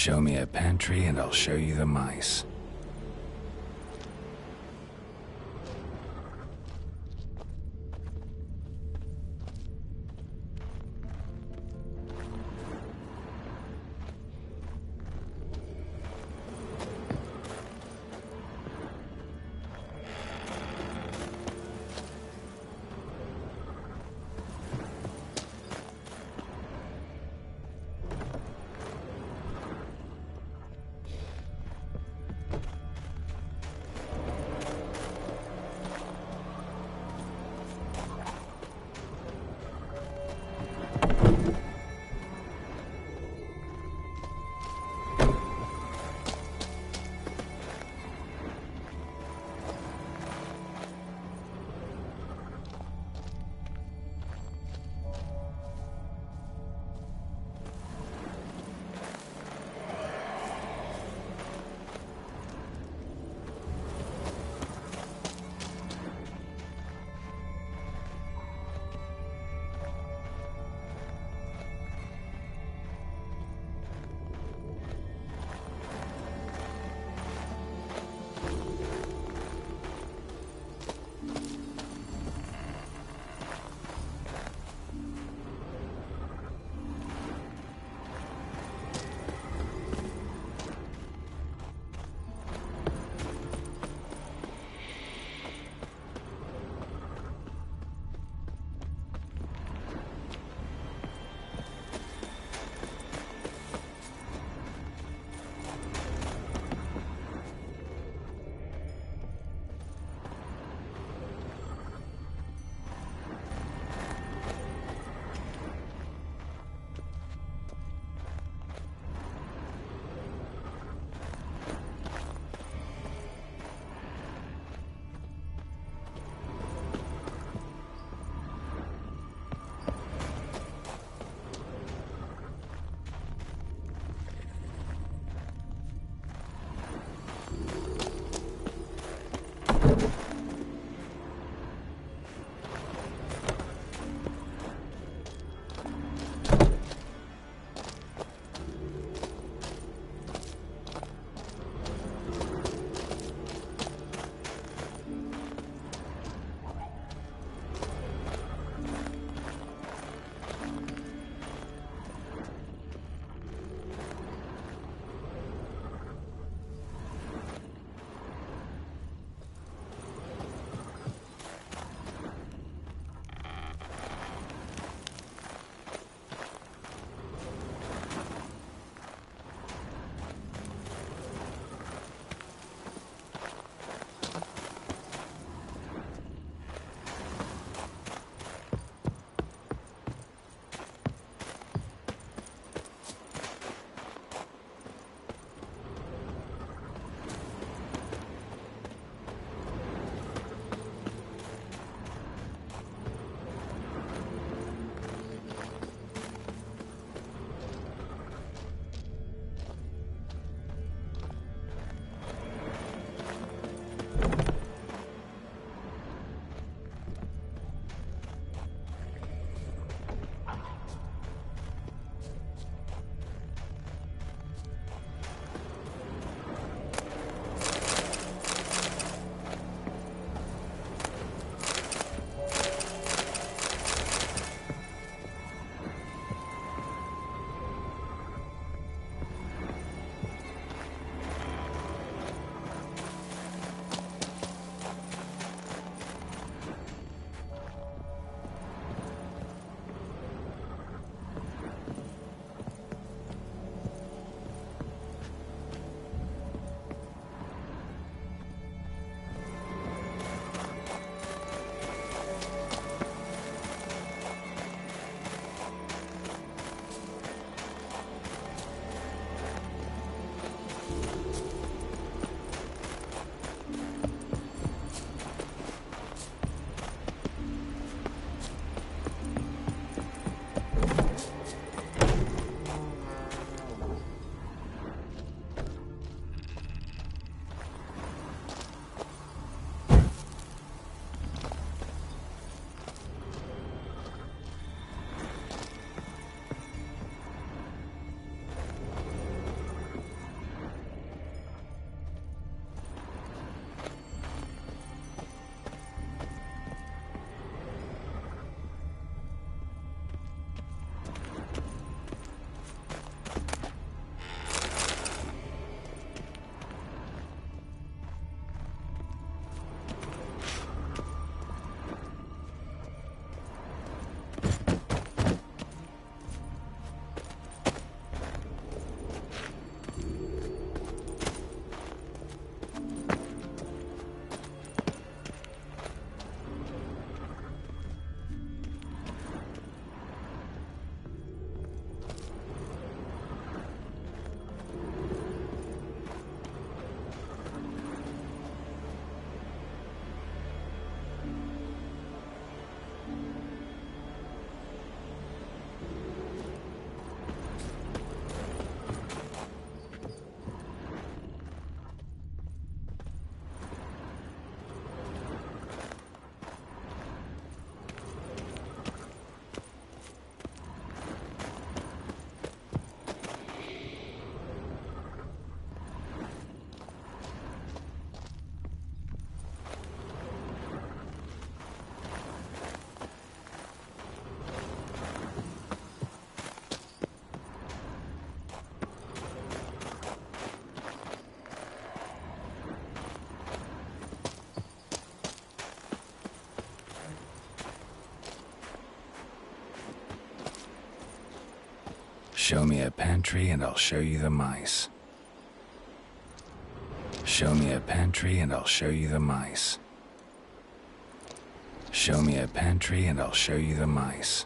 Show me a pantry and I'll show you the mice. Show me a pantry and I'll show you the mice. Show me a pantry and I'll show you the mice. Show me a pantry and I'll show you the mice.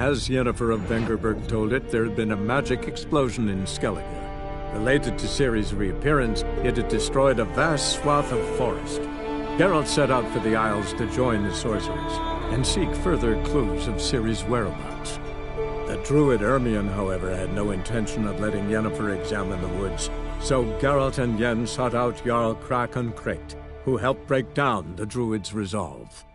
As Yennefer of Vengerberg told it, there had been a magic explosion in Skellige. Related to Ciri's reappearance, it had destroyed a vast swath of forest. Geralt set out for the Isles to join the sorcerers and seek further clues of Ciri's whereabouts. The druid Ermion, however, had no intention of letting Yennefer examine the woods, so Geralt and Yen sought out Jarl Krakon Kricht, who helped break down the druid's resolve.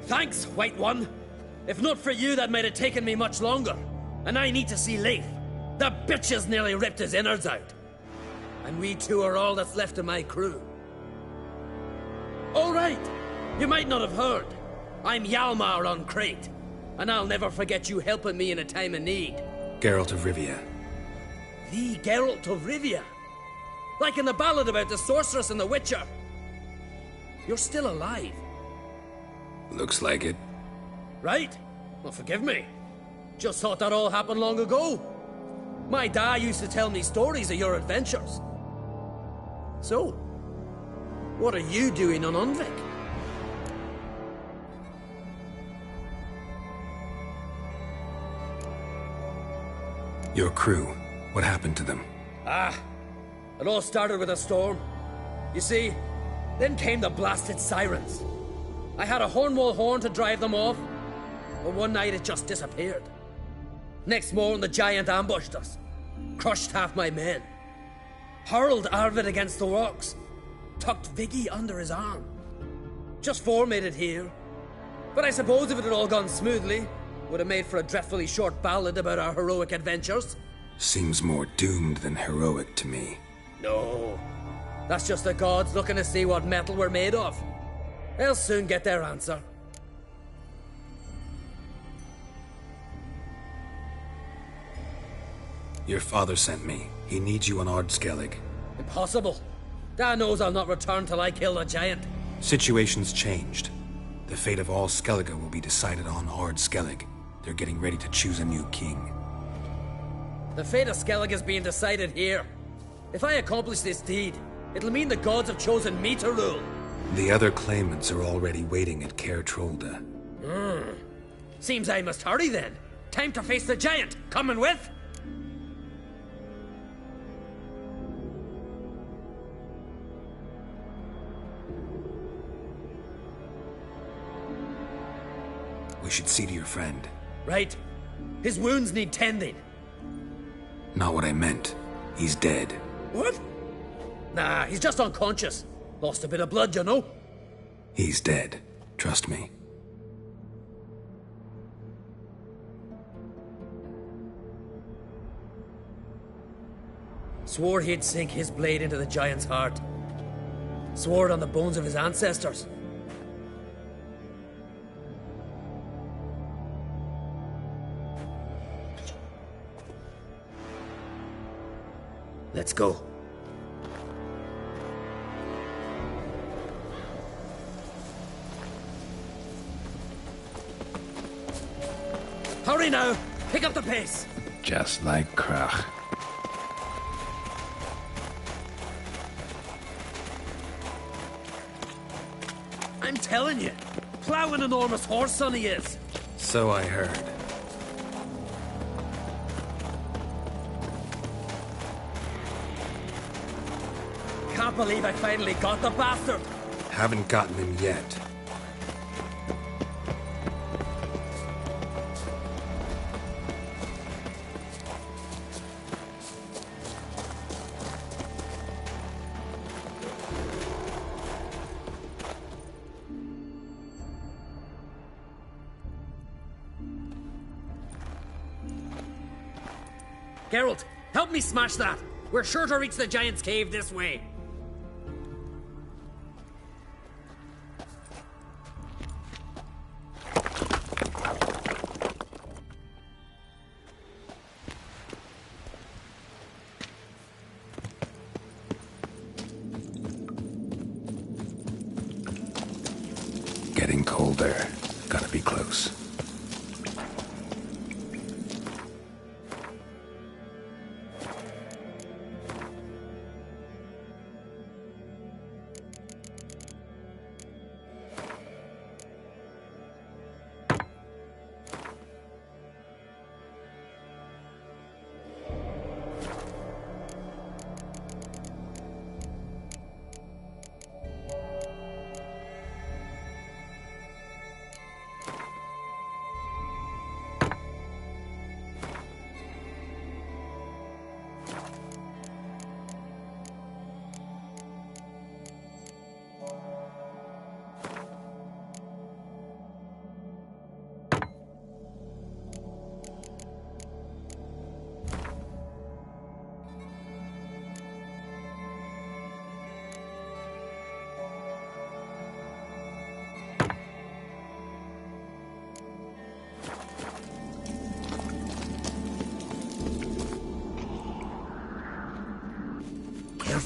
Thanks, White One. If not for you, that might have taken me much longer. And I need to see Leif. The bitch has nearly ripped his innards out. And we two are all that's left of my crew. All right. You might not have heard. I'm Hjalmar on Crete. And I'll never forget you helping me in a time of need. Geralt of Rivia. The Geralt of Rivia? Like in the ballad about the sorceress and the witcher. You're still alive. Looks like it. Right? Well, forgive me. Just thought that all happened long ago. My dad used to tell me stories of your adventures. So, what are you doing on Unvik? Your crew, what happened to them? It all started with a storm. You see, then came the blasted sirens. I had a Hornwall horn to drive them off, but one night it just disappeared. Next morning the giant ambushed us, crushed half my men, hurled Arvid against the rocks, tucked Viggy under his arm. Just four made it here. But I suppose if it had all gone smoothly, would have made for a dreadfully short ballad about our heroic adventures. Seems more doomed than heroic to me. No, that's just the gods looking to see what metal we're made of. They'll soon get their answer. Your father sent me. He needs you on Ardskellig. Impossible. Dad knows I'll not return till I kill the giant. Situation's changed. The fate of all Skellige will be decided on Ardskellig. They're getting ready to choose a new king. The fate of Skellig is being decided here. If I accomplish this deed, it'll mean the gods have chosen me to rule. The other claimants are already waiting at Caer Trolde. Seems I must hurry then. Time to face the giant. Coming with? We should see to your friend. Right. His wounds need tending. Not what I meant. He's dead. What? Nah, he's just unconscious. Lost a bit of blood, you know. He's dead. Trust me. Swore he'd sink his blade into the giant's heart. Swore it on the bones of his ancestors. Let's go. Hurry now! Pick up the pace! Just like Krach. I'm telling you, plow an enormous horse son he is. So I heard. Can't believe I finally got the bastard. Haven't gotten him yet. Geralt, help me smash that. We're sure to reach the giant's cave this way. Getting colder. Gotta be close.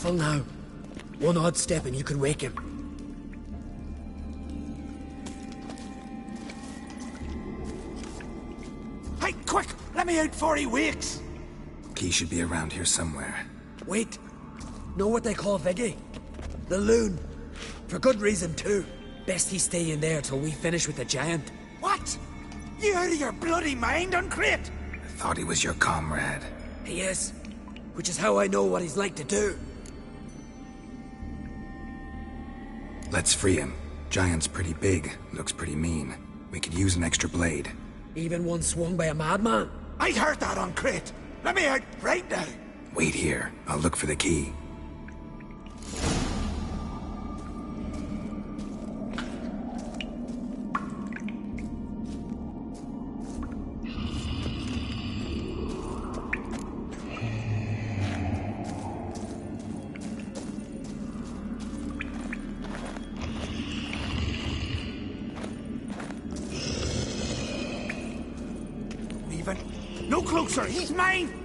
Careful now. One odd step and you could wake him. Hey, quick! Let me out before he wakes! Key should be around here somewhere. Wait. Know what they call Viggy? The loon. For good reason, too. Best he stay in there till we finish with the giant. What? You out of your bloody mind, Uncrate? I thought he was your comrade. He is. Which is how I know what he's like to do. Let's free him. Giant's pretty big, looks pretty mean. We could use an extra blade. Even one swung by a madman. I heard that, Uncrate. Let me out right now. Wait here. I'll look for the key. No closer, he's mine!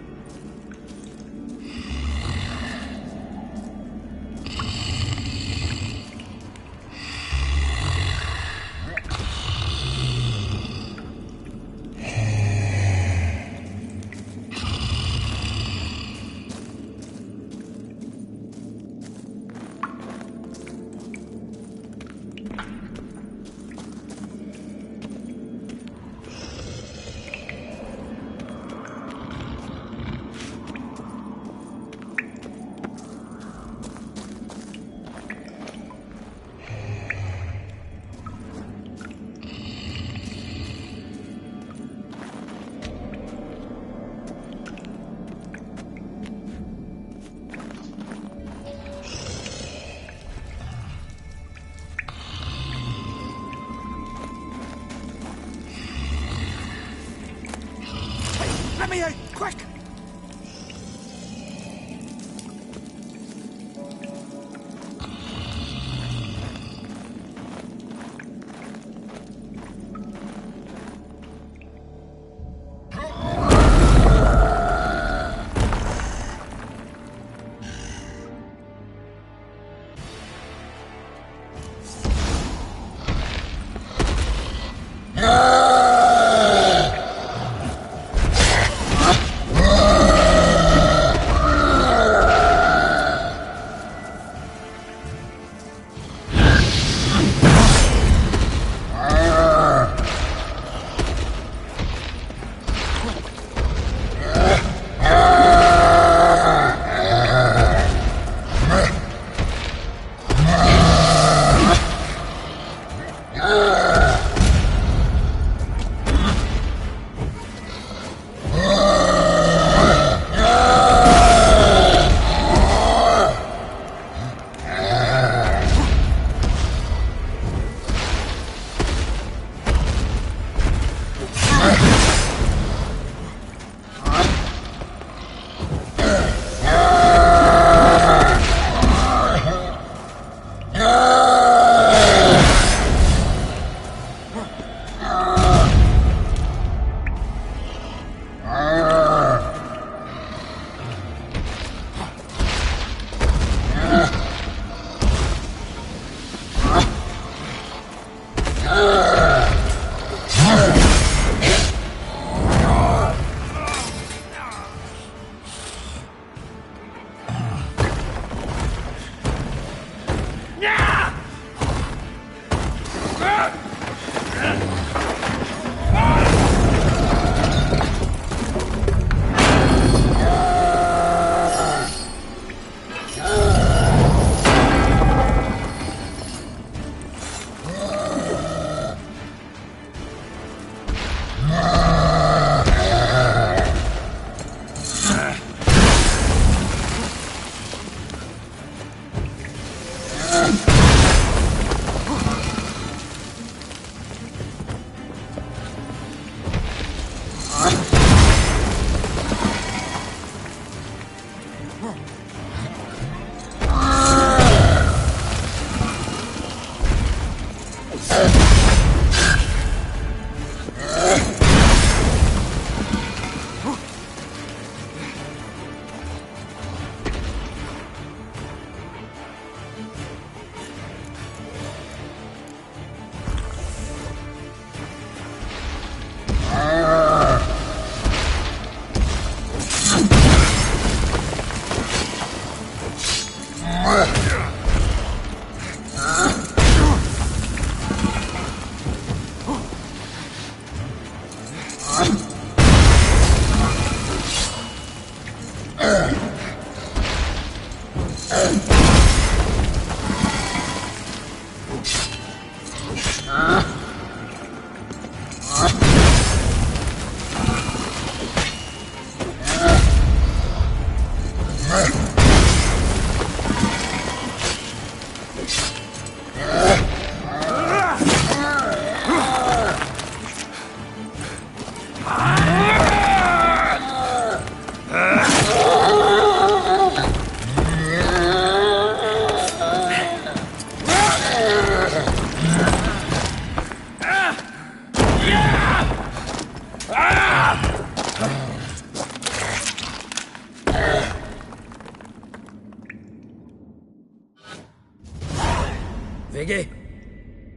Viggy,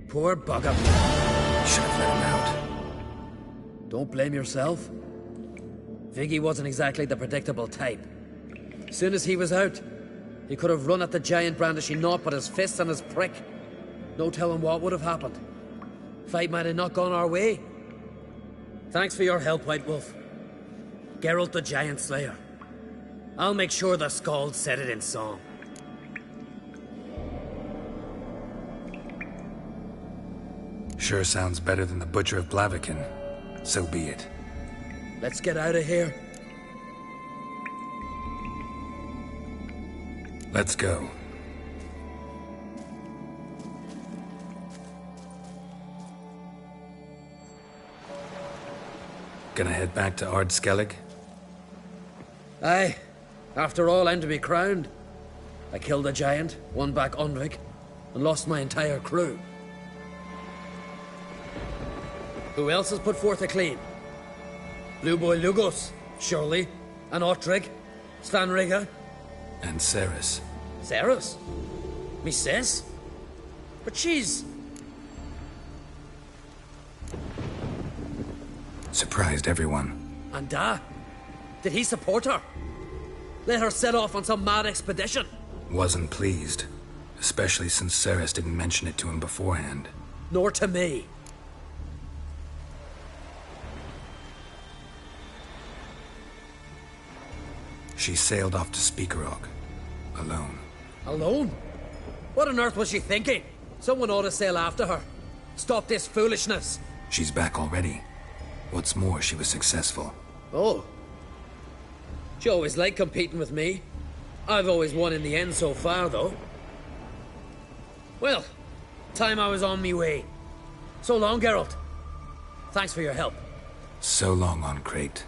poor bugger. Should have let him out. Don't blame yourself. Viggy wasn't exactly the predictable type. As soon as he was out, he could have run at the giant brandishing naught but his fists and his prick. No telling what would have happened. Fight might have not gone our way. Thanks for your help, White Wolf. Geralt the Giant Slayer. I'll make sure the Scald said it in song. Sure sounds better than the Butcher of Blaviken. So be it. Let's get out of here. Let's go. Gonna head back to Ard Skellig? Aye. After all, I'm to be crowned. I killed a giant, won back Unvik, and lost my entire crew. Who else has put forth a claim? Blue Boy Lugos, surely, and Ottrig, Svanriga. And Ceres. Ceres? Me sis? But she's... Surprised everyone. And did he support her? Let her set off on some mad expedition? Wasn't pleased. Especially since Ceres didn't mention it to him beforehand. Nor to me. She sailed off to Speakerog. Alone. Alone? What on earth was she thinking? Someone ought to sail after her. Stop this foolishness. She's back already. What's more, she was successful. Oh. She always liked competing with me. I've always won in the end so far, though. Well, time I was on me way. So long, Geralt. Thanks for your help. So long on Crate.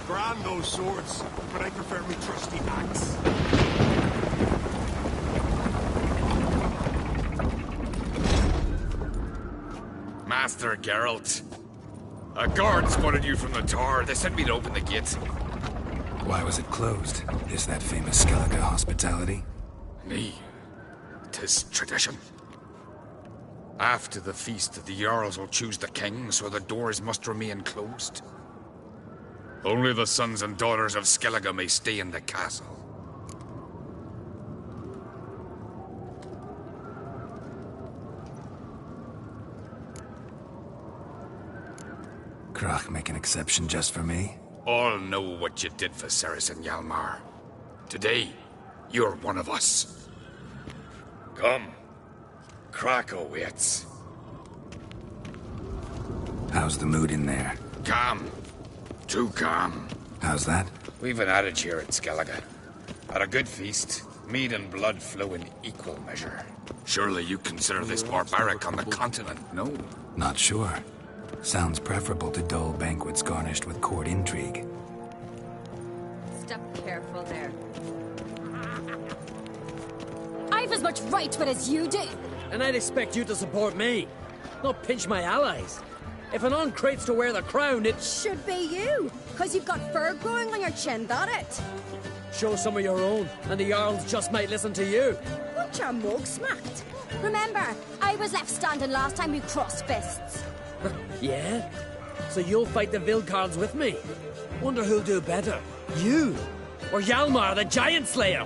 Grand those swords, but I prefer me trusty axe. Master Geralt. A guard spotted you from the tower. They sent me to open the gate. Why was it closed? Is that famous Skellige hospitality? Me. 'Tis tradition. After the feast, the Jarls will choose the king, so the doors must remain closed. Only the sons and daughters of Skellige may stay in the castle. Krach make an exception just for me? All know what you did for Ceres and Hjalmar. Today, you're one of us. Come. Krach awaits. How's the mood in there? Calm. Too calm. How's that? We've an adage here at Skellige. At a good feast, mead and blood flow in equal measure. Surely you consider this barbaric on the continent, no? Not sure. Sounds preferable to dull banquets garnished with court intrigue. Step careful there. I've as much right to it as you do. And I'd expect you to support me, not pinch my allies. If an uncrate's to wear the crown, it Should be you, because you've got fur growing on your chin, that it? show some of your own, and the Jarls just might listen to you. Want your mug smacked? Remember, I was left standing last time we crossed fists. Yeah? So you'll fight the Vilcards with me? Wonder who'll do better, you or Hjalmar, the Giant Slayer?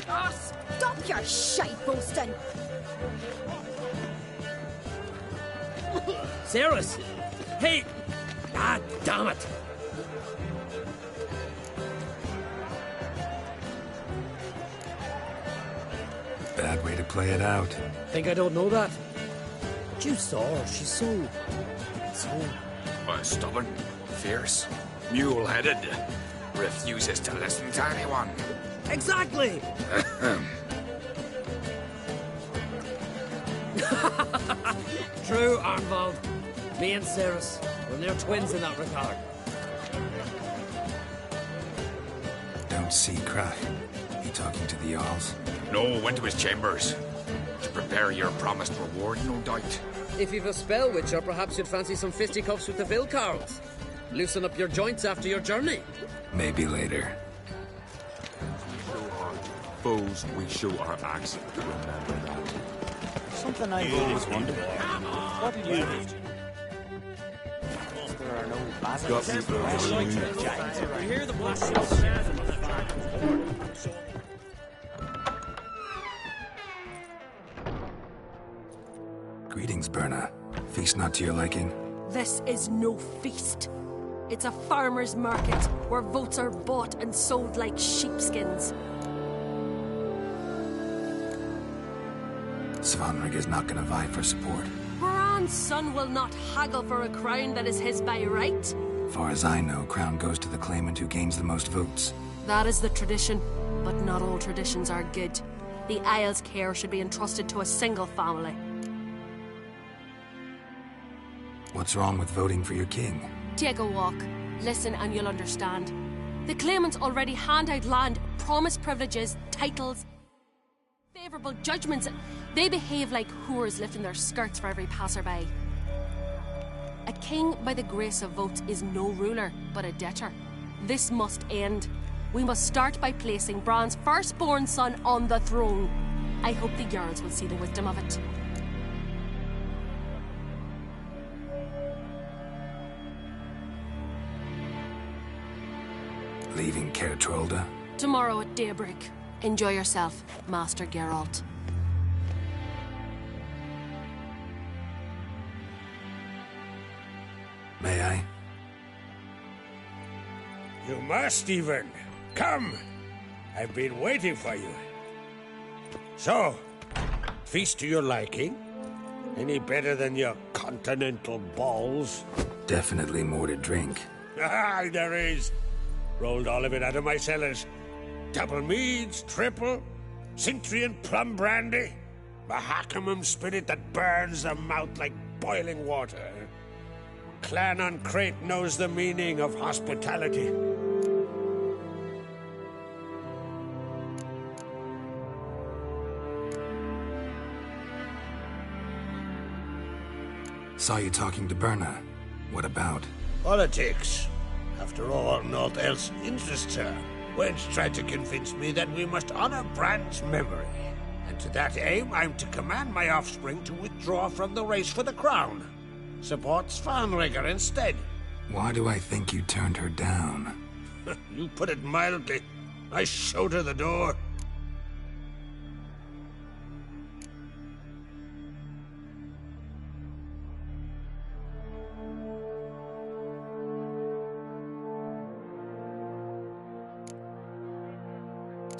Oh, stop your shite boasting. Ceres! Hey! Ah, damn it! Bad way to play it out. Think I don't know that? But you saw her, she's so... Stubborn, fierce, mule-headed. Refuses to listen to anyone. Exactly! True, Arnvald. Me and Ceres, we're near twins in that regard. Don't see Krach. He talking to the Jarls? No, went to his chambers. To prepare your promised reward, no doubt. If you've a spell witcher, perhaps you'd fancy some fisticuffs with the Vilcards. Loosen up your joints after your journey. Maybe later. Foes, we show our axe. Remember that. Something I've always wondered. What do you need? There are no basilics. You hear the blast? Greetings, Berna. Feast not to your liking? This is no feast. It's a farmer's market where votes are bought and sold like sheepskins. Svanrig is not gonna vie for support. Bran's son will not haggle for a crown that is his by right. Far as I know, crown goes to the claimant who gains the most votes. That is the tradition, but not all traditions are good. The Isle's care should be entrusted to a single family. What's wrong with voting for your king? Take a walk, listen and you'll understand. The claimants already hand out land, promise privileges, titles, favourable judgments. They behave like whores lifting their skirts for every passerby. A king by the grace of votes is no ruler, but a debtor. This must end. We must start by placing Bran's firstborn son on the throne. I hope the Jarls will see the wisdom of it. Leaving Kertrolda? Tomorrow at daybreak. Enjoy yourself, Master Geralt. May I? You must even. Come! I've been waiting for you. So, feast to your liking? Any better than your continental balls? Definitely more to drink. Ah, there is. Rolled all of it out of my cellars. Double meads, triple, Cintrian plum brandy, Mahakimum spirit that burns the mouth like boiling water. Clan on Crate knows the meaning of hospitality. Saw you talking to Berna. What about? Politics. After all, naught else interests her. Wench tried to convince me that we must honor Bran's memory. And to that aim, I'm to command my offspring to withdraw from the race for the crown. Support Svanrigger instead. Why do I think you turned her down? You put it mildly. I showed her the door.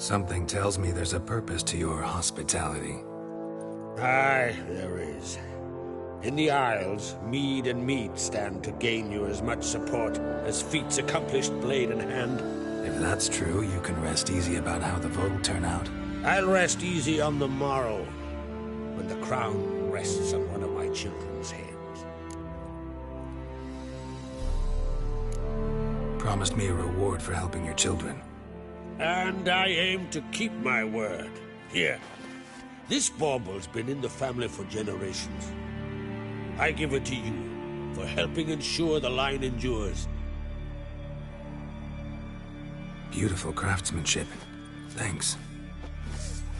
Something tells me there's a purpose to your hospitality. Aye, there is. In the Isles, mead and mead stand to gain you as much support as feats accomplished blade in hand. If that's true, you can rest easy about how the vote will turn out. I'll rest easy on the morrow, when the crown rests on one of my children's heads. Promised me a reward for helping your children. And I aim to keep my word. Here, this bauble's been in the family for generations. I give it to you for helping ensure the line endures. Beautiful craftsmanship. Thanks.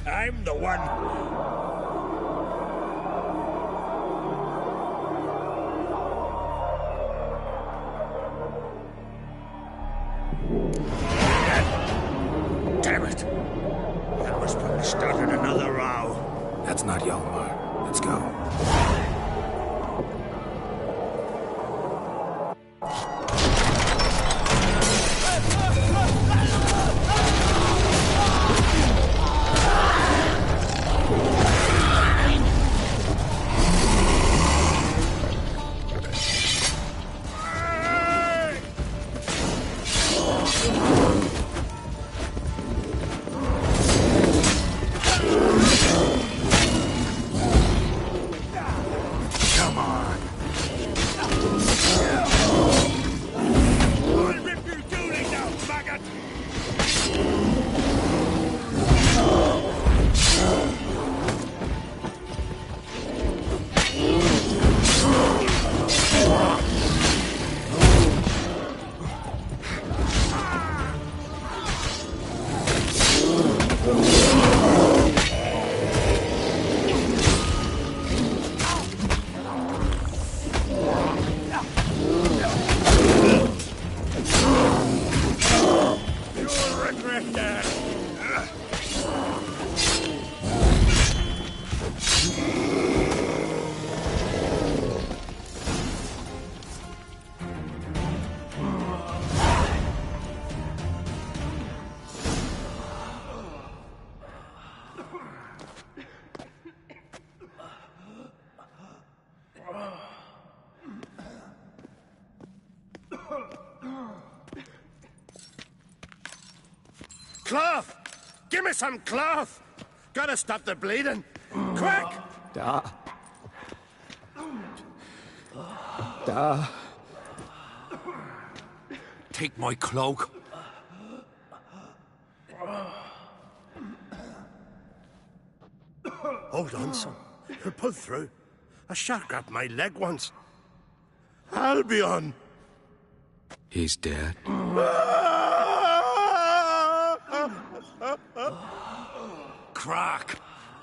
I'm the one. Damn it! That must probably started another row. That's not Hjalmar. Let's go. Cloth! Give me some cloth! Gotta stop the bleeding. Quick! Da. Take my cloak. Hold on, son. You'll pull through. A shark grabbed my leg once. Albion! He's dead. Crack!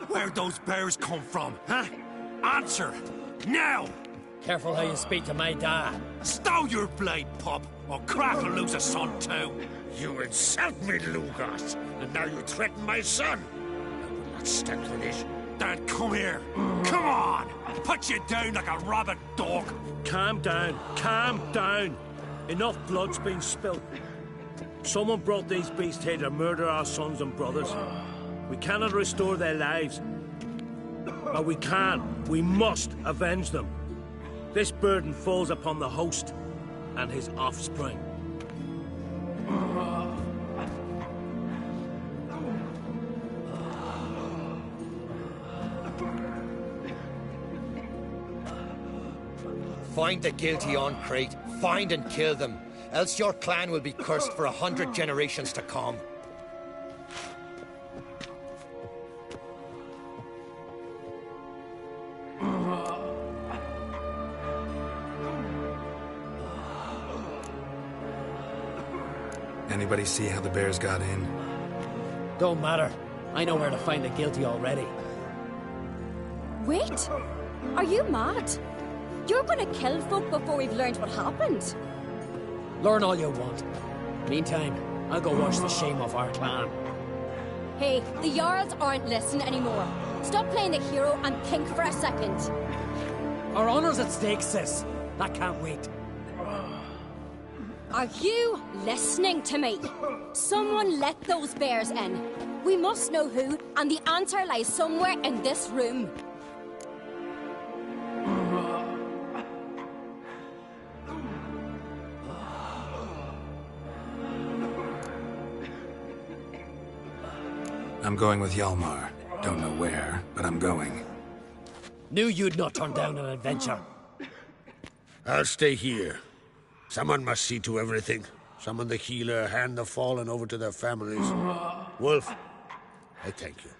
Where'd those bears come from, huh? Answer! Now! Careful how you speak to my dad. Stow your blade, pup, or Crack will lose a son too. You insult me, Lugas, and now you threaten my son. I will not stand for this. Dad, come here. Come on! Put you down like a rabid dog. Calm down. Calm down. Enough blood's been spilt. Someone brought these beasts here to murder our sons and brothers. We cannot restore their lives. But we can. We must avenge them. This burden falls upon the host and his offspring. Find the guilty on Crete. Find and kill them. Else your clan will be cursed for 100 generations to come. Anybody see how the bears got in? Don't matter. I know where to find the guilty already. Wait! Are you mad? You're gonna kill folk before we've learned what happened. Learn all you want. Meantime, I'll go wash the shame off our clan. Hey, the Jarls aren't listening anymore. Stop playing the hero and think for a second. Our honor's at stake, sis. That can't wait. Are you listening to me? Someone let those bears in. We must know who, and the answer lies somewhere in this room. I'm going with Hjalmar. Don't know where, but I'm going. Knew you'd not turn down an adventure. I'll stay here. Someone must see to everything. Summon the healer, hand the fallen over to their families. Wolf, I thank you.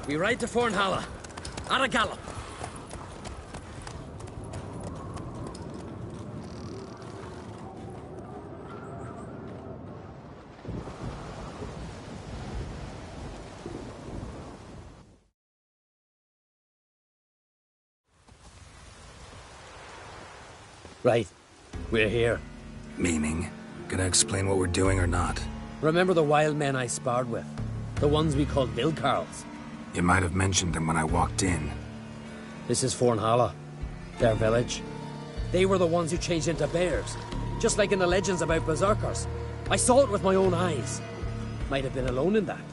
We ride to Fornhalla. At a gallop. Right. We're here. Meaning? Gonna explain what we're doing or not? Remember the wild men I sparred with? The ones we called Vildkarls? You might have mentioned them when I walked in. This is Fornhalla. Their village. They were the ones who changed into bears. Just like in the legends about berserkers. I saw it with my own eyes. Might have been alone in that.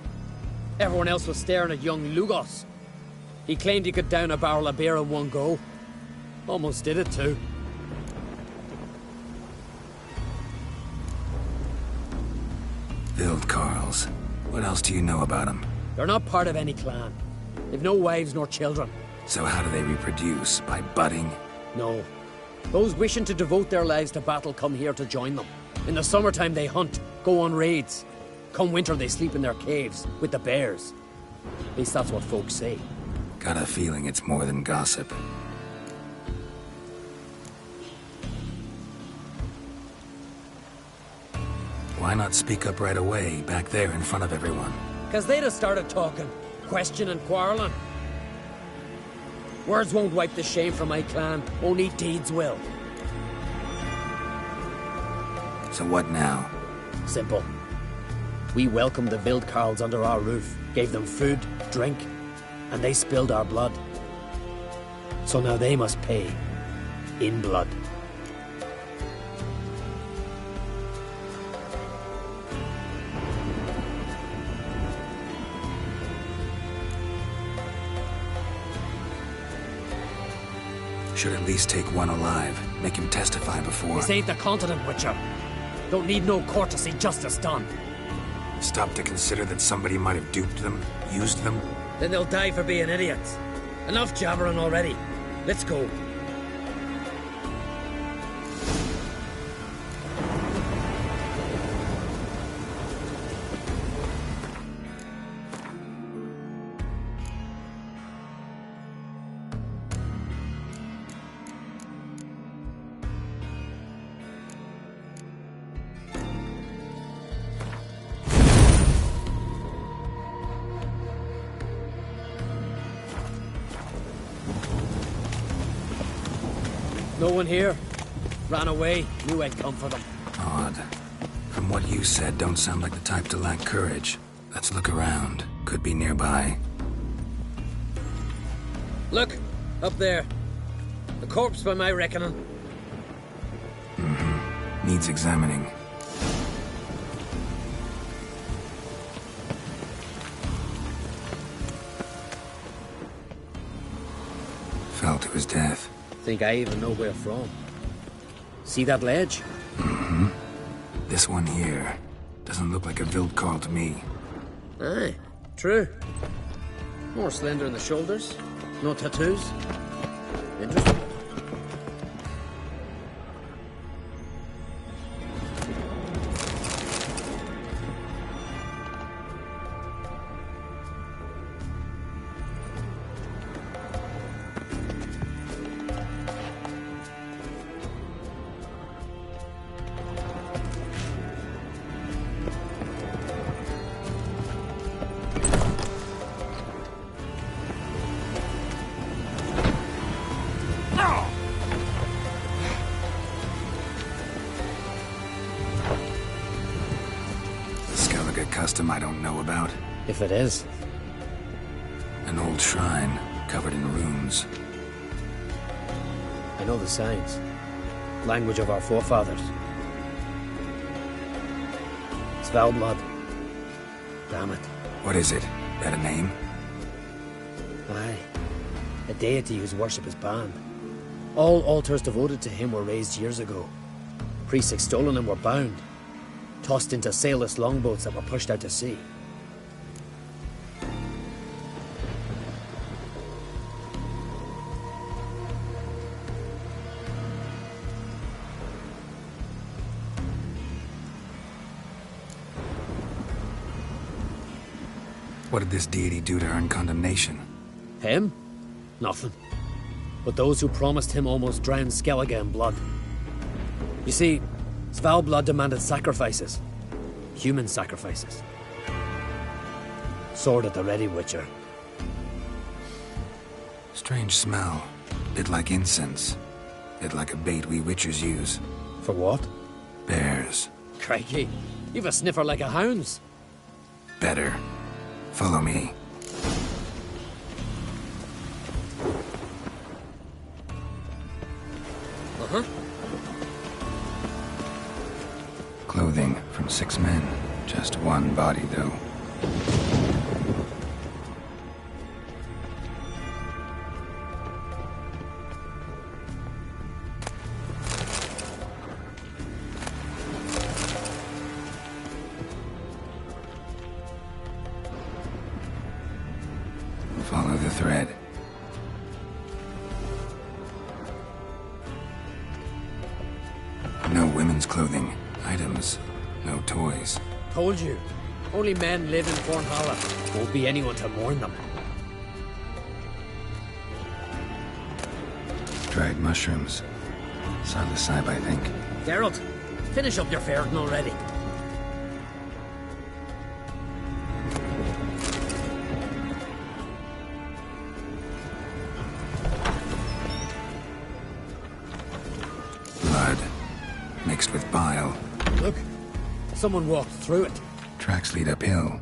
Everyone else was staring at young Lugos. He claimed he could down a barrel of beer in one go. Almost did it too. Vildkarls. What else do you know about them? They're not part of any clan. They've no wives nor children. So how do they reproduce? By budding? No. Those wishing to devote their lives to battle come here to join them. In the summertime they hunt, go on raids. Come winter they sleep in their caves, with the bears. At least that's what folks say. Got a feeling it's more than gossip. Why not speak up right away, back there in front of everyone? 'Cause they'd have started talking, questioning, quarreling. Words won't wipe the shame from my clan, only deeds will. So what now? Simple. We welcomed the Vildkarls under our roof, gave them food, drink, and they spilled our blood. So now they must pay. In blood. Should at least take one alive. Make him testify before... This ain't the continent, Witcher. Don't need no court to see justice done. Stop to consider that somebody might have duped them, used them? Then they'll die for being idiots. Enough jabbering already. Let's go. No one here. Ran away. Knew I'd come for them. Odd. From what you said, don't sound like the type to lack courage. Let's look around. Could be nearby. Look! Up there. A corpse by my reckoning. Mm-hmm. Needs examining. Fell to his death. Think I even know where from. See that ledge? Mm-hmm. This one here. Doesn't look like a Vildkarl to me. Aye, true. More slender in the shoulders. No tattoos. Interesting. Custom I don't know about. If it is. An old shrine, covered in runes. I know the signs. Language of our forefathers. It's Valblood. Damn it. What is it? That a name? Aye. A deity whose worship is banned. All altars devoted to him were raised years ago. Priests extolling him were bound. tossed into sailless longboats that were pushed out to sea. What did this deity do to earn condemnation? Him? Nothing. But those who promised him almost drowned Skellige in blood. You see, Svalbard demanded sacrifices. Human sacrifices. Sword at the ready, Witcher. Strange smell. Bit like incense. Bit like a bait we Witchers use. For what? Bears. Crikey, you've a sniffer like a hound's. Better. Follow me. Uh-huh. Clothing from 6 men. Just one body, though. Follow the thread. No women's clothing. Items. No toys. Told you. Only men live in Cornhalla. Won't be anyone to mourn them. Dried mushrooms. Psilocybin, I think. Geralt, finish up your ferreting already. Blood. Mixed with bile. Look, someone walked through it. Tracks lead uphill.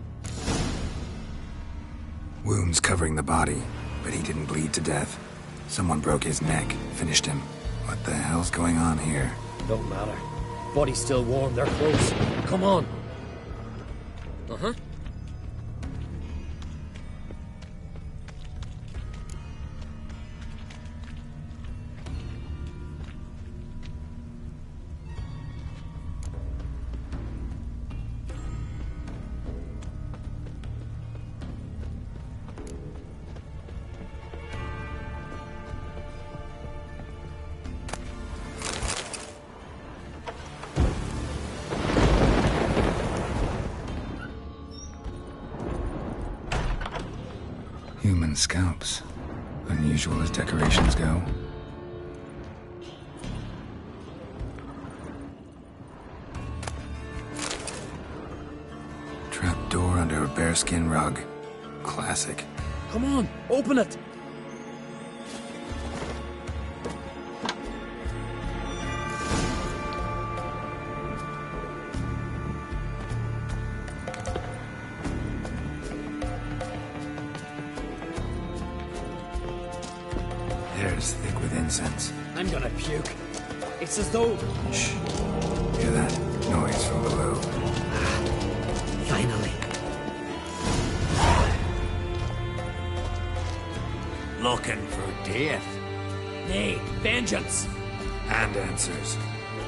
Wounds covering the body, but he didn't bleed to death. Someone broke his neck, finished him. What the hell's going on here? Don't matter. Body's still warm, they're close. Come on. Uh-huh. Human scalps. Unusual as decorations go. Trapdoor under a bearskin rug. Classic. Come on, open it. Air's thick with incense. I'm gonna puke. It's as though... Shh. Hear that? Noise from below. Finally. Looking for death. Nay, vengeance. And answers.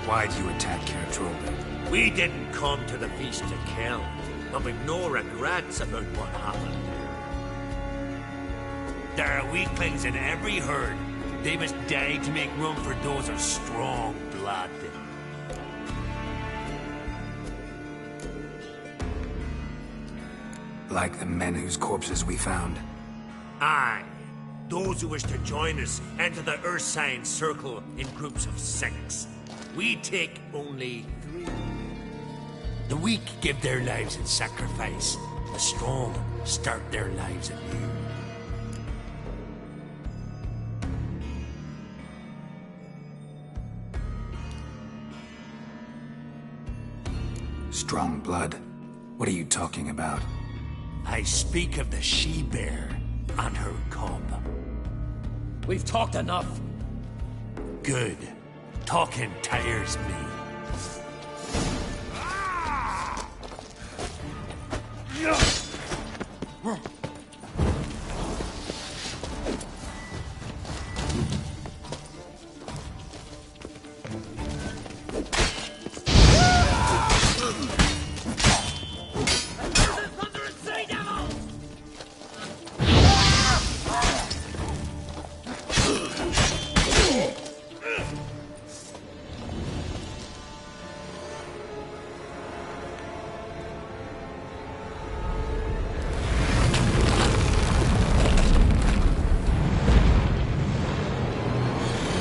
Why do you attack Kertrolda? We didn't come to the feast to kill, and we've no regrets about what happened. There are weaklings in every herd. They must die to make room for those of strong blood. Like the men whose corpses we found. Aye. Those who wish to join us enter the Ursine Circle in groups of 6. We take only 3. The weak give their lives in sacrifice. The strong start their lives anew. Strong blood? What are you talking about? I speak of the she-bear and her cub. We've talked enough. Good. Talking tires me.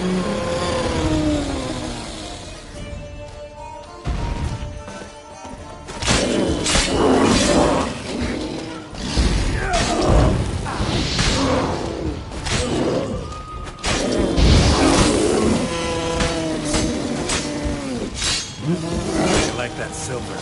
I like that silver.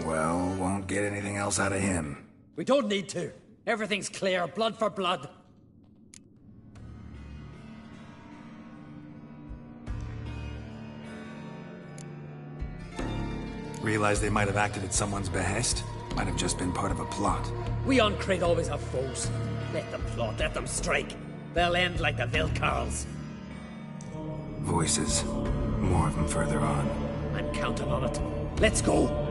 Well, won't get anything else out of him. We don't need to. Everything's clear, blood for blood. Realize they might have acted at someone's behest? Might have just been part of a plot. We on Crete always have foes. Let them plot, let them strike. They'll end like the Vilcarls. Voices. More of them further on. I'm counting on it. Let's go.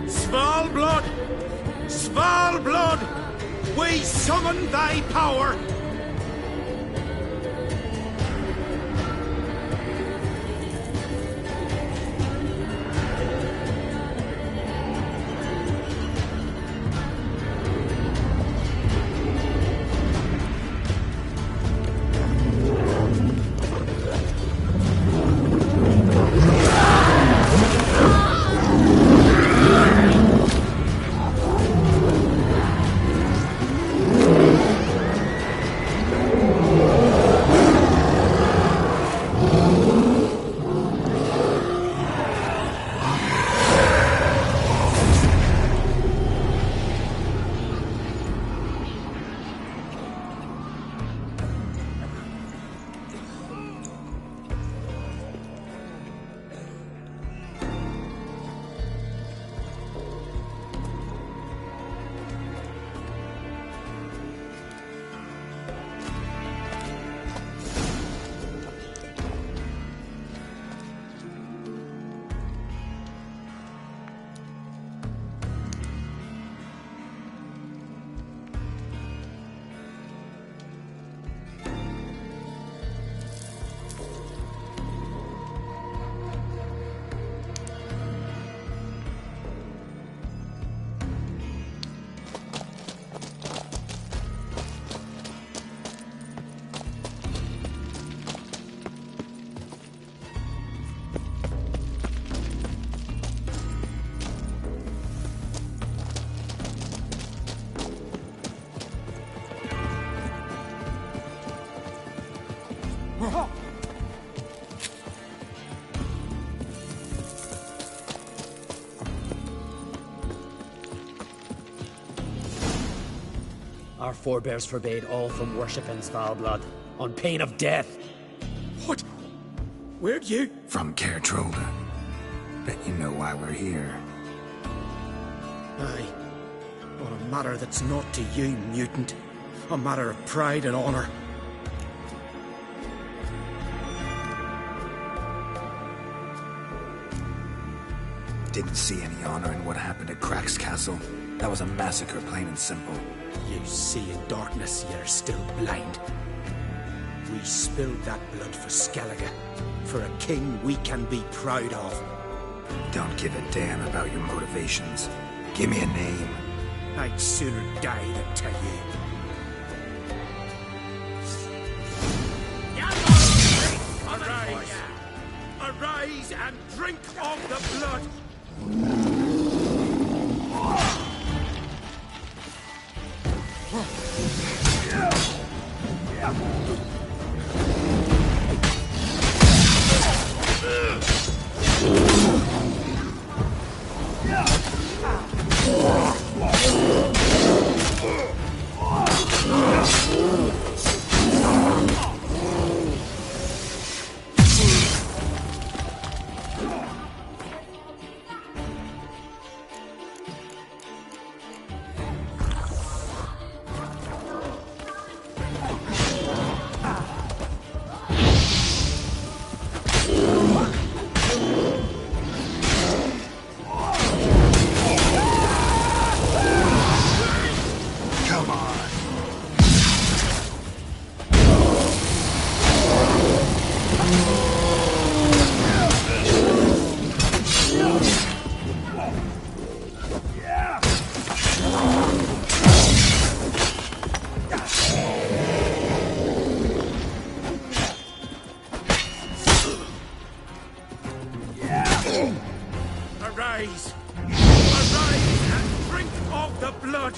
Svalblood! Svalblood! We summon thy power! Our forebears forbade all from worshipping Svalblood, on pain of death. What? Where'd you? From Caer Trolda. Bet you know why we're here. Aye. On a matter that's not to you, mutant. A matter of pride and honor. Didn't see any honor in what happened at Crack's castle. That was a massacre, plain and simple. You see in darkness, you're still blind. We spilled that blood for Skellige, for a king we can be proud of. Don't give a damn about your motivations. Give me a name. I'd sooner die than tell you. Arise! Arise and drink of the blood! Arise! Arise and drink of the blood!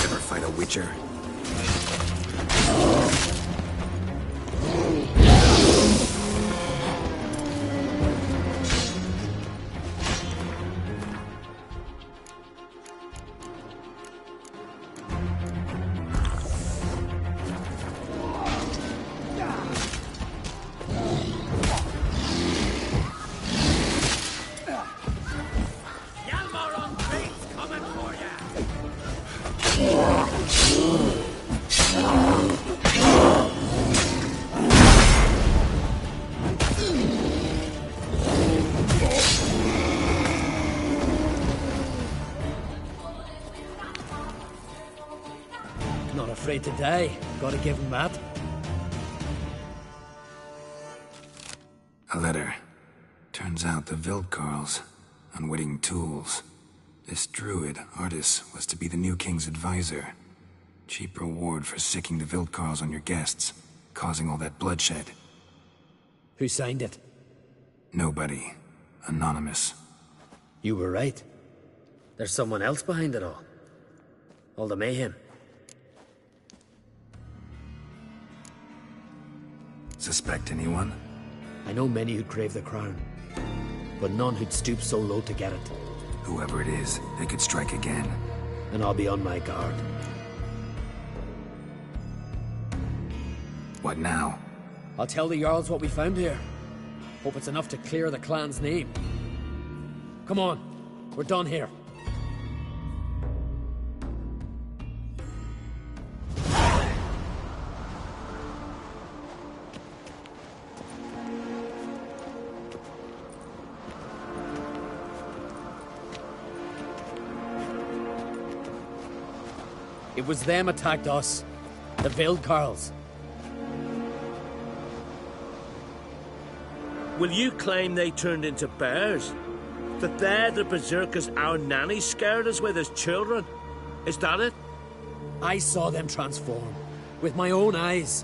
Ever fight a witcher? Not afraid to die. Gotta give him that. A letter. Turns out the Wildkarls, unwitting tools. This druid, Artis, was to be the new king's advisor. Cheap reward for sicking the Wildkarls on your guests, causing all that bloodshed. Who signed it? Nobody. Anonymous. You were right. There's someone else behind it all. All the mayhem. Suspect anyone? I know many who'd crave the crown, but none who'd stoop so low to get it. Whoever it is, they could strike again. And I'll be on my guard. What now? I'll tell the Jarls what we found here. Hope it's enough to clear the clan's name. Come on, we're done here. It was them attacked us. The Wildkarls. Will you claim they turned into bears? That they're the berserkers our nanny scared us with as children? Is that it? I saw them transform. With my own eyes.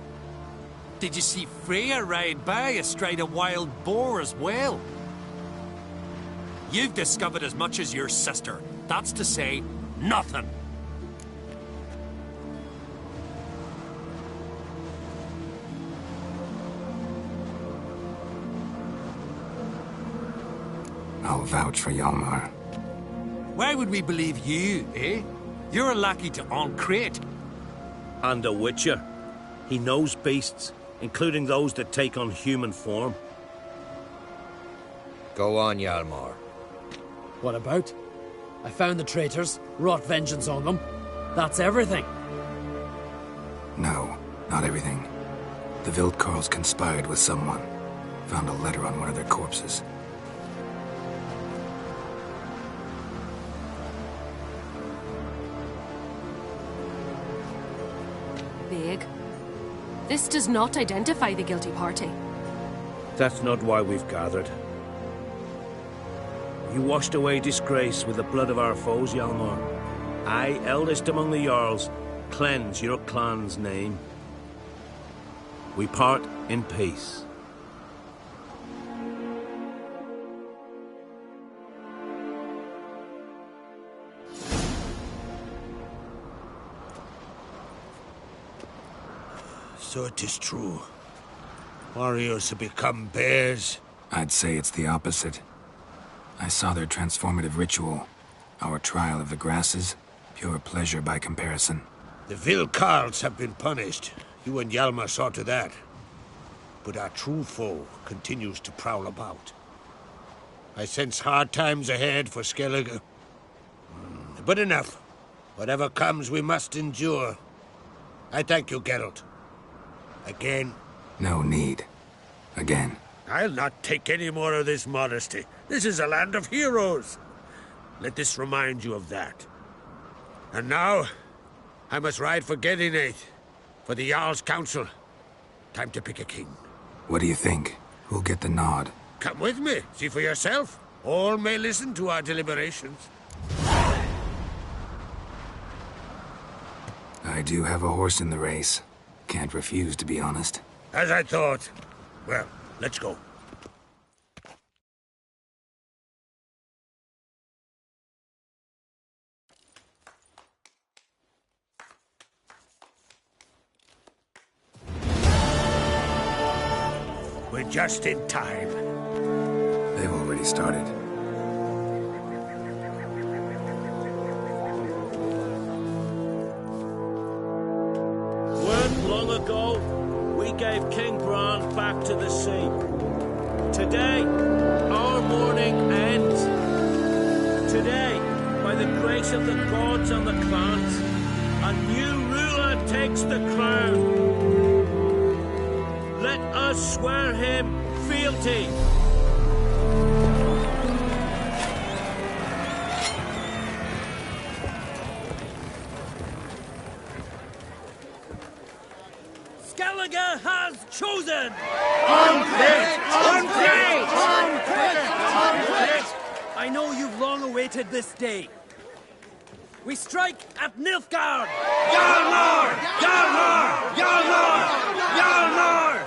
Did you see Freya ride by astride a wild boar as well? You've discovered as much as your sister. That's to say, nothing. I'll vouch for Hjalmar. Why would we believe you, eh? You're a lackey to Ancrate. And a witcher. He knows beasts, including those that take on human form. Go on, Hjalmar. What about? I found the traitors, wrought vengeance on them. That's everything. No, not everything. The Wildkarls conspired with someone. Found a letter on one of their corpses. Big. This does not identify the guilty party. That's not why we've gathered. You washed away disgrace with the blood of our foes, Hjalmar. I, eldest among the Jarls, cleanse your clan's name. We part in peace. So it is true. Warriors have become bears. I'd say it's the opposite. I saw their transformative ritual. Our trial of the grasses, pure pleasure by comparison. The Wildkarls have been punished. You and Hjalmar saw to that. But our true foe continues to prowl about. I sense hard times ahead for Skellige. But enough. Whatever comes, we must endure. I thank you, Geralt. Again. No need. Again. I'll not take any more of this modesty. This is a land of heroes. Let this remind you of that. And now, I must ride for Gedinate, for the Jarl's Council. Time to pick a king. What do you think? Who'll get the nod? Come with me, see for yourself. All may listen to our deliberations. I do have a horse in the race. Can't refuse, to be honest. As I thought. Well, let's go. We're just in time. They've already started. Weren't long ago, we gave King Bran back to the sea. Today, our mourning ends. Today, by the grace of the gods and the clans, a new ruler takes the crown. Let us swear him fealty. Skellige has chosen! Unfit! Unfit! Unfit! I know you've long awaited this day. We strike at Nilfgaard! Hjalmar! Hjalmar! Hjalmar! Hjalmar!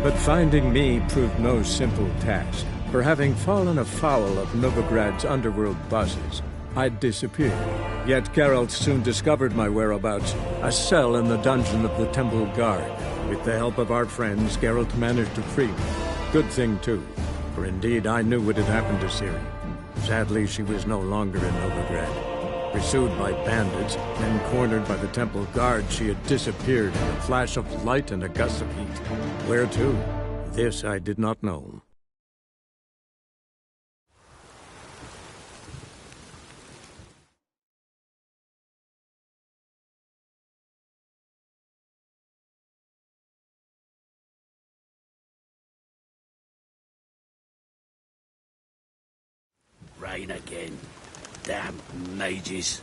But finding me proved no simple task, for having fallen afoul of Novigrad's underworld bosses, I'd disappeared. Yet Geralt soon discovered my whereabouts, a cell in the dungeon of the Temple Guard. With the help of our friends, Geralt managed to free me. Good thing, too, for indeed I knew what had happened to Ciri. Sadly, she was no longer in Novigrad. Pursued by bandits, then cornered by the Temple Guard, she had disappeared in a flash of light and a gust of heat. Where to? This I did not know. Rain again. Damn mages.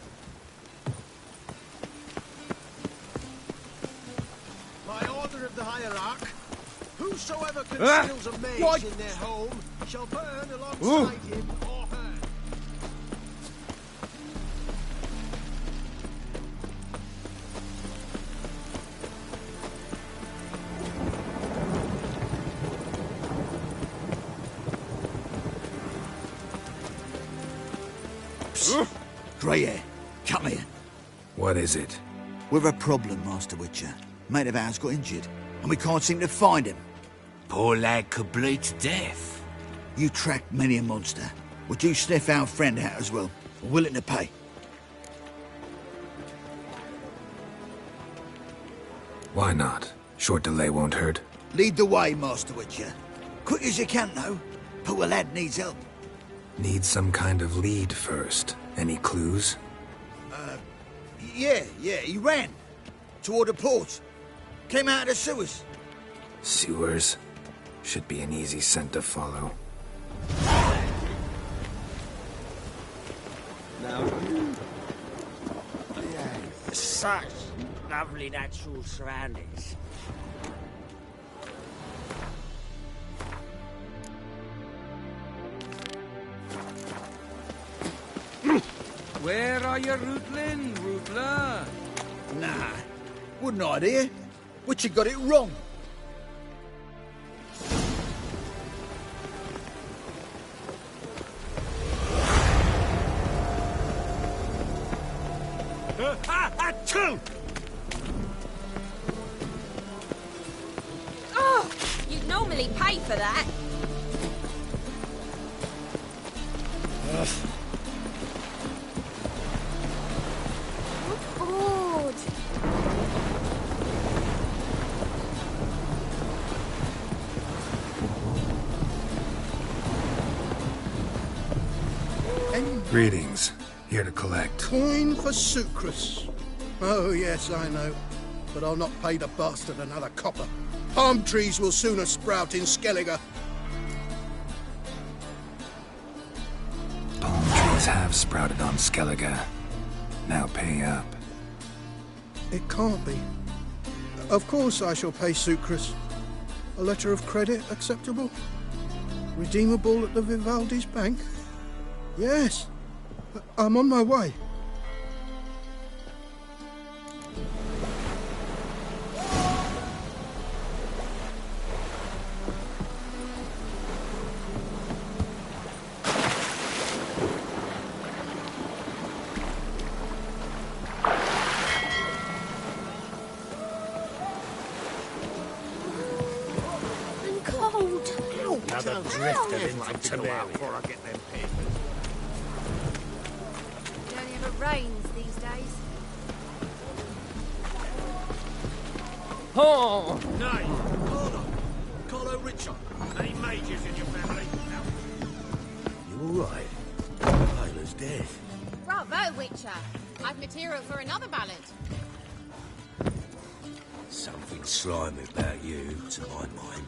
By order of the hierarch, whosoever conceals a mage in their home shall burn alongside him or her. Greyhair, come here. What is it? We've a problem, Master Witcher. Mate of ours got injured, and we can't seem to find him. Poor lad could bleed to death. You tracked many a monster. Would you sniff our friend out as well? We're willing to pay. Why not? Short delay won't hurt. Lead the way, Master Witcher. Quick as you can, though. Poor lad needs help. Need some kind of lead first. Any clues? Yeah, he ran. Toward the port. Came out of the sewers. Sewers? Should be an easy scent to follow. Such lovely natural surroundings. Where are you rootling, rootler? Nah, wouldn't idea. Witcher got it wrong. Achoo! Oh, you'd normally pay for that. Good. Greetings. Here to collect. Coin for Sucrus. Oh, yes, I know. But I'll not pay the bastard another copper. Palm trees will sooner sprout in Skellige. Palm trees have sprouted on Skellige. Now pay up. It can't be. Of course I shall pay Sucrus. A letter of credit acceptable? Redeemable at the Vivaldi's bank? Yes. I'm on my way. Another drifter into Temeri. Before I get them papers. It only ever rains these days. Oh! Nay, hold on. Carlo Richard. Any mages in your family? You all right? Hyla's dead. Bravo, Witcher. I've material for another ballad. Something slimy about you, to my mind.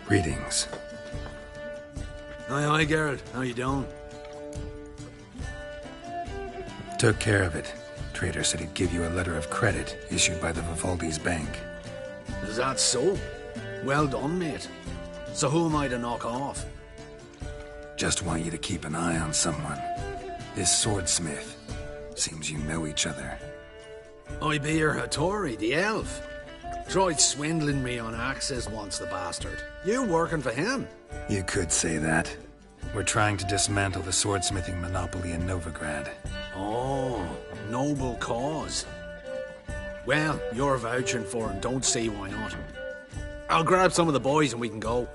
Greetings. Aye, Geralt. How you doing? Took care of it. Trader said he'd give you a letter of credit issued by the Vivaldi's bank. Is that so? Well done, mate. So who am I to knock off? Just want you to keep an eye on someone. This swordsmith. Seems you know each other. I be your Hattori, the elf. Tried swindling me on access once, the bastard. You working for him? You could say that. We're trying to dismantle the swordsmithing monopoly in Novigrad. Oh, noble cause. Well, you're vouching for him, don't see why not. I'll grab some of the boys and we can go.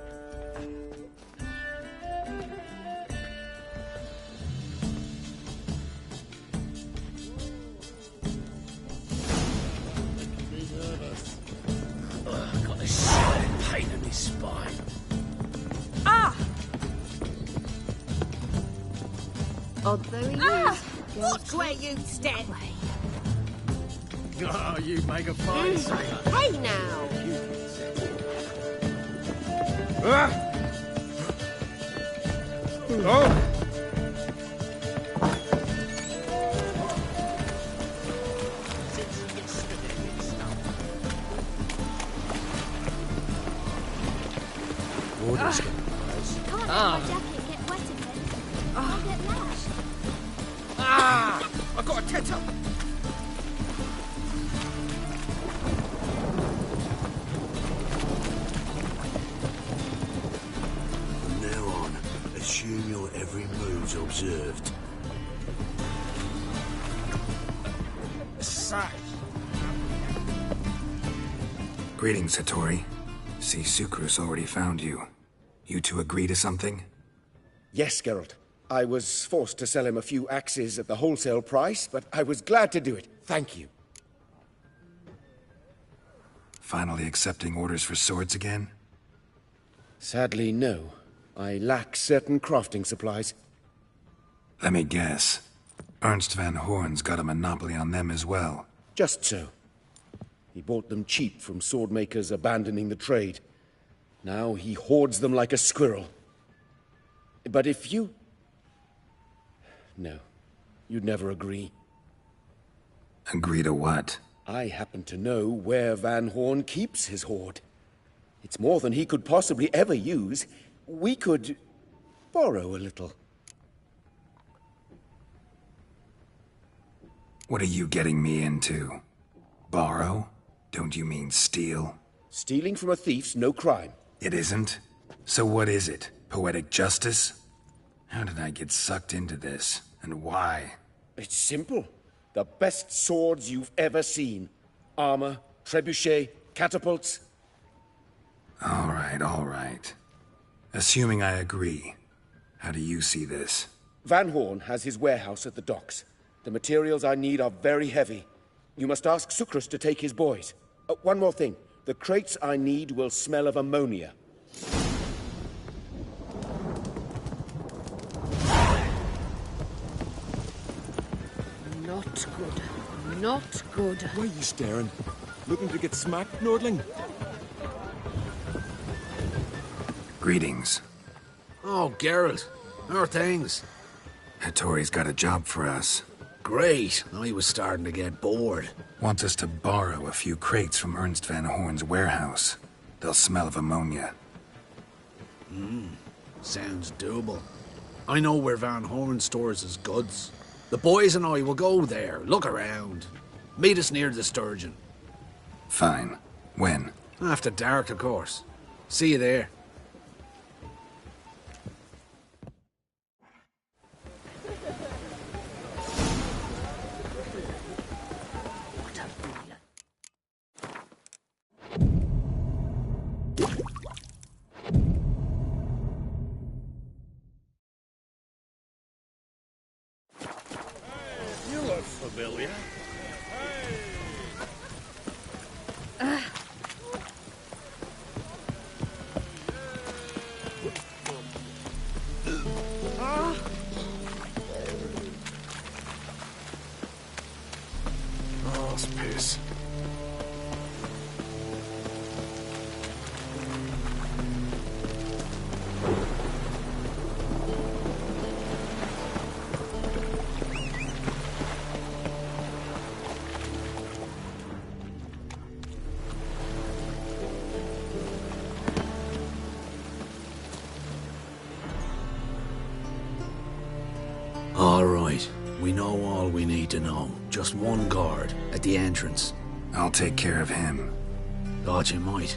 Got a sharp pain in my spine. Ah! Although he Watch where you step! Oh, you make a fine sailor. Hey now! Oh! Orders. Can't let my jacket get wet again. I'll get lashed. Ah! I've got a tether. From now on, assume your every move's observed. Greetings, Hattori. See, Sukrus already found you. You two agree to something? Yes, Geralt. I was forced to sell him a few axes at the wholesale price, but I was glad to do it. Thank you. Finally accepting orders for swords again? Sadly, no. I lack certain crafting supplies. Let me guess. Ernst van Horn's got a monopoly on them as well. Just so. He bought them cheap from swordmakers abandoning the trade. Now he hoards them like a squirrel. But if you... No, you'd never agree. Agree to what? I happen to know where Van Horn keeps his hoard. It's more than he could possibly ever use. We could borrow a little. What are you getting me into? Borrow? Don't you mean steal? Stealing from a thief's no crime. It isn't? So what is it? Poetic justice? How did I get sucked into this? And why? It's simple. The best swords you've ever seen. Armor, trebuchet, catapults. All right. Assuming I agree, how do you see this? Van Horn has his warehouse at the docks. The materials I need are very heavy. You must ask Sukrus to take his boys. One more thing. The crates I need will smell of ammonia. Not good. Not good. Why are you staring? Looking to get smacked, Nordling? Greetings. Oh, Geralt. How are things? Hattori's got a job for us. Great. I was starting to get bored. Wants us to borrow a few crates from Ernst van Horn's warehouse. They'll smell of ammonia. Sounds doable. I know where Van Horn stores his goods. The boys and I will go there, look around. Meet us near the Sturgeon. Fine. When? After dark, of course. See you there. You look familiar. Oh, it's piss. All right. We know all we need to know. Just one guard at the entrance. I'll take care of him. Thought you might.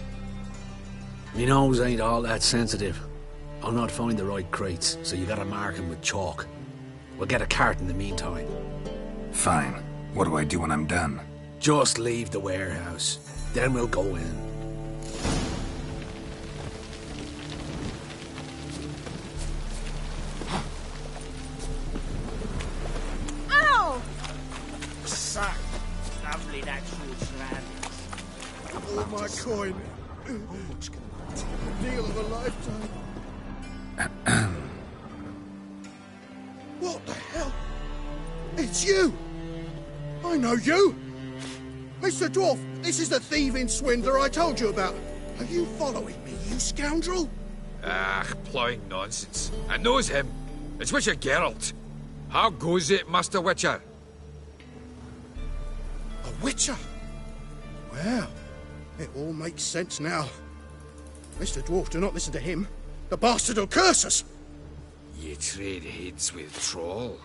Me nose ain't all that sensitive. I'll not find the right crates, so you gotta mark him with chalk. We'll get a cart in the meantime. Fine. What do I do when I'm done? Just leave the warehouse. Then we'll go in. Ow! Suck. Lovely natural surroundings. Oh, my coin. How much can I take? The deal of a lifetime. What the hell? It's you! I know you! Mr. Dwarf, this is the thieving swindler I told you about. Are you following me, you scoundrel? Ah, ploughing nonsense. I knows him. It's Witcher Geralt. How goes it, Master Witcher? A witcher? Well, it all makes sense now. Mr. Dwarf, do not listen to him. The bastard will curse us. Ye trade heads with Troll.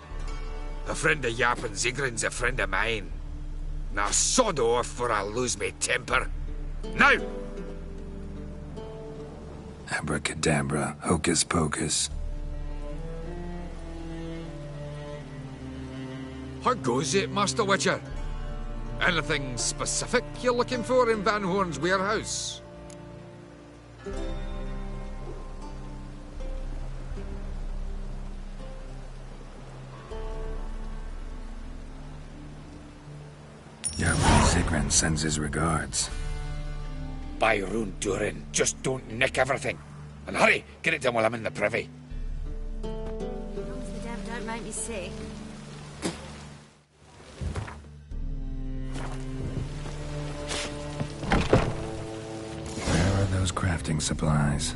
A friend of Yap and Zigrin's a friend of mine. Now sod off or I'll lose me temper. Now! Abracadabra, hocus pocus. How goes it, Master Witcher? Anything specific you're looking for in Van Horn's warehouse? Your Zigrin sends his regards. By Rune Durin, just don't nick everything. And hurry, get it done while I'm in the privy. As long as the devil don't make me sick. Where are those crafting supplies?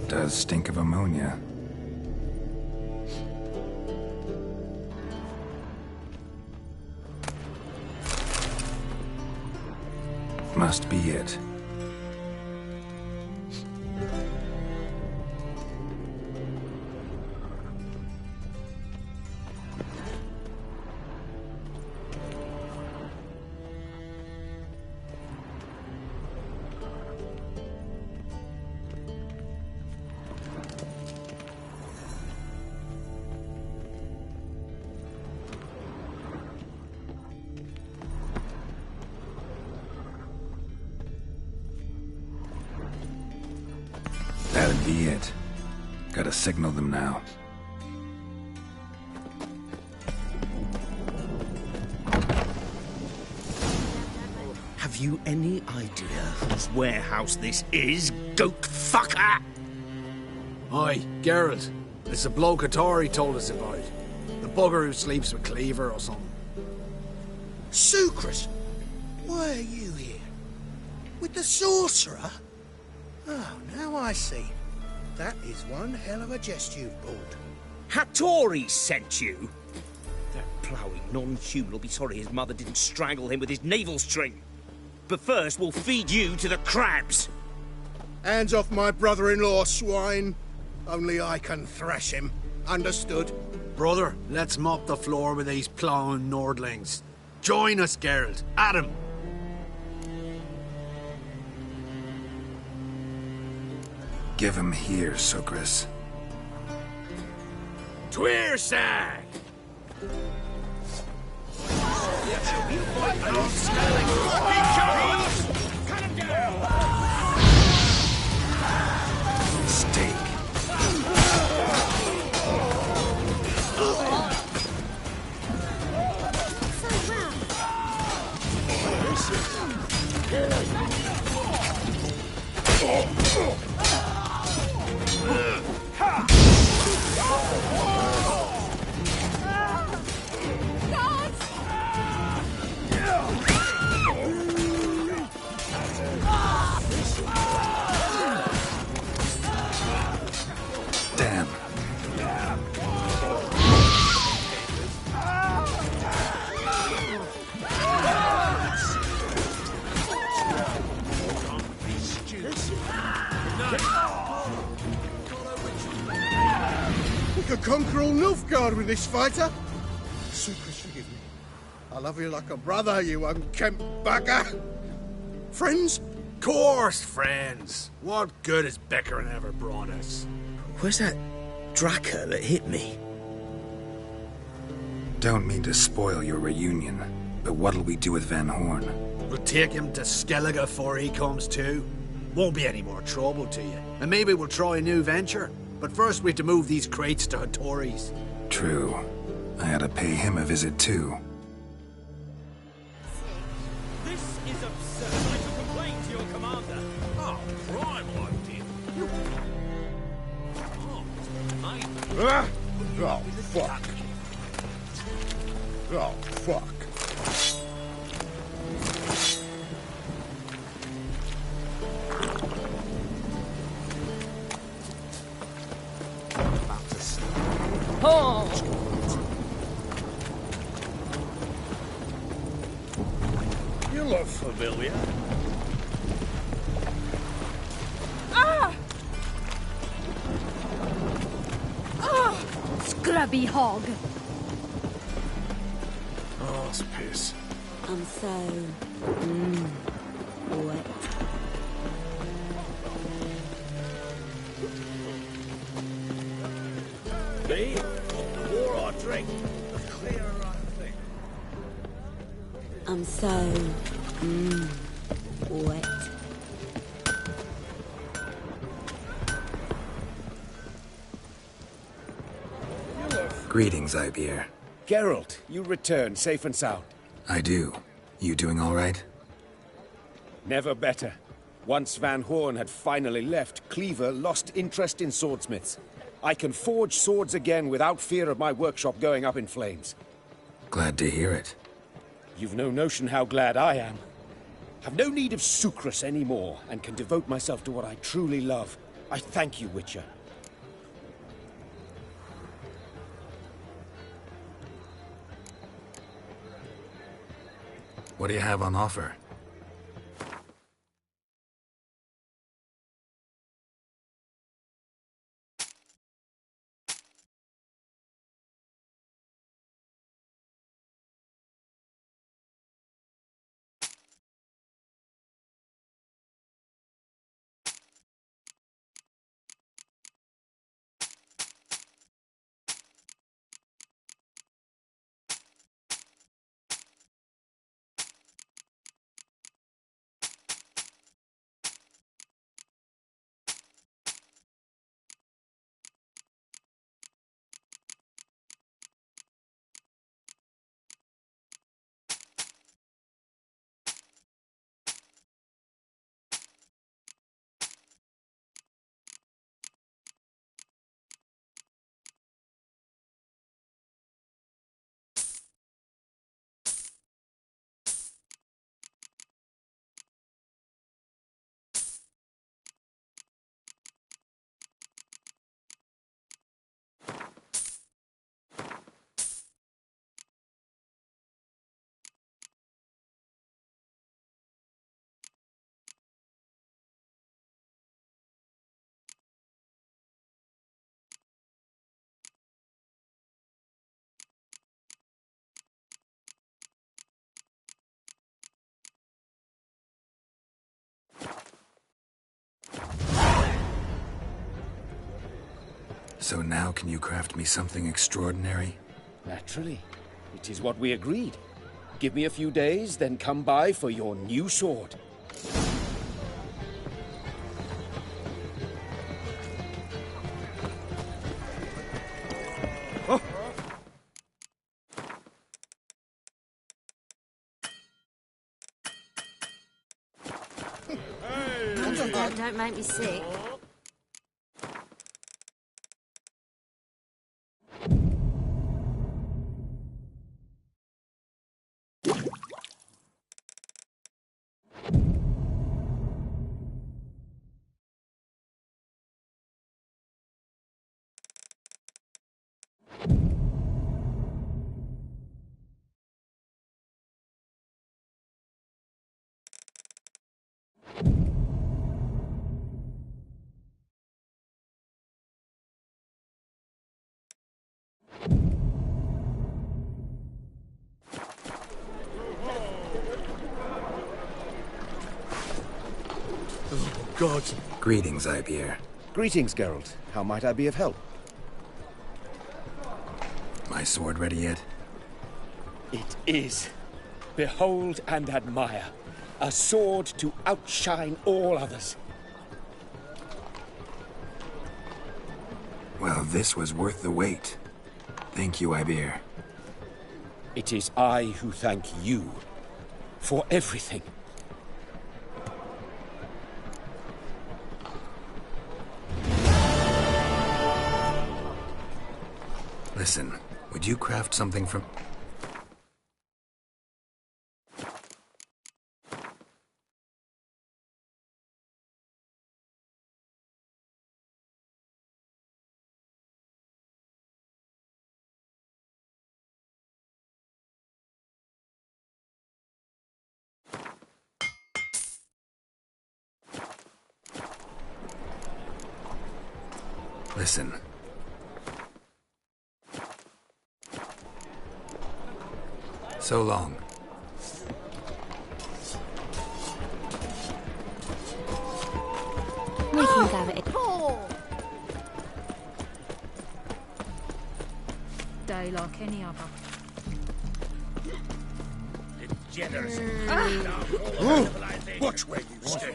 Does stink of ammonia. Must be it. That'd be it. Gotta signal them now. Have you any idea whose warehouse this is, goat fucker? Aye, Geralt. It's the bloke Atari told us about. The bugger who sleeps with Cleaver or something. Sucrus, why are you here? With the sorcerer? Oh, now I see. That is one hell of a jest you've pulled. Hattori sent you? That ploughing non-human will be sorry his mother didn't strangle him with his navel string. But first, we'll feed you to the crabs. Hands off my brother-in-law, swine. Only I can thrash him. Understood? Brother, let's mop the floor with these ploughing Nordlings. Join us, Geralt. Adam. Give him here, Sucrus. Tweersag! Steak. Damn. We could conquer all Nilfgaard with this fighter. Sucrus, forgive me. I love you like a brother, you unkempt bugger. Friends? Course, friends. What good has Beckering ever brought us? Where's that Draka that hit me? Don't mean to spoil your reunion, but what'll we do with Van Horn? We'll take him to Skellige before he comes to. Won't be any more trouble to you. And maybe we'll try a new venture. But first we have to move these crates to Hattori's. True. I ought to pay him a visit too. This is absurd. I shall complain to your commander. Oh, prime idea. Oh, fuck. Oh, fuck. Oh! You look familiar. Ah! Ah! Scrubby hog. Oh, it's piss. I'm so... wet. Me? More or drink? Clear thing. I'm so... wet. Greetings, Ibeer. Geralt, you return safe and sound. I do. You doing all right? Never better. Once Van Horn had finally left, Cleaver lost interest in swordsmiths. I can forge swords again without fear of my workshop going up in flames. Glad to hear it. You've no notion how glad I am. Have no need of Sucrus anymore, and can devote myself to what I truly love. I thank you, Witcher. What do you have on offer? So now can you craft me something extraordinary? Naturally. It is what we agreed. Give me a few days, then come by for your new sword. Don't make me sick. God. Greetings, Ibeer. Greetings, Geralt. How might I be of help? My sword ready yet? It is. Behold and admire. A sword to outshine all others. Well, this was worth the wait. Thank you, Ibeer. It is I who thank you for everything. Listen, would you craft something from... Listen. So long. We can gather it. Die like any other. Degeneracy. Watch where you stay.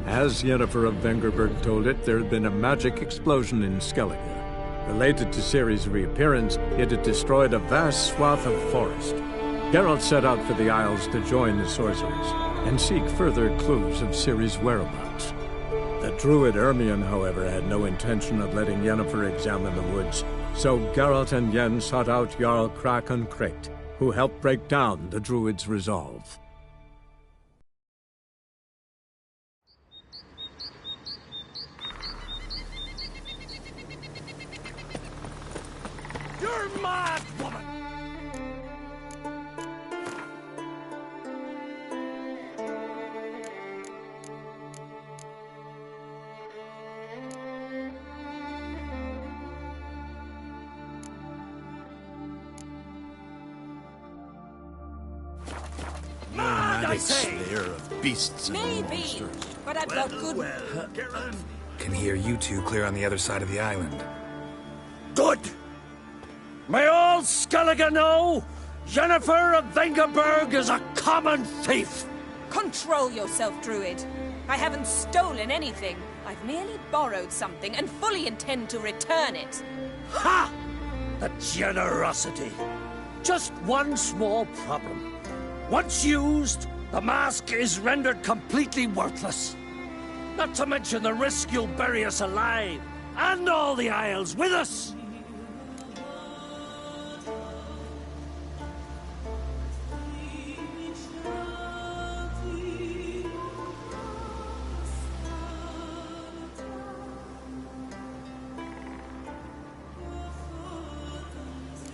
As Yennefer of Vengerberg told it, there had been a magic explosion in Skellige. Related to Ciri's reappearance, it had destroyed a vast swath of forest. Geralt set out for the Isles to join the sorcerers and seek further clues of Ciri's whereabouts. The druid Ermion, however, had no intention of letting Yennefer examine the woods, so Geralt and Yen sought out Jarl Krakon Kreit, who helped break down the druid's resolve. You're mad, woman! Mad, I say! Slayer of beasts and Maybe, monsters. but I've got good... Can hear you two clear on the other side of the island. Good! May all Skellige know, Yennefer of Vengerberg is a common thief! Control yourself, Druid. I haven't stolen anything. I've merely borrowed something and fully intend to return it. Ha! The generosity. Just one small problem. Once used, the mask is rendered completely worthless. Not to mention the risk you'll bury us alive, and all the Isles with us.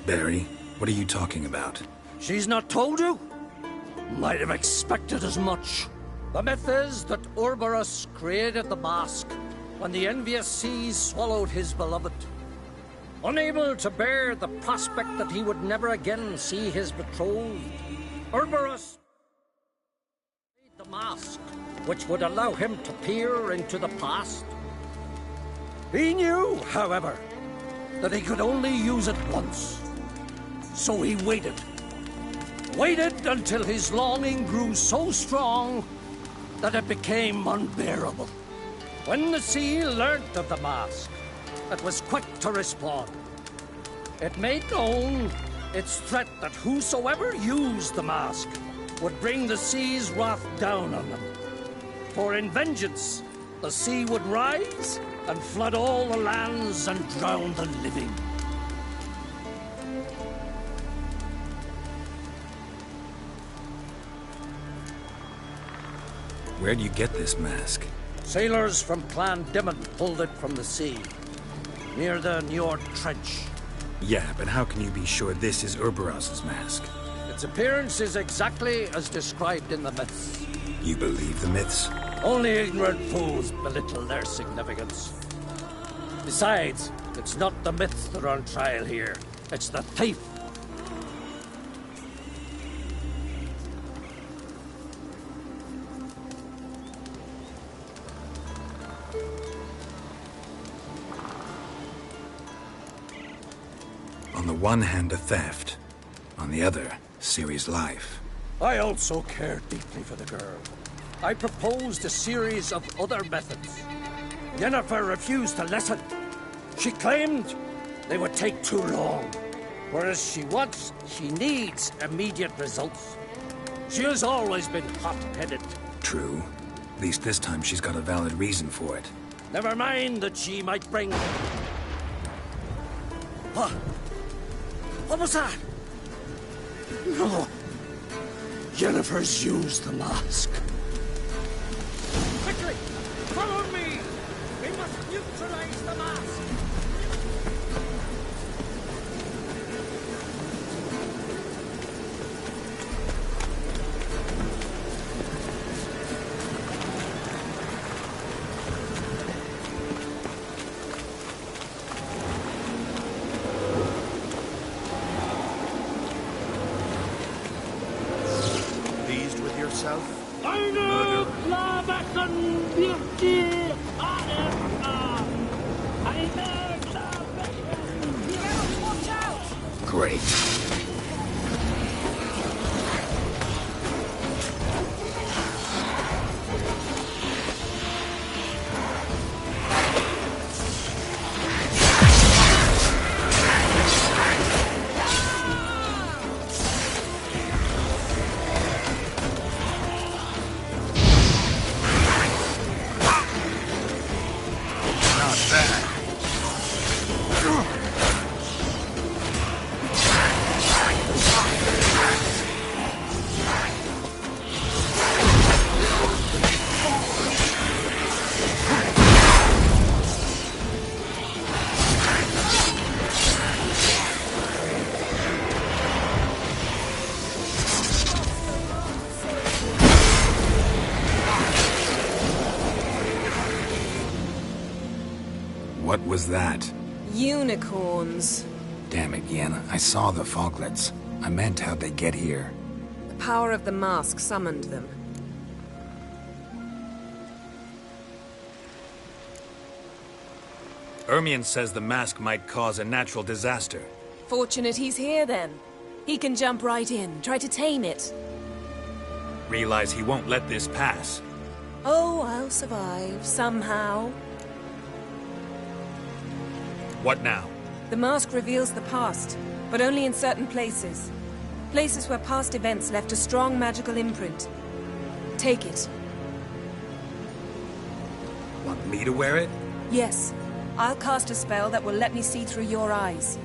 Barry, what are you talking about? She's not told you? Might have expected as much. The myth is that Ouroboros created the mask when the envious seas swallowed his beloved. Unable to bear the prospect that he would never again see his betrothed, Ouroboros made the mask, which would allow him to peer into the past. He knew, however, that he could only use it once. So he waited. waited until his longing grew so strong that it became unbearable. When the sea learnt of the mask, it was quick to respond. It made known its threat that whosoever used the mask would bring the sea's wrath down on them. For in vengeance, the sea would rise and flood all the lands and drown the living. Where'd you get this mask? Sailors from Clan Dimon pulled it from the sea, near the Njord Trench. Yeah, but how can you be sure this is Urberos's mask? Its appearance is exactly as described in the myths. You believe the myths? Only ignorant fools belittle their significance. Besides, it's not the myths that are on trial here. It's the thief. On the one hand, a theft. On the other, Ciri's life. I also care deeply for the girl. I proposed a series of other methods. Yennefer refused to listen. She claimed they would take too long, whereas she needs immediate results. She has always been hot-headed. True. At least this time she's got a valid reason for it. Never mind that she might bring... What? What was that? No. Yennefer's used the mask. Quickly! Follow me! We must neutralize the mask! Great. What was that? Unicorns. Damn it, Yen. I saw the foglets. I meant how'd they get here. The power of the mask summoned them. Ermion says the mask might cause a natural disaster. Fortunate he's here, then. He can jump right in, try to tame it. Realize he won't let this pass. Oh, I'll survive, somehow. What now? The mask reveals the past, but only in certain places. Places where past events left a strong magical imprint. Take it. Want me to wear it? Yes. I'll cast a spell that will let me see through your eyes.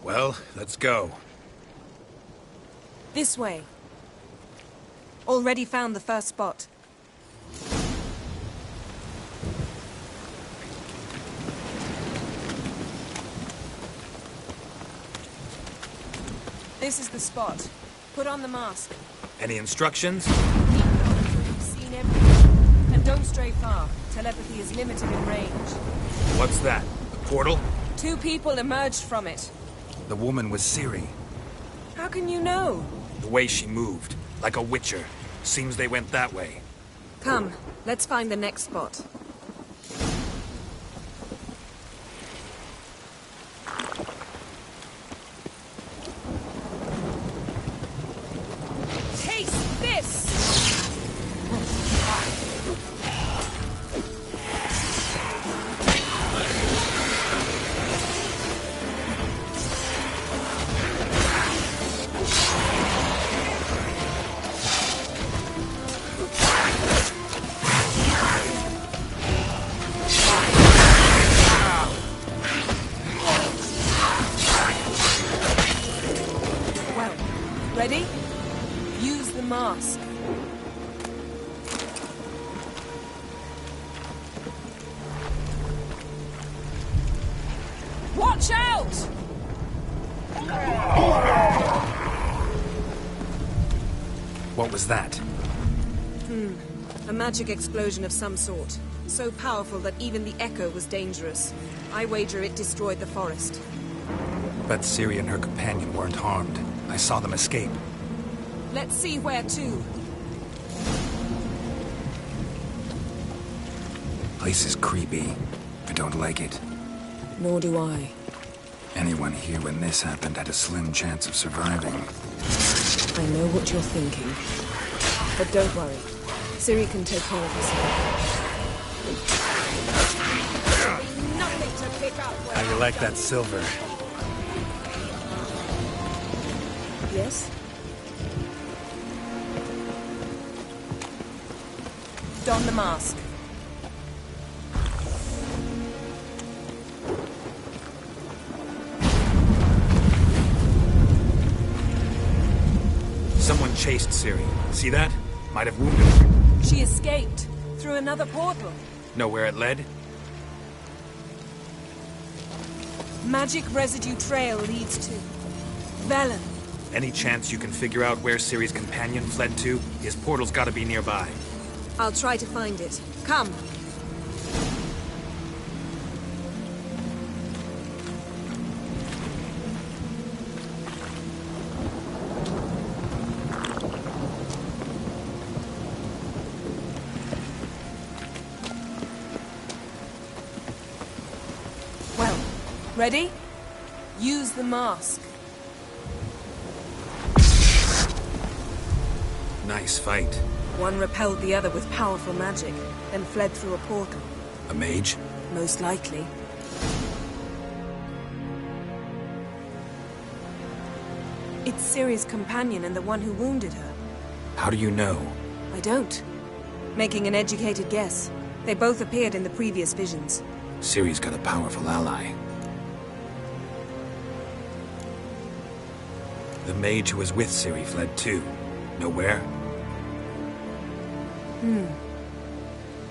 Well, let's go. This way. Already found the first spot. This is the spot. Put on the mask. Any instructions? You've seen everything. And don't stray far. Telepathy is limited in range. What's that? A portal? 2 people emerged from it. The woman was Ciri. How can you know? The way she moved. Like a witcher. Seems they went that way. Come, let's find the next spot. Taste this! Ready? Use the mask. Watch out! What was that? A magic explosion of some sort. So powerful that even the echo was dangerous. I wager it destroyed the forest. But Ciri and her companion weren't harmed. I saw them escape. Let's see where to. Place is creepy. I don't like it. Nor do I. Anyone here when this happened had a slim chance of surviving. I know what you're thinking. But don't worry. Ciri can take care of herself. Nothing to pick up. How you like that silver? Yes? Don the mask. Someone chased Ciri. See that? Might have wounded her. She escaped through another portal. Know where it led? Magic residue trail leads to Velen. Any chance you can figure out where Ciri's companion fled to? His portal's gotta be nearby. I'll try to find it. Come. Well, ready? Use the mask. Nice fight. One repelled the other with powerful magic, then fled through a portal. A mage? Most likely. It's Ciri's companion and the one who wounded her. How do you know? I don't. Making an educated guess. They both appeared in the previous visions. Ciri's got a powerful ally. The mage who was with Ciri fled too. Know where?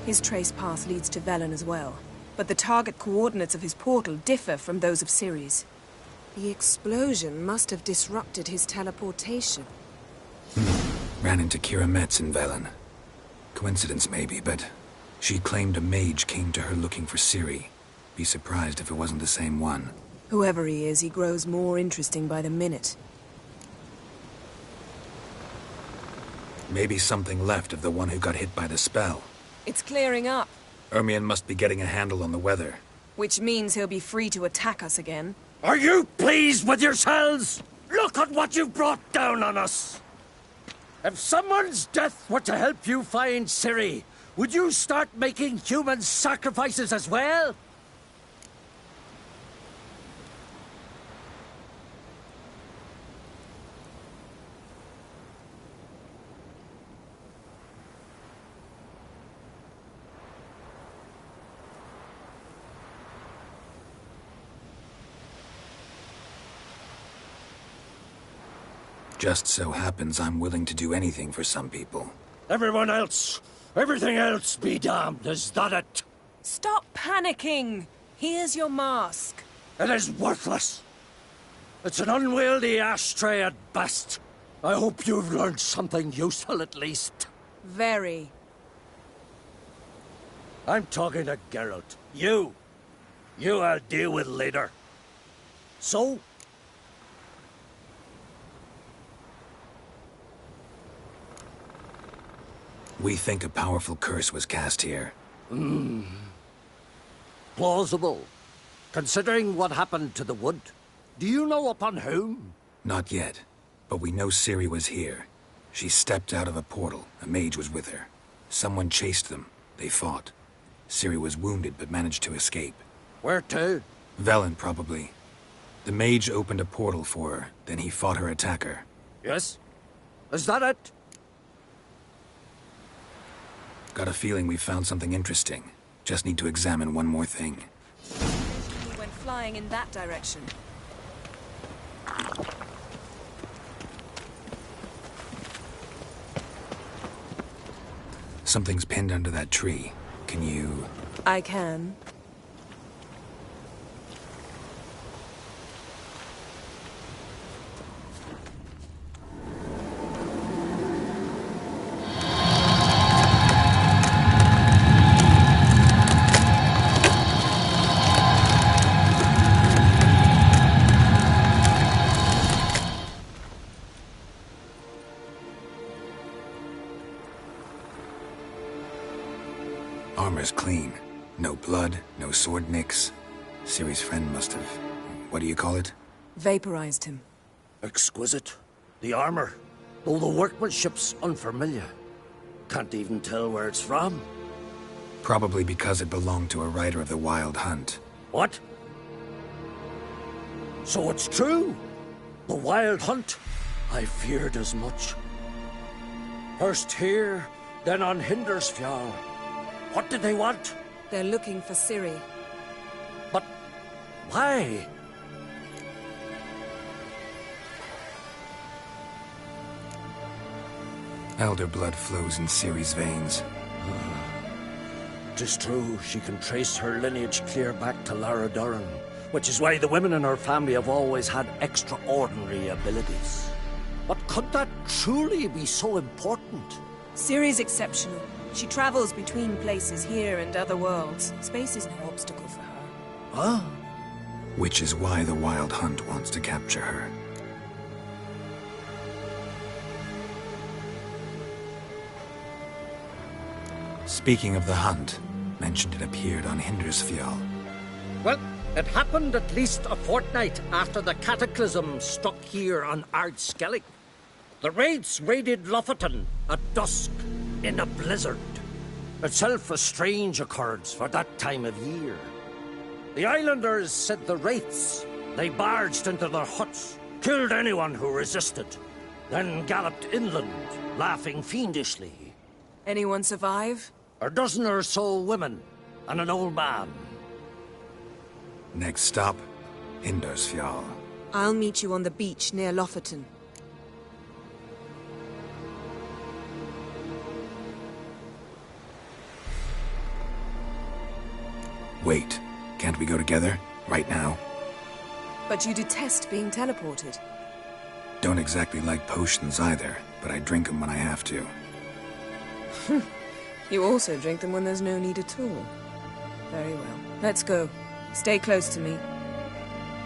His trace path leads to Velen as well. But the target coordinates of his portal differ from those of Ciri's. The explosion must have disrupted his teleportation. Ran into Kira Metz in Velen. Coincidence maybe, but she claimed a mage came to her looking for Ciri. Be surprised if it wasn't the same one. Whoever he is, he grows more interesting by the minute. Maybe something left of the one who got hit by the spell. It's clearing up. Ermion must be getting a handle on the weather. Which means he'll be free to attack us again. Are you pleased with yourselves? Look at what you've brought down on us! If someone's death were to help you find Ciri, would you start making human sacrifices as well? Just so happens I'm willing to do anything for some people. Everyone else, everything else be damned, is that it? Stop panicking! Here's your mask. It is worthless. It's an unwieldy ashtray at best. I hope you've learned something useful at least. Very. I'm talking to Geralt. You I'll deal with later. So? We think a powerful curse was cast here. Plausible. Considering what happened to the wood. Do you know upon whom? Not yet, but we know Ciri was here. She stepped out of a portal. A mage was with her. Someone chased them. They fought. Ciri was wounded, but managed to escape. Where to? Velen, probably. The mage opened a portal for her, then he fought her attacker. Yes? Is that it? Got a feeling we found something interesting. Just need to examine one more thing. He went flying in that direction. Something's pinned under that tree. Can you... I can. Armor's clean. No blood, no sword nicks. Ciri's friend must have... what do you call it? Vaporized him. Exquisite. The armor, though the workmanship's unfamiliar. Can't even tell where it's from. Probably because it belonged to a rider of the Wild Hunt. What? So it's true? The Wild Hunt? I feared as much. First here, then on Hindersfjall. What did they want? They're looking for Ciri. But why? Elder blood flows in Ciri's veins. 'Tis true, she can trace her lineage clear back to Lara Duran, which is why the women in her family have always had extraordinary abilities. But could that truly be so important? Ciri's exceptional. She travels between places here and other worlds. Space is no obstacle for her. Huh? Which is why the Wild Hunt wants to capture her. Speaking of the hunt, mentioned it appeared on Hindersfjall. Well, it happened at least a fortnight after the cataclysm struck here on Ardskellig. The raids raided Lofoten at dusk in a blizzard. Itself a strange occurrence for that time of year. The islanders said the wraiths. They barged into their huts, killed anyone who resisted, then galloped inland, laughing fiendishly. Anyone survive? A dozen or so women, and an old man. Next stop, Hindersfjall. I'll meet you on the beach near Lofoten. Wait, can't we go together? Right now? But you detest being teleported. Don't exactly like potions either, but I drink them when I have to. You also drink them when there's no need at all. Very well. Let's go. Stay close to me.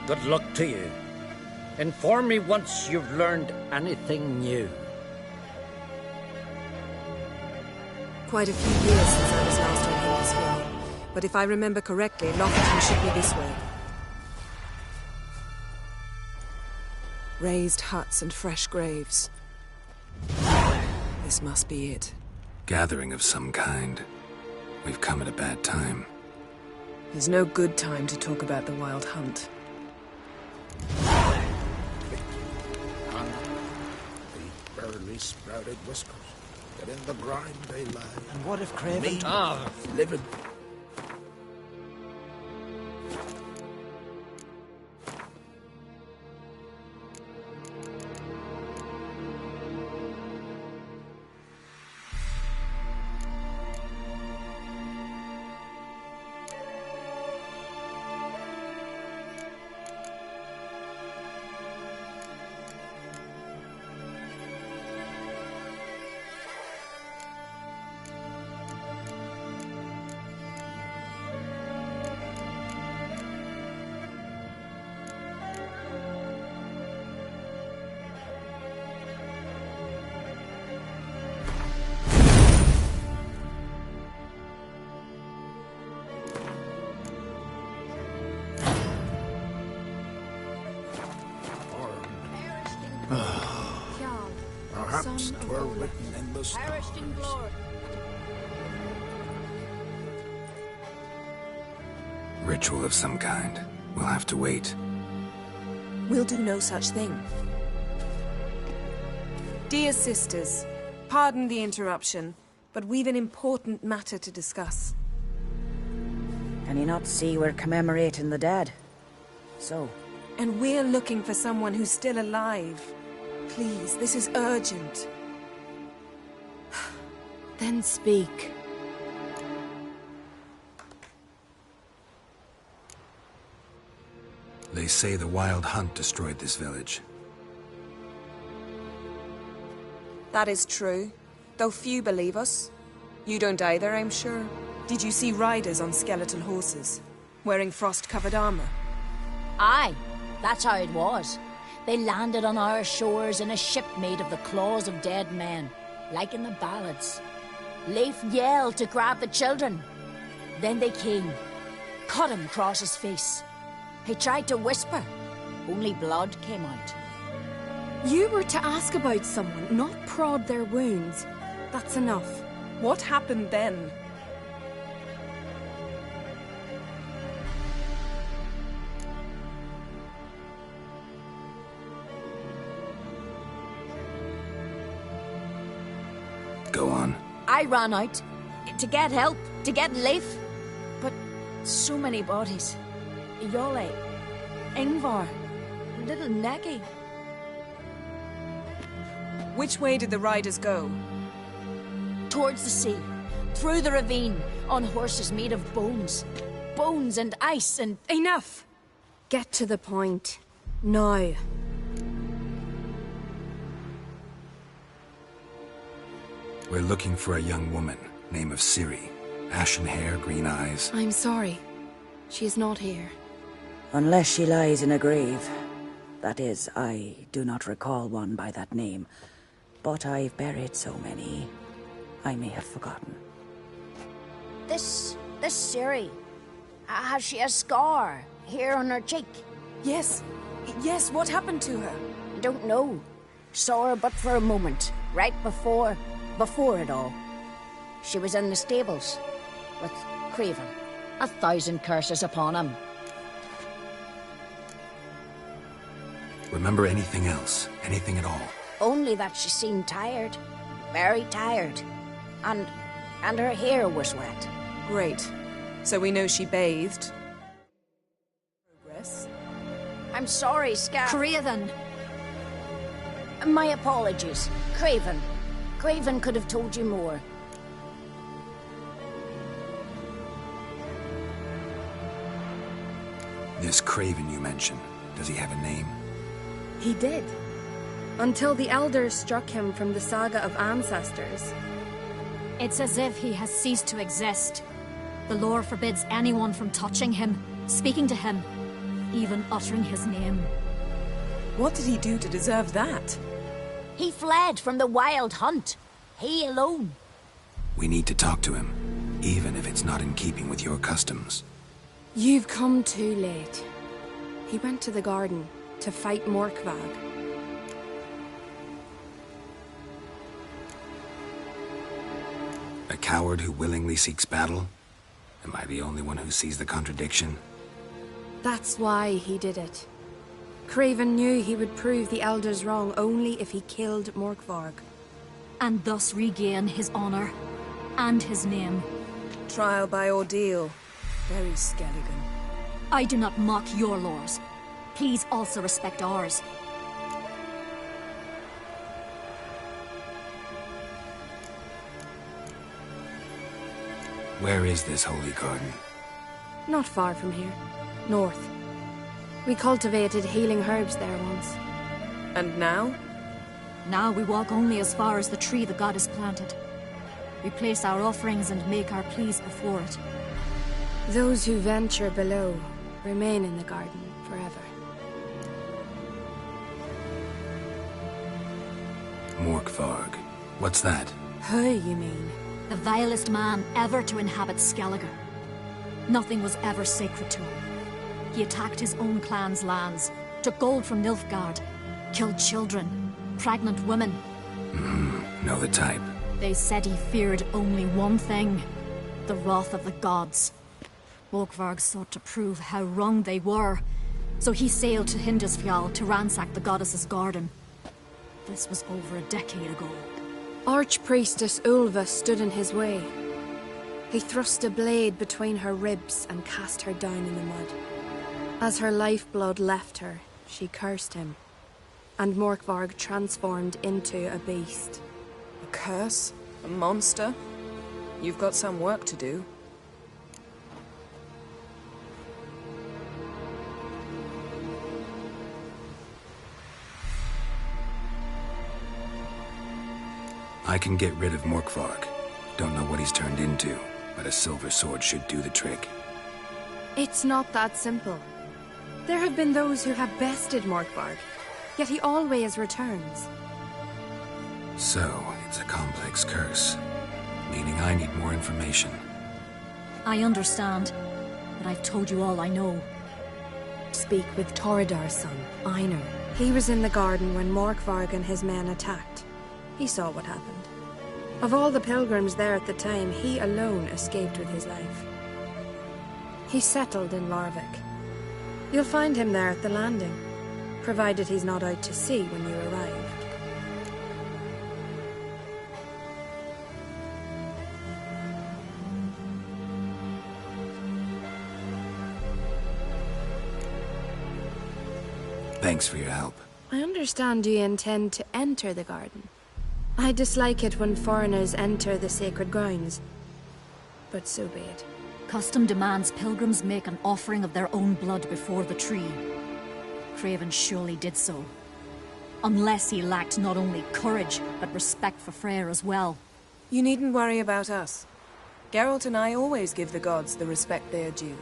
Good luck to you. Inform me once you've learned anything new. Quite a few years since I was last on Hindersfjall. But if I remember correctly, Lofoten should be this way. Raised huts and fresh graves. This must be it. Gathering of some kind. We've come at a bad time. There's no good time to talk about the Wild Hunt. The barely sprouted whiskers, that in the grime they lie. And what if Craven... Meat, living... Perhaps 'twere written in the stars. Perished in glory. Ritual of some kind. We'll have to wait. We'll do no such thing. Dear sisters, pardon the interruption, but we've an important matter to discuss. Can you not see we're commemorating the dead? So? And we're looking for someone who's still alive. Please, this is urgent. Then speak. They say the wild hunt destroyed this village. That is true, though few believe us. You don't either, I'm sure. Did you see riders on skeletal horses, wearing frost-covered armor? Aye, that's how it was. They landed on our shores in a ship made of the claws of dead men, like in the ballads. Leif yelled to grab the children. Then they came, cut him across his face. He tried to whisper, only blood came out. You were to ask about someone, not prod their wounds. That's enough. What happened then? Go on. I ran out to get help, to get Leif. But so many bodies. Yolle, Ingvar, little Neggy. Which way did the riders go? Towards the sea, through the ravine, on horses made of bones. Bones and ice and... Enough! Get to the point. Now. We're looking for a young woman, name of Ciri. Ashen hair, green eyes. I'm sorry. She is not here. Unless she lies in a grave. That is, I do not recall one by that name. But I've buried so many, I may have forgotten. This Ciri, has she a scar here on her cheek? Yes, what happened to her? I don't know. Saw her but for a moment, right before it all. She was in the stables with Craven. 1,000 curses upon him. Remember anything else? Anything at all? Only that she seemed tired. Very tired. And her hair was wet. Great. So we know she bathed. Progress. I'm sorry, Scar. Craven! My apologies. Craven. Craven could have told you more. This Craven you mentioned, does he have a name? He did. Until the elders struck him from the saga of ancestors. It's as if he has ceased to exist. The lore forbids anyone from touching him, speaking to him, even uttering his name. What did he do to deserve that? He fled from the wild hunt. He alone. We need to talk to him, even if it's not in keeping with your customs. You've come too late. He went to the garden to fight Morkvag. A coward who willingly seeks battle? Am I the only one who sees the contradiction? That's why he did it. Craven knew he would prove the elders wrong only if he killed Morkvarg. And thus regain his honor and his name. Trial by ordeal. Very Skelligan. I do not mock your laws. Please also respect ours. Where is this holy garden? Not far from here. North. We cultivated healing herbs there once. And now? Now we walk only as far as the tree the goddess planted. We place our offerings and make our pleas before it. Those who venture below remain in the garden forever. Morkvarg. What's that? Who, you mean? The vilest man ever to inhabit Skellige. Nothing was ever sacred to him. He attacked his own clan's lands, took gold from Nilfgaard, killed children, pregnant women. Know the type. They said he feared only one thing. The wrath of the gods. Morkvarg sought to prove how wrong they were. So he sailed to Hindisfjall to ransack the goddess's garden. This was over a decade ago. Archpriestess Ulva stood in his way. He thrust a blade between her ribs and cast her down in the mud. As her lifeblood left her, she cursed him, and Morkvarg transformed into a beast. A curse? A monster? You've got some work to do. I can get rid of Morkvarg. Don't know what he's turned into, but a silver sword should do the trick. It's not that simple. There have been those who have bested Morkvarg, yet he always returns. So, it's a complex curse, meaning I need more information. I understand, but I've told you all I know. Speak with Torridar's son, Einar. He was in the garden when Morkvarg and his men attacked. He saw what happened. Of all the pilgrims there at the time, he alone escaped with his life. He settled in Larvik. You'll find him there at the landing, provided he's not out to sea when you arrive. Thanks for your help. I understand you intend to enter the garden. I dislike it when foreigners enter the sacred grounds, but so be it. Custom demands pilgrims make an offering of their own blood before the tree. Craven surely did so. Unless he lacked not only courage, but respect for Freyr as well. You needn't worry about us. Geralt and I always give the gods the respect they are due.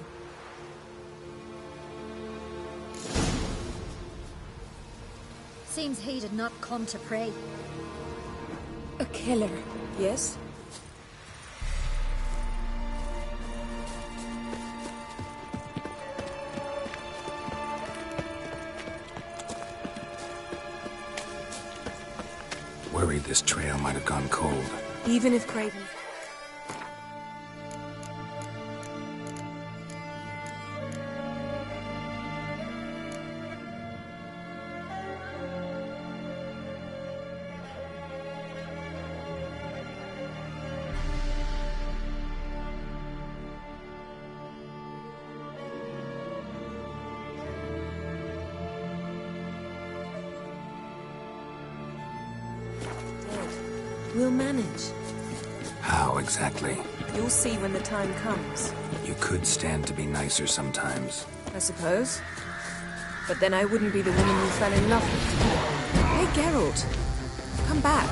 Seems he did not come to pray. A killer, yes? Worried this trail might have gone cold. Even if Craven... We'll manage. How exactly? You'll see when the time comes. You could stand to be nicer sometimes. I suppose. But then I wouldn't be the woman you fell in love with. Hey, Geralt. Come back.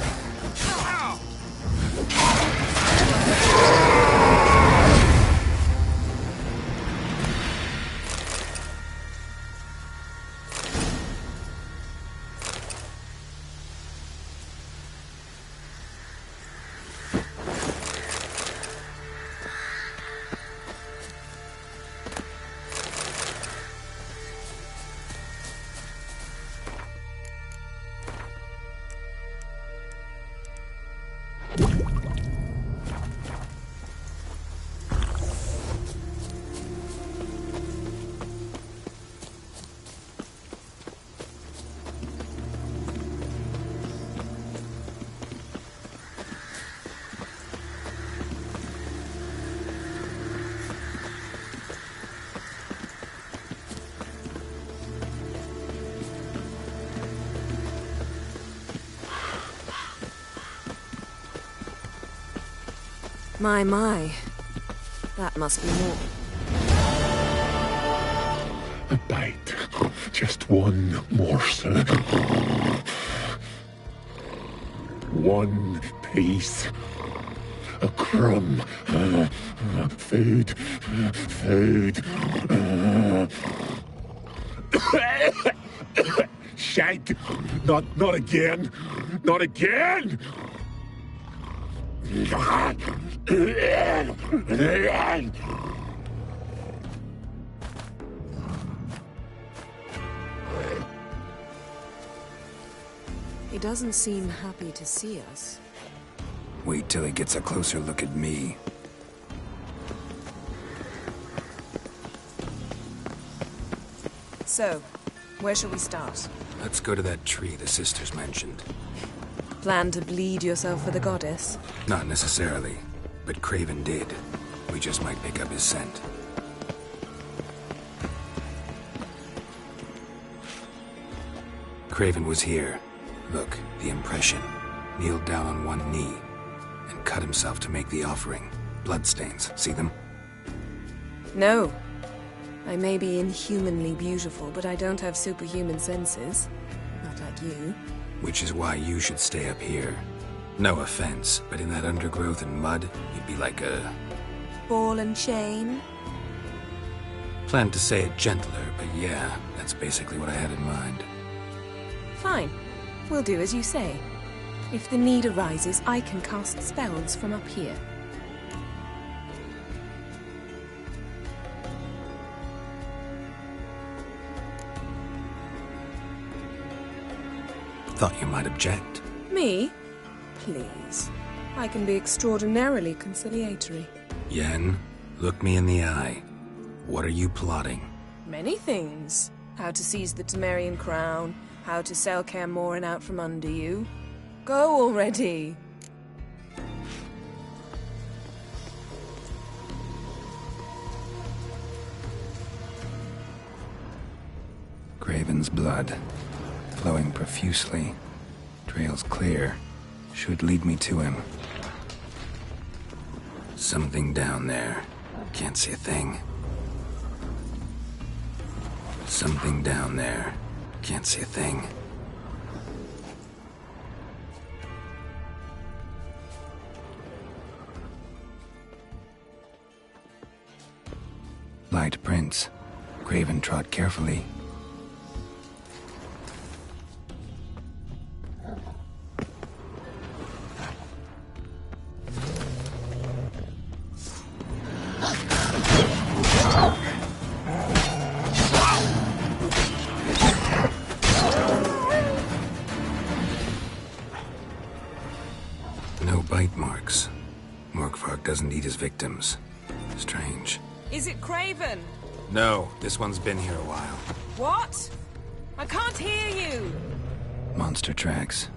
My. That must be more. A bite. Just one morsel. One piece. A crumb. Food. Shank. Not again. Not again! He doesn't seem happy to see us. Wait till he gets a closer look at me. So, where shall we start? Let's go to that tree the sisters mentioned. Plan to bleed yourself for the goddess? Not necessarily, but Craven did. We just might pick up his scent. Craven was here. Look, the impression. Kneeled down on one knee and cut himself to make the offering. Bloodstains, see them? No. I may be inhumanly beautiful, but I don't have superhuman senses. Not like you. Which is why you should stay up here. No offense, but in that undergrowth and mud, you'd be like a... Ball and chain? Planned to say it gentler, but yeah, that's basically what I had in mind. Fine. We'll do as you say. If the need arises, I can cast spells from up here. Thought you might object. Me? Please. I can be extraordinarily conciliatory. Yen, look me in the eye. What are you plotting? Many things. How to seize the Temerian crown, how to sell Kaer Morhen out from under you. Go already! Craven's blood, flowing profusely. Trails clear. Should lead me to him. Something down there. Can't see a thing. Something down there. Can't see a thing. Light prints. Craven trod carefully. No bite marks. Morkvarg doesn't eat his victims. Strange. Is it Craven? No, this one's been here a while. What? I can't hear you! Monster tracks.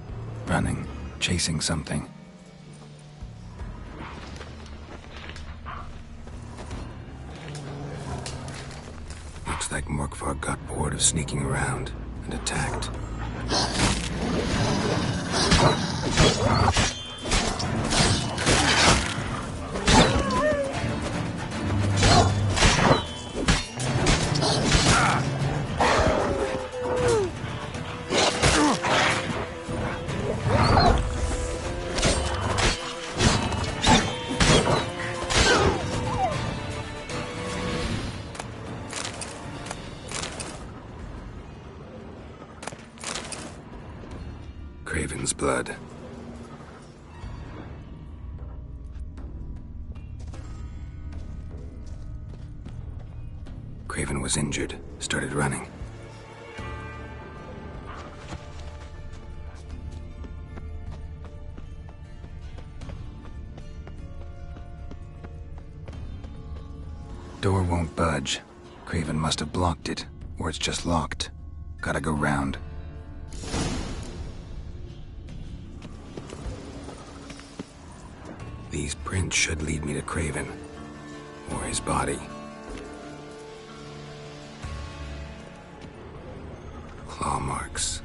Running. Chasing something. Looks like Morkvarg got bored of sneaking around and attacked. Craven's blood. Craven was injured, started running. Door won't budge. Craven must have blocked it, or it's just locked. Gotta go round. These prints should lead me to Craven. Or his body. Claw marks.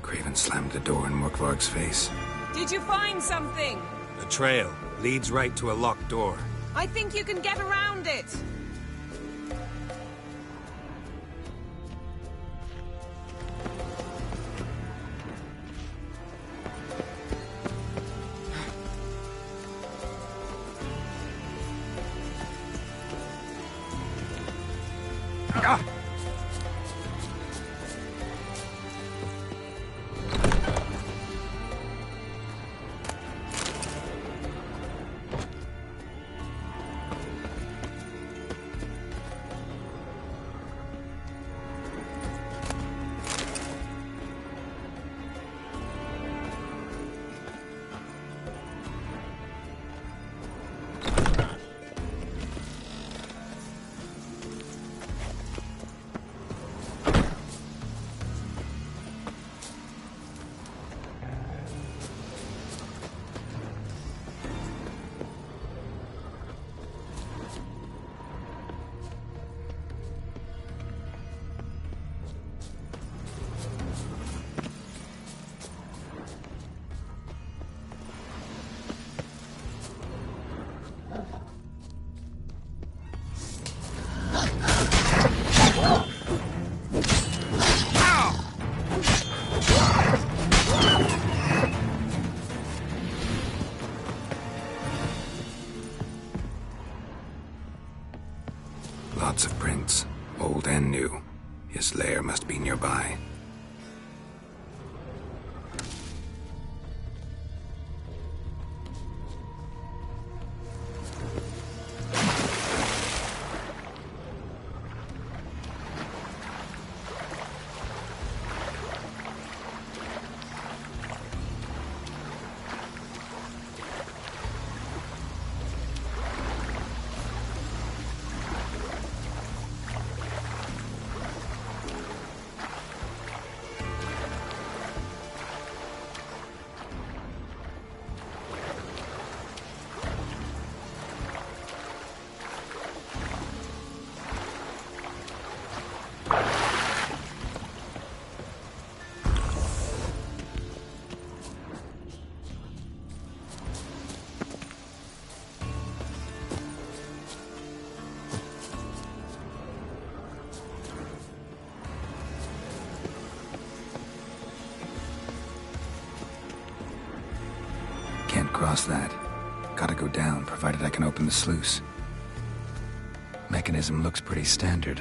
Craven slammed the door in Morkvarg's face. Did you find something? The trail leads right to a locked door. I think you can get around it. Lots of prints, old and new. His lair must be nearby. Cross that. Gotta go down, provided I can open the sluice. Mechanism looks pretty standard.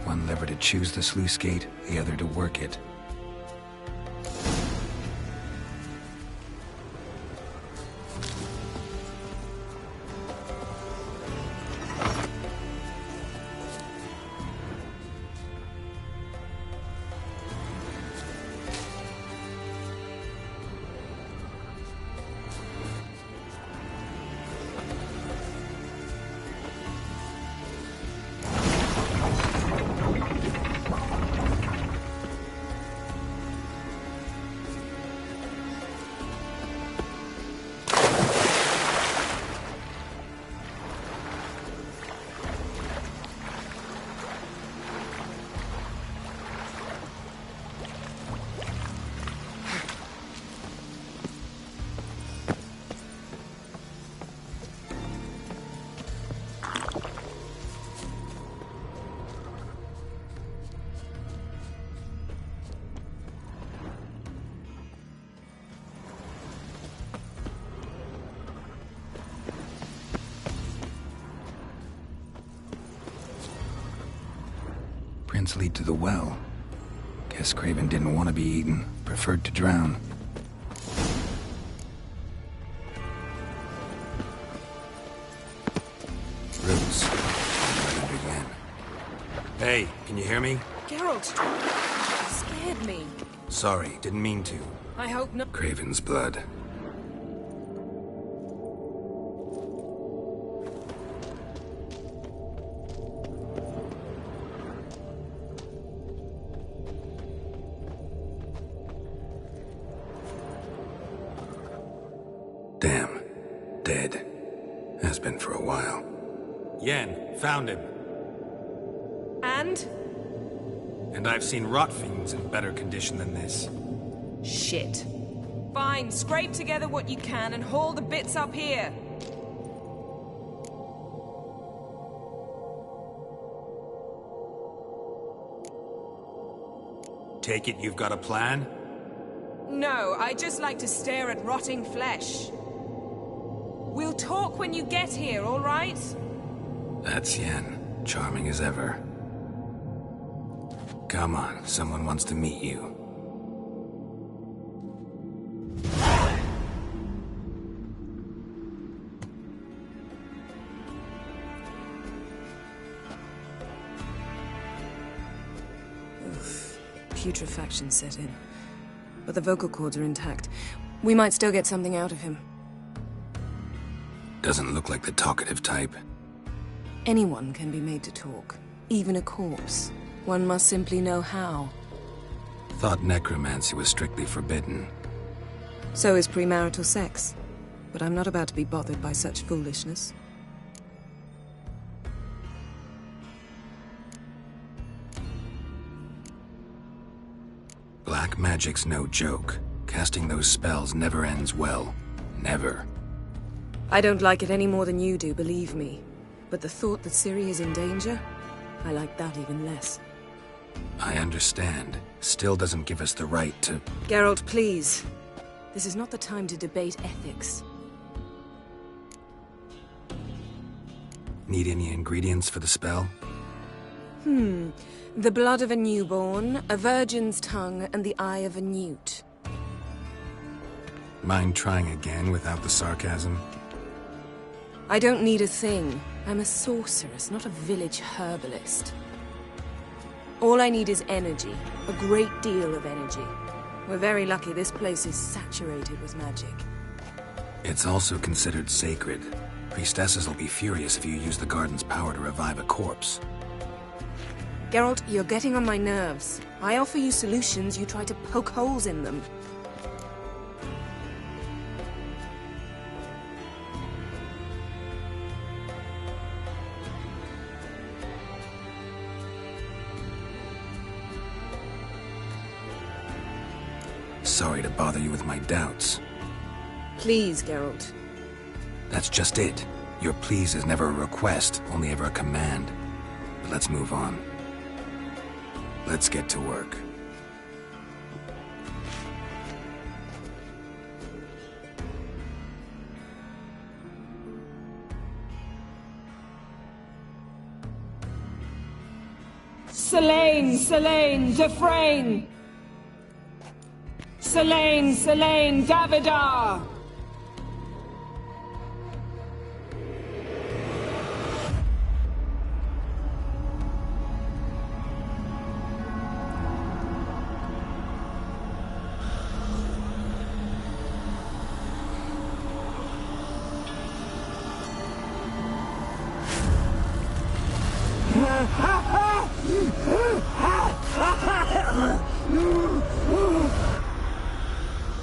One lever to choose the sluice gate, the other to work it. Prints lead to the well. Guess Craven didn't want to be eaten, preferred to drown. Roots. Right again. Hey, can you hear me? Geralt, you scared me. Sorry, didn't mean to. I hope not. Craven's blood. Damn. Dead. Has been for a while. Yen, found him. And? And I've seen rot fiends in better condition than this. Shit. Fine, scrape together what you can and haul the bits up here. Take it you've got a plan? No, I just like to stare at rotting flesh. We'll talk when you get here, all right? That's Yen. Charming as ever. Come on, someone wants to meet you. Putrefaction set in. But the vocal cords are intact. We might still get something out of him. Doesn't look like the talkative type. Anyone can be made to talk. Even a corpse. One must simply know how. Thought necromancy was strictly forbidden. So is premarital sex. But I'm not about to be bothered by such foolishness. Black magic's no joke. Casting those spells never ends well. Never. I don't like it any more than you do, believe me. But the thought that Ciri is in danger, I like that even less. I understand. Still doesn't give us the right to... Geralt, please. This is not the time to debate ethics. Need any ingredients for the spell? The blood of a newborn, a virgin's tongue, and the eye of a newt. Mind trying again without the sarcasm? I don't need a thing. I'm a sorceress, not a village herbalist. All I need is energy. A great deal of energy. We're very lucky this place is saturated with magic. It's also considered sacred. Priestesses will be furious if you use the garden's power to revive a corpse. Geralt, you're getting on my nerves. I offer you solutions, you try to poke holes in them. Sorry to bother you with my doubts. Please, Geralt. That's just it. Your please is never a request, only ever a command. But let's move on. Let's get to work. Selene, Selene, Defrain! Selene, Selene, Davidar!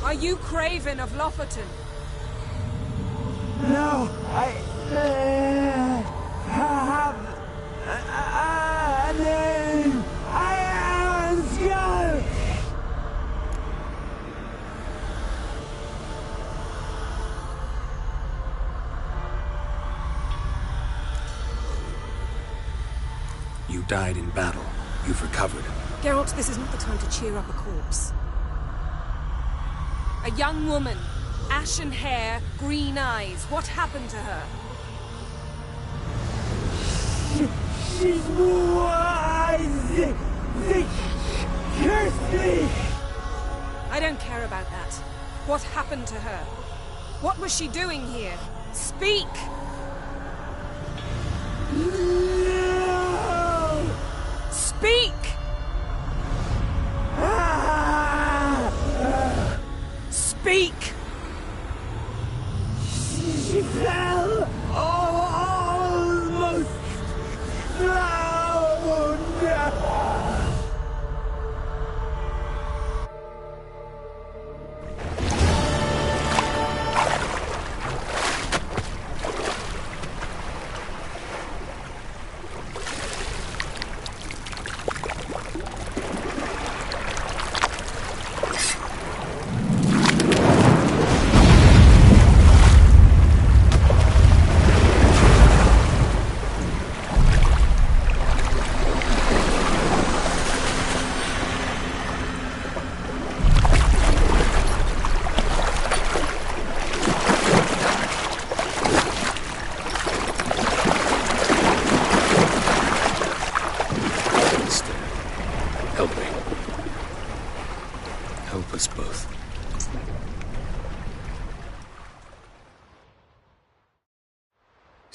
Are you Craven of Lofoten? No, I have a name. I am Skull. You died in battle. You've recovered. Geralt, this is not the time to cheer up a corpse. A young woman, ashen hair, green eyes. What happened to her? She's wise. They cursed me. I don't care about that. What happened to her? What was she doing here? Speak! No! Speak! Speak! She fell almost drowned.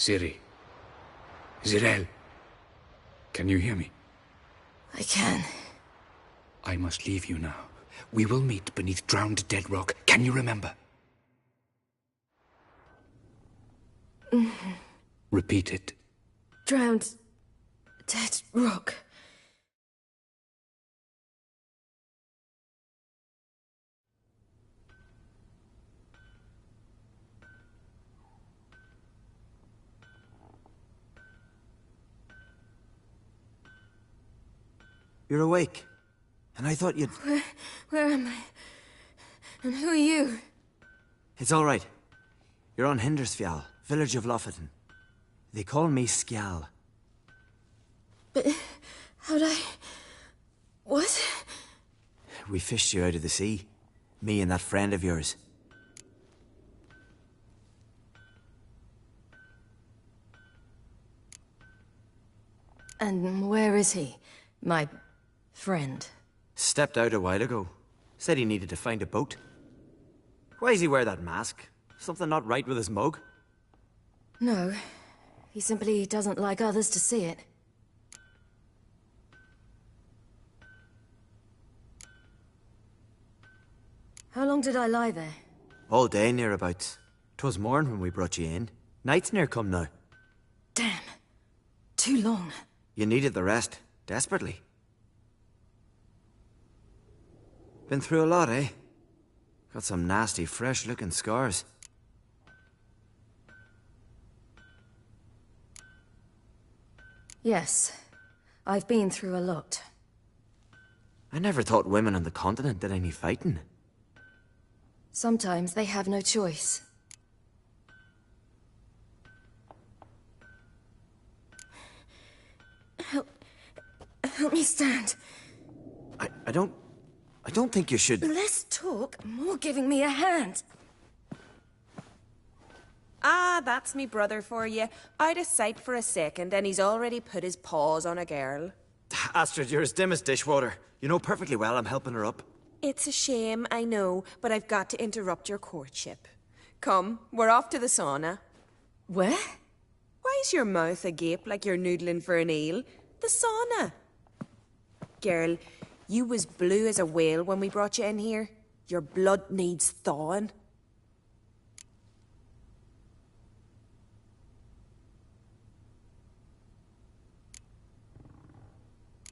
Ciri. Zirel. Can you hear me? I can. I must leave you now. We will meet beneath drowned dead rock. Can you remember? Repeat it. Drowned. Dead rock. You're awake. And I thought you'd... Where am I? And who are you? It's all right. You're on Hindersfjall, village of Lofoten. They call me Skjal. But how'd I... What? We fished you out of the sea. Me and that friend of yours. And where is he? My friend? Stepped out a while ago. Said he needed to find a boat. Why does he wear that mask? Something not right with his mug? No. He simply doesn't like others to see it. How long did I lie there? All day, nearabouts. 'Twas morn when we brought you in. Night's near come now. Damn. Too long. You needed the rest, desperately. Been through a lot, eh? Got some nasty, fresh-looking scars. Yes. I've been through a lot. I never thought women on the continent did any fighting. Sometimes they have no choice. Help me stand. I don't think you should... Less talk, more giving me a hand. Ah, that's me brother for you. Out of sight for a second, and he's already put his paws on a girl. Astrid, you're as dim as dishwater. You know perfectly well I'm helping her up. It's a shame, I know, but I've got to interrupt your courtship. Come, we're off to the sauna. Where? Why is your mouth agape like you're noodling for an eel? The sauna. Girl, you was blue as a whale when we brought you in here. Your blood needs thawing.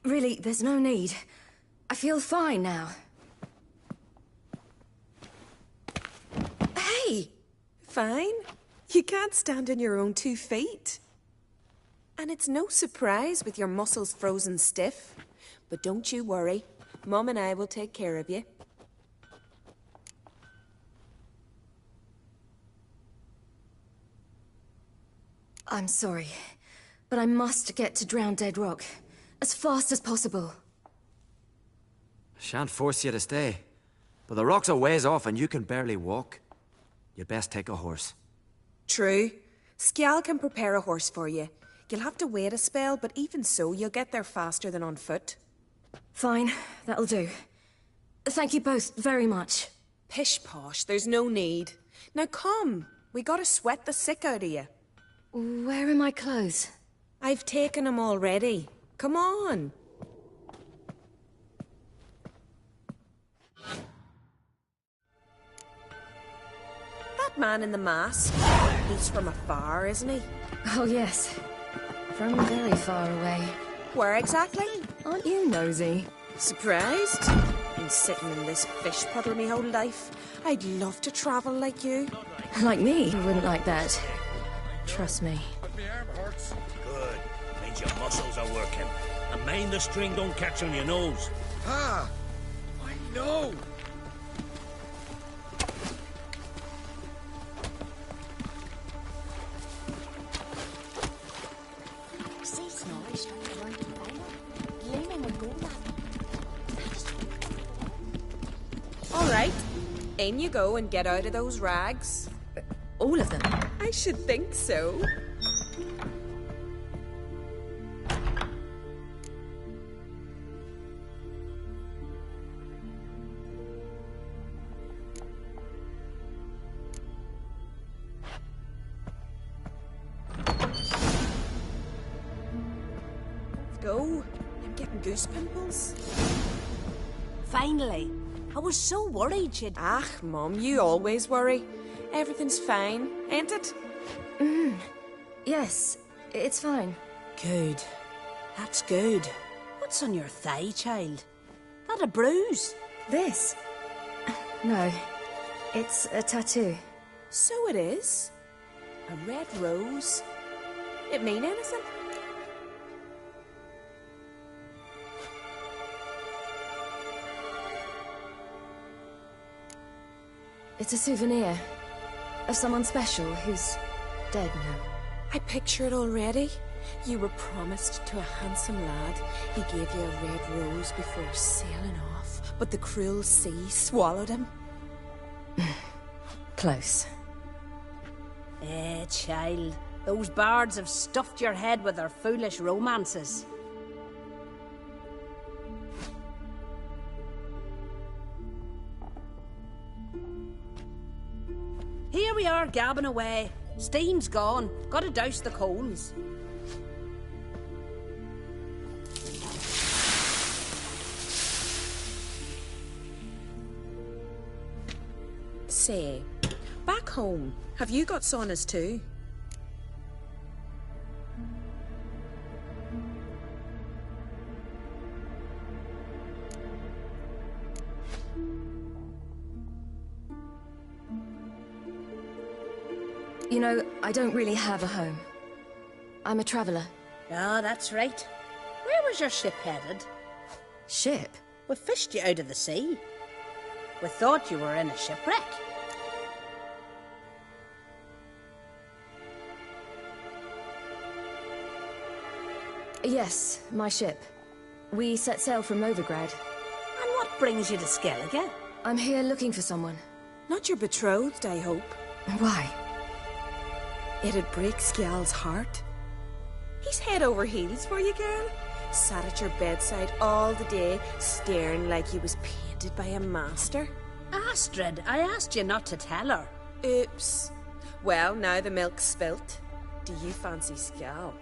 Really, there's no need. I feel fine now. Hey! Fine. You can't stand on your own 2 feet. And it's no surprise with your muscles frozen stiff. But don't you worry. Mum and I will take care of you. I'm sorry, but I must get to Drowned Dead Rock. As fast as possible. Shan't force you to stay. But the rock's a ways off and you can barely walk. You best take a horse. True. Skjal can prepare a horse for you. You'll have to wait a spell, but even so, you'll get there faster than on foot. Fine, that'll do. Thank you both very much. Pish-posh, there's no need. Now come, we gotta sweat the sick out of you. Where are my clothes? I've taken them already. Come on. That man in the mask, he's from afar, isn't he? Oh, yes. From very far away. Where exactly? Aren't you nosy? Surprised? Been sitting in this fish puddle me whole life. I'd love to travel like you. Like me? You wouldn't like that. Trust me. But my arm hurts. Good. Means your muscles are working. And mind the string don't catch on your nose. Ah! I know! All right. In you go and get out of those rags. All of them? I should think so. Let's go. I'm getting goose pimples. Finally. I was so worried you'd... Ah, Mum, you always worry. Everything's fine, ain't it? Yes, it's fine. Good. That's good. What's on your thigh, child? That a bruise? This? No. It's a tattoo. So it is. A red rose. It mean anything? It's a souvenir of someone special who's dead now. I picture it already. You were promised to a handsome lad. He gave you a red rose before sailing off, but the cruel sea swallowed him. Close. Eh, child. Those bards have stuffed your head with their foolish romances. Here we are, gabbing away. Steam's gone. Gotta douse the coals. Say, back home, have you got saunas too? You know, I don't really have a home. I'm a traveller. Ah, that's right. Where was your ship headed? Ship? We fished you out of the sea. We thought you were in a shipwreck. Yes, my ship. We set sail from Novigrad. And what brings you to Skellige? I'm here looking for someone. Not your betrothed, I hope. Why? It'd break Skjald's heart. He's head over heels for you, girl. Sat at your bedside all the day, staring like he was painted by a master. Astrid, I asked you not to tell her. Oops. Well, now the milk's spilt. Do you fancy Skjald?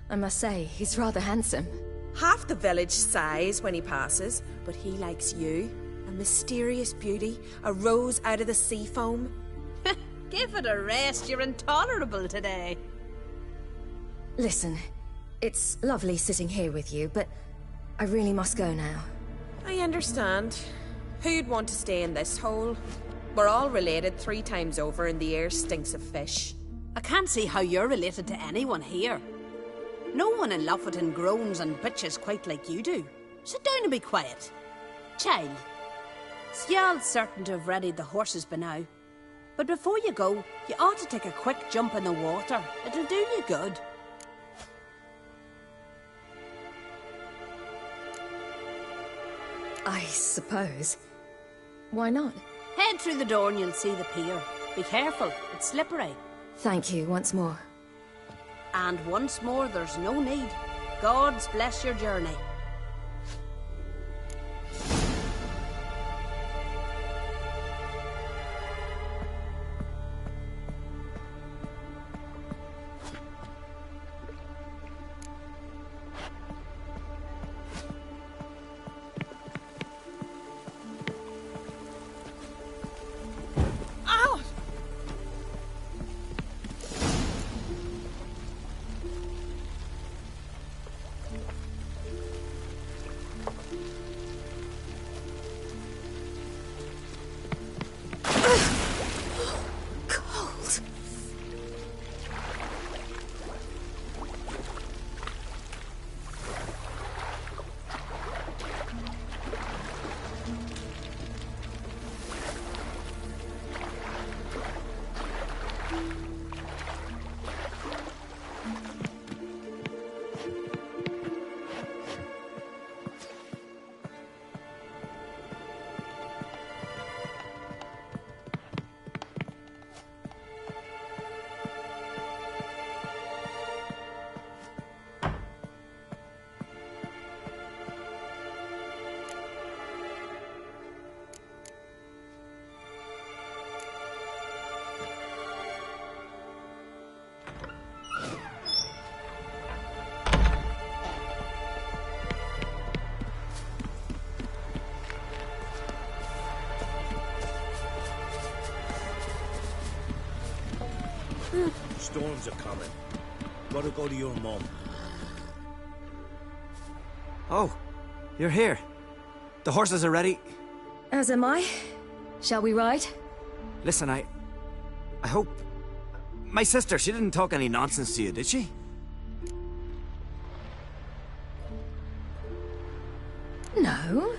I must say, he's rather handsome. Half the village sighs when he passes, but he likes you. A mysterious beauty, a rose out of the sea foam. Give it a rest, you're intolerable today. Listen, it's lovely sitting here with you, but I really must go now. I understand. Who'd want to stay in this hole? We're all related 3 times over and the air stinks of fish. I can't see how you're related to anyone here. No one in Lofferton groans and bitches quite like you do. Sit down and be quiet. Child, Skjald's certain to have readied the horses by now. But before you go, you ought to take a quick jump in the water. It'll do you good. I suppose. Why not? Head through the door and you'll see the pier. Be careful, it's slippery. Thank you once more. And once more, there's no need. God's bless your journey. Storms are coming. Gotta go to your mum. Oh, you're here. The horses are ready. As am I. Shall we ride? Listen, I hope... My sister, she didn't talk any nonsense to you, did she? No.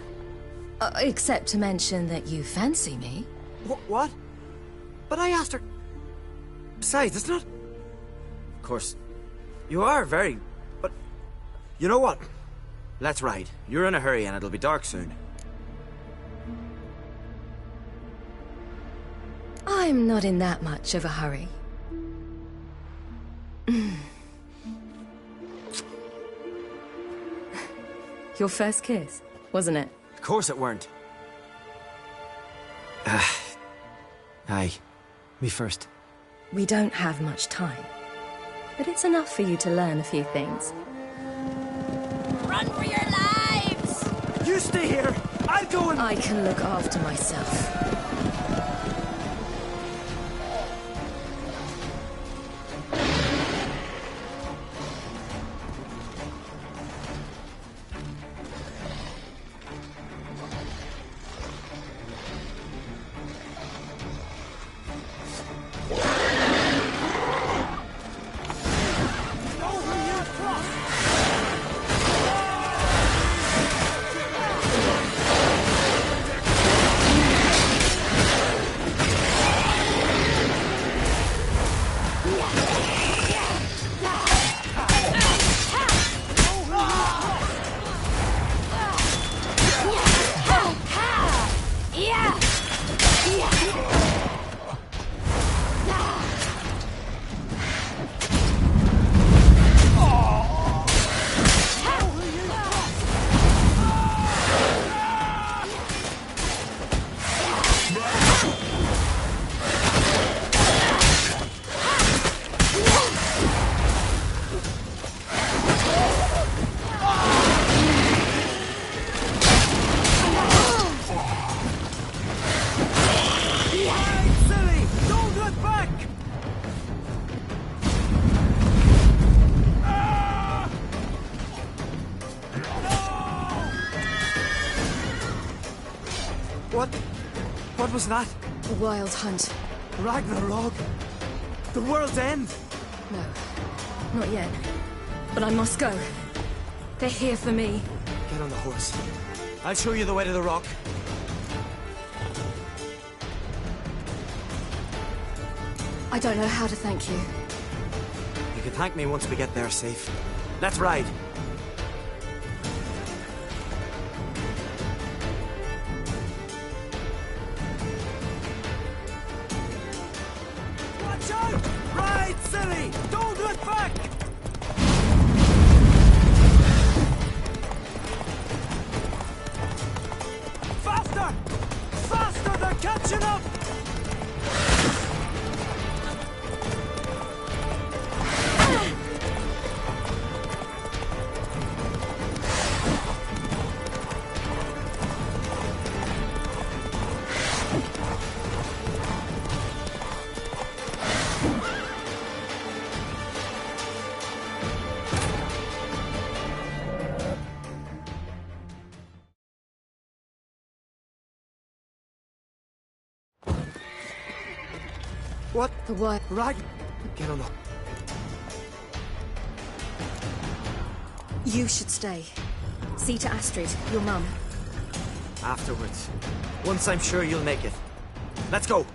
Except to mention that you fancy me. What? But I asked her... Besides, it's not... Of course, you are very... But... You know what? Let's ride. You're in a hurry and it'll be dark soon. I'm not in that much of a hurry. Your first kiss, wasn't it? Of course it weren't. Aye. Me first. We don't have much time. But it's enough for you to learn a few things. Run for your lives! You stay here! I'll go and... I can look after myself. What was that? A wild hunt. Ragnarok? The world's end? No, not yet. But I must go. They're here for me. Get on the horse. I'll show you the way to the rock. I don't know how to thank you. You can thank me once we get there safe. Let's ride. Watch out! Ride, silly! Don't look back! Faster! Faster! They're catching up! What? The what? Get on the... You should stay. See to Astrid, your mum. Afterwards. Once I'm sure you'll make it. Let's go!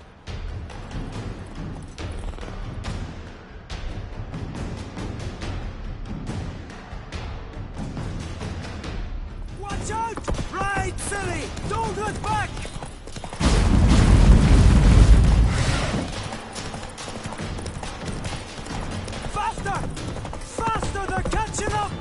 Watch out! Ride, silly! Don't look back! Faster! Faster! They're catching up!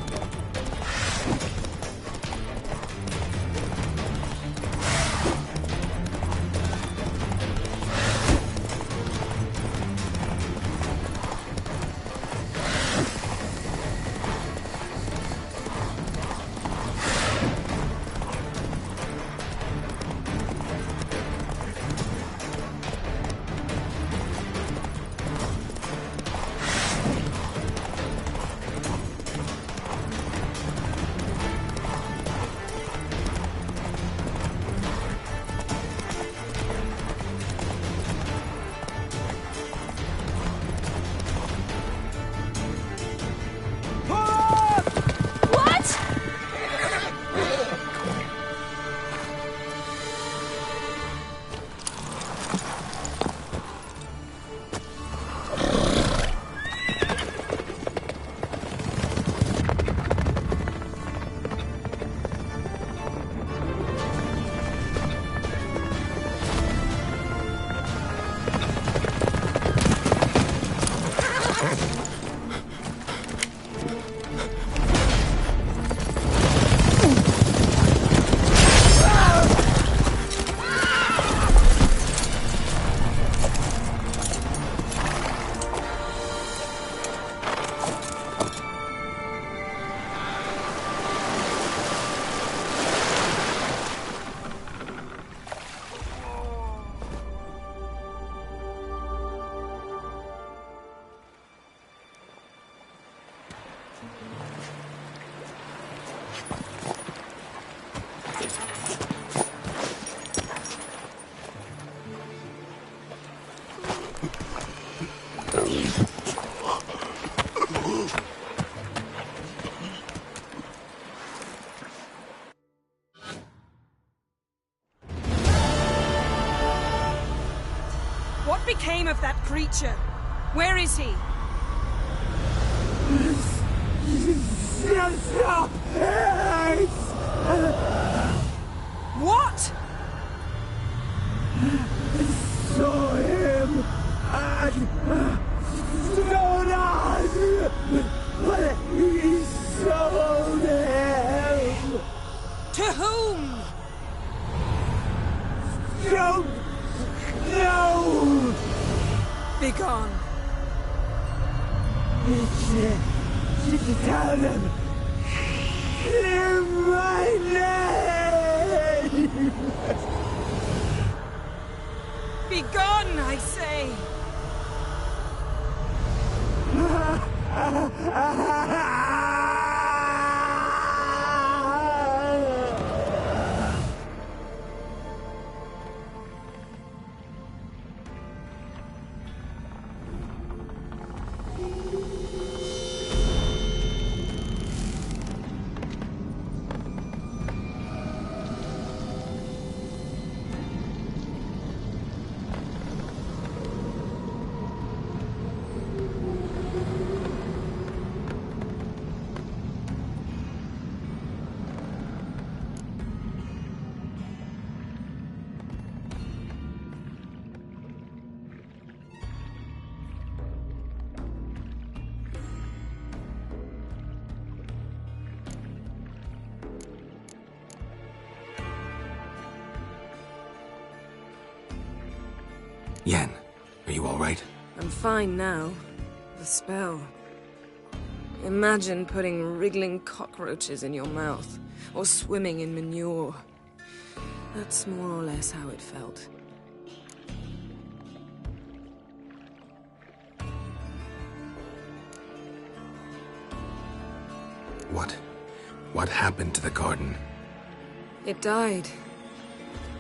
became of that creature? Where is he? What? Saw him and stood on, but he sold him. To whom? Don't know. Begone. Tell them. Clear my name. Begone, I say. Yen, are you all right? I'm fine now. The spell. Imagine putting wriggling cockroaches in your mouth, or swimming in manure. That's more or less how it felt. What happened to the garden? It died.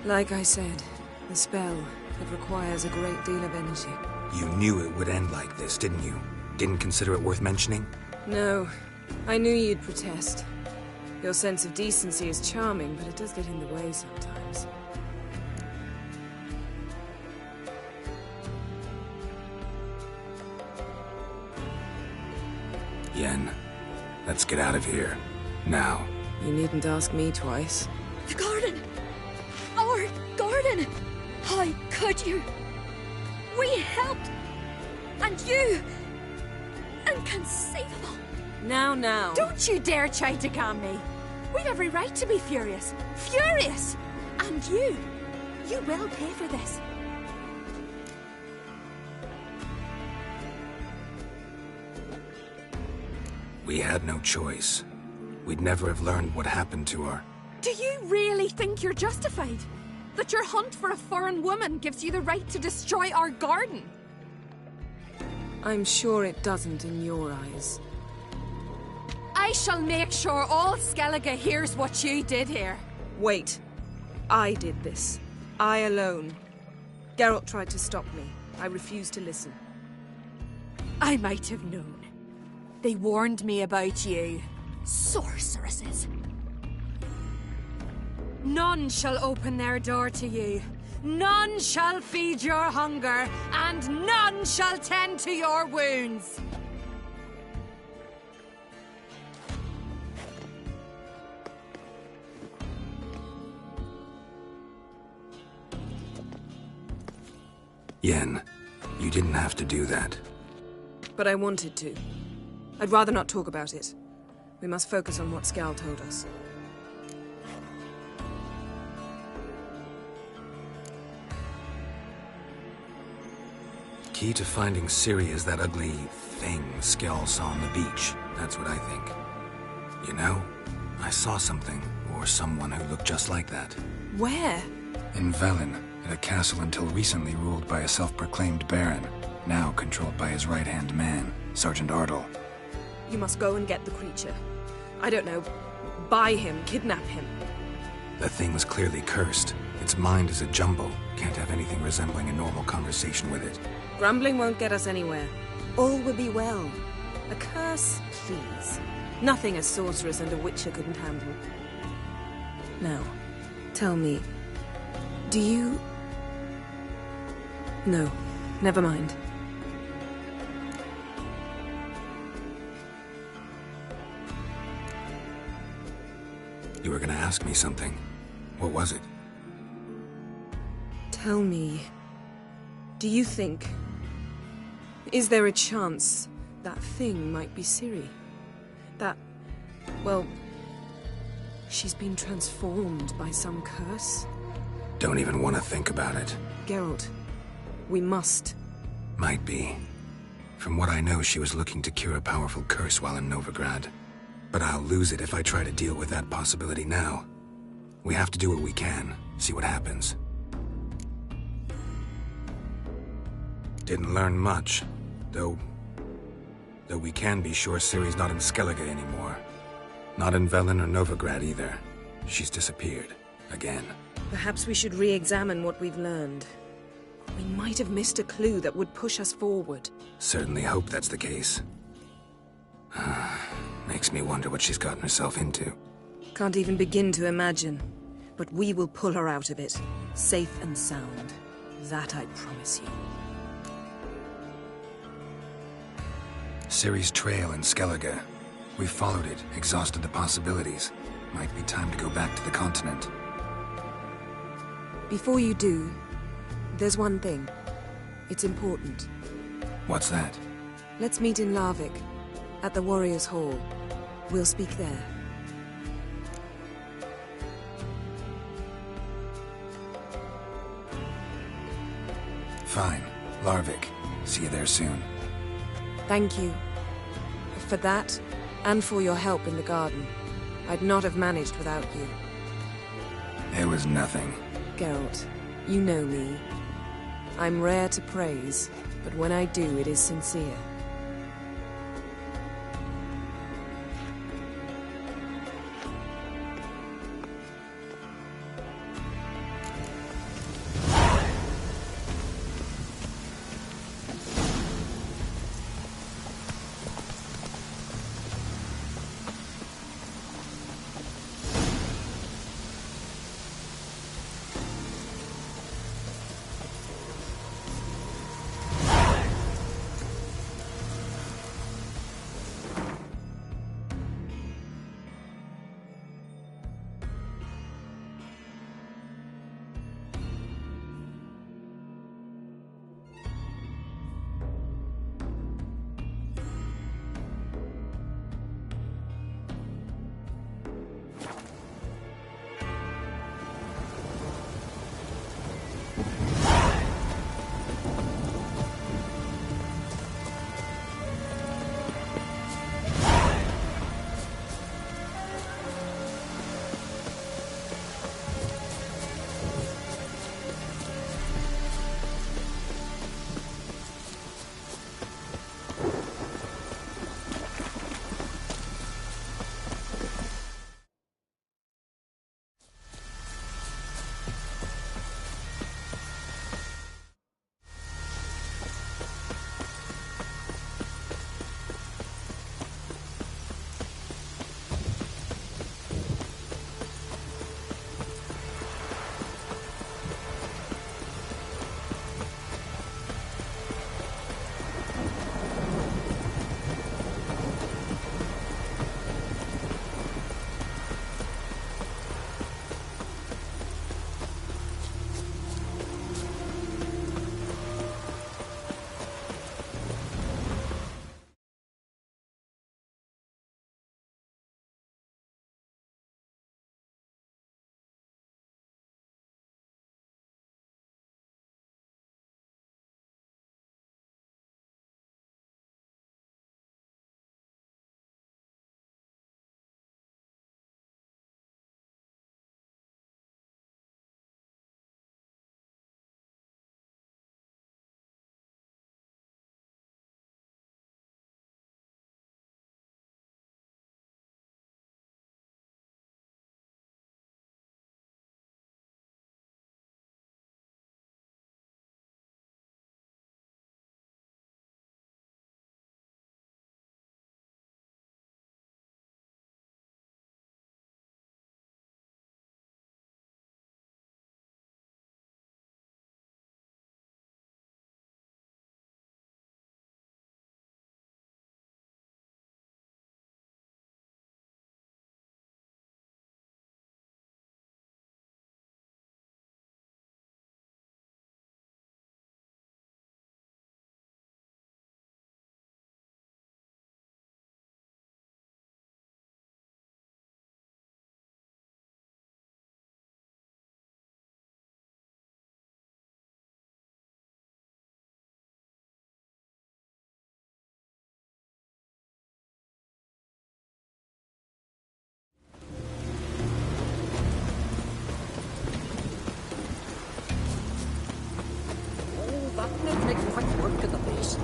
Like I said, the spell, it requires a great deal of energy. You knew it would end like this, didn't you? Didn't consider it worth mentioning? No. I knew you'd protest. Your sense of decency is charming, but it does get in the way sometimes. Yen, let's get out of here. Now. You needn't ask me twice. The garden! Our garden! How could you? We helped! And you! Inconceivable! Now. Don't you dare try to calm me. We've every right to be furious. Furious! And you will pay for this. We had no choice. We'd never have learned what happened to her. Do you really think you're justified? That your hunt for a foreign woman gives you the right to destroy our garden? I'm sure it doesn't in your eyes. I shall make sure all Skellige hears what you did here. Wait. I did this. I alone. Geralt tried to stop me. I refused to listen. I might have known. They warned me about you. Sorceresses. None shall open their door to you. None shall feed your hunger, and none shall tend to your wounds. Yen, you didn't have to do that. But I wanted to. I'd rather not talk about it. We must focus on what Skal told us. Key to finding Ciri is that ugly thing Skell saw on the beach. That's what I think. You know, I saw something, or someone who looked just like that. Where? In Velen, at a castle until recently ruled by a self-proclaimed baron, now controlled by his right-hand man, Sergeant Ardle. You must go and get the creature. I don't know, buy him, kidnap him. The thing's clearly cursed. Its mind is a jumble. Can't have anything resembling a normal conversation with it. Grumbling won't get us anywhere. All will be well. A curse, please. Nothing a sorceress and a witcher couldn't handle. Now, tell me, do you... No, Never mind. You were gonna ask me something. What was it? Tell me, do you think... Is there a chance that thing might be Ciri? That... well... she's been transformed by some curse? Don't even want to think about it. Geralt, we must. Might be. From what I know, she was looking to cure a powerful curse while in Novigrad. But I'll lose it if I try to deal with that possibility now. We have to do what we can, see what happens. Didn't learn much, though we can be sure Ciri's not in Skellige anymore. Not in Velen or Novigrad either. She's disappeared. Again. Perhaps we should re-examine what we've learned. We might have missed a clue that would push us forward. Certainly hope that's the case. Makes me wonder what she's gotten herself into. Can't even begin to imagine. But we will pull her out of it. Safe and sound. That I promise you. Ciri's trail in Skellige. We've followed it, exhausted the possibilities. Might be time to go back to the continent. Before you do, there's one thing. It's important. What's that? Let's meet in Larvik, at the Warriors' Hall. We'll speak there. Fine. Larvik. See you there soon. Thank you. For that, and for your help in the garden. I'd not have managed without you. It was nothing. Geralt, you know me. I'm rare to praise, but when I do, it is sincere. That'll make quick work of the beast.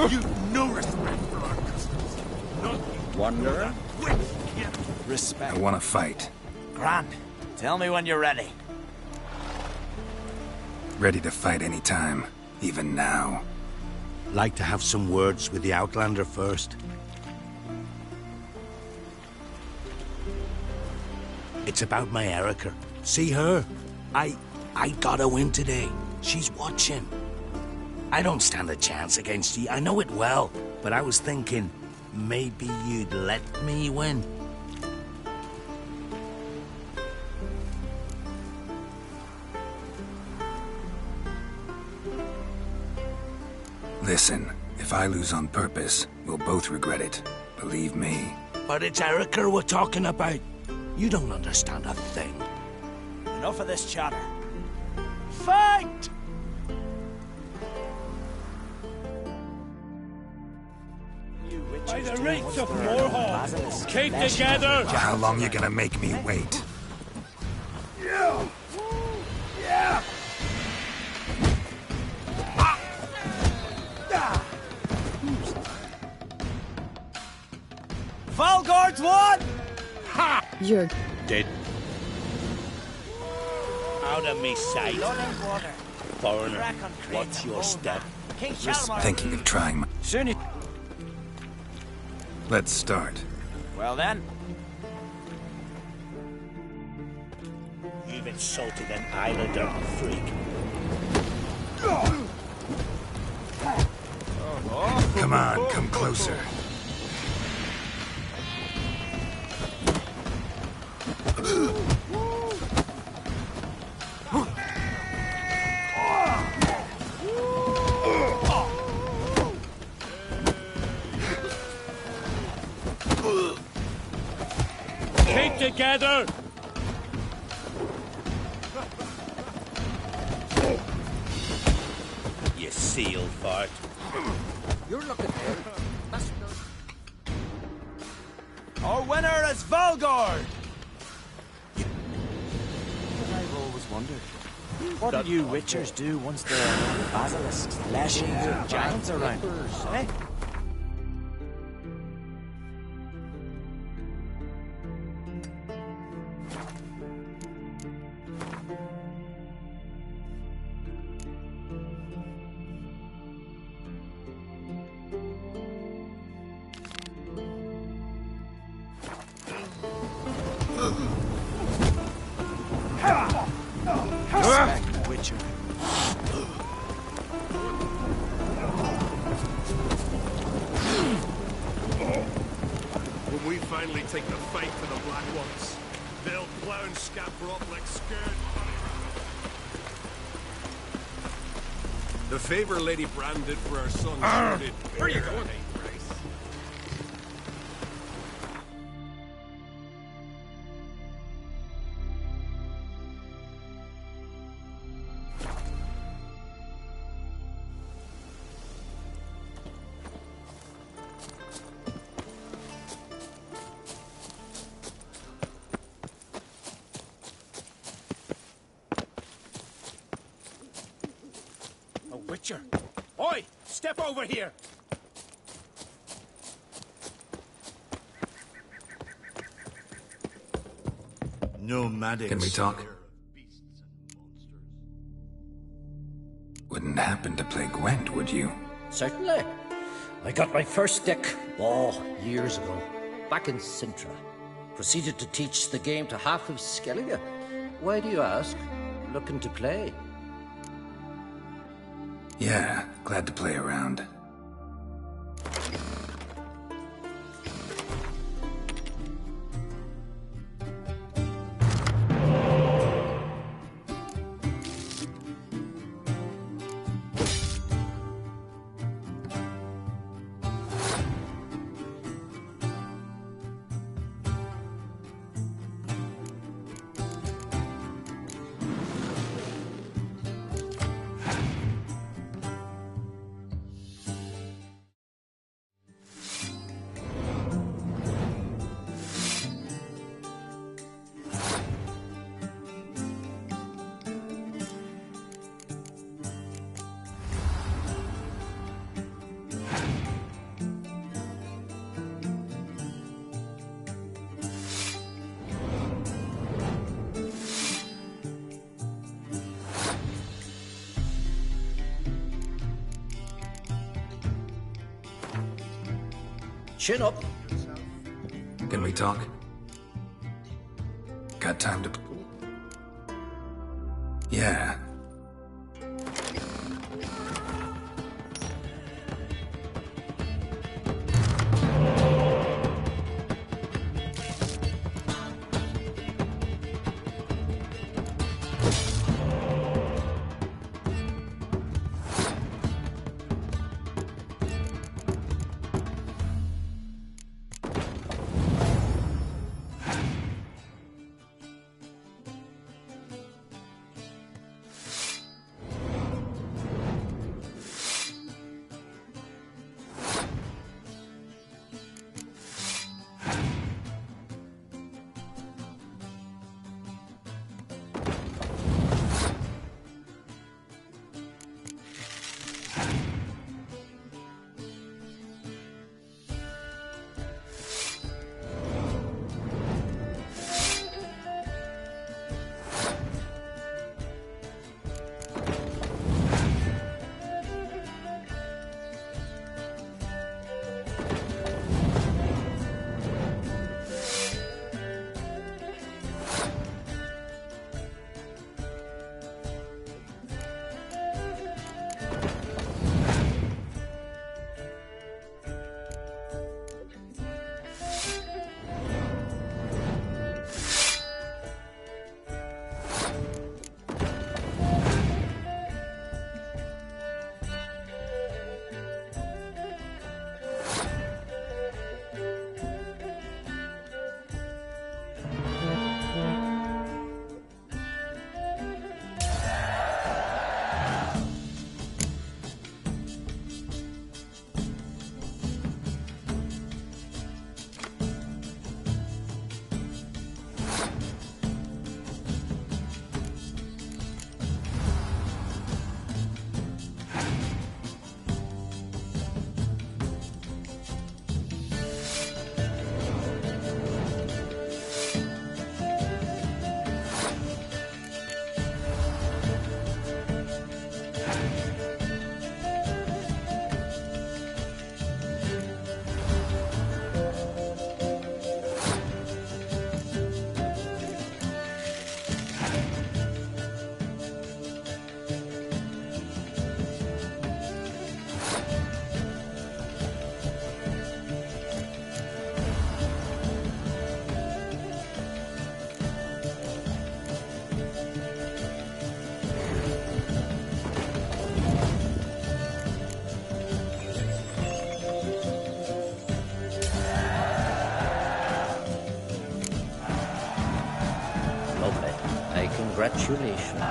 You've no respect for our customs. Not Wanderer? respect. I want to fight. Grant, tell me when you're ready. Ready to fight anytime, even now. Like to have some words with the Outlander first. It's about my Erica. See her? I got a win today. She's watching. I don't stand a chance against you. I know it well. But I was thinking, maybe you'd let me win. Listen, if I lose on purpose, we'll both regret it. Believe me. But it's Erica we're talking about. You don't understand a thing. Enough of this chatter. Fight! By the rates of Moorhawk, keep together! How long you gonna make me wait? Yeah! Yeah! Valgard's won! Ha! You're dead. Out of me sight. Foreigner, what's your step? Thinking of trying my... Soon. Let's start. Well then. You've insulted an Islander freak. Come on, come closer. Keep together! You seal fart. You're looking ill. Our winner is Valgard! I've always wondered. What do you witchers do once there are no basilisks, flesh-eating giants around? Eh? Respect, witcher. When we finally take the fight to the Black Ones, they'll plow and scamper up like scared bunny rabbits. The favor Lady Bran did for our sons did. Where you going? Witcher! Oi! Step over here! Nomadic. Can we talk? Wouldn't happen to play Gwent, would you? Certainly. I got my first deck, years ago, back in Sintra. Proceeded to teach the game to half of Skellige. Why do you ask? Looking to play? Yeah, glad to play around. Chin up. Can we talk? Got time to... Yeah. Congratulations.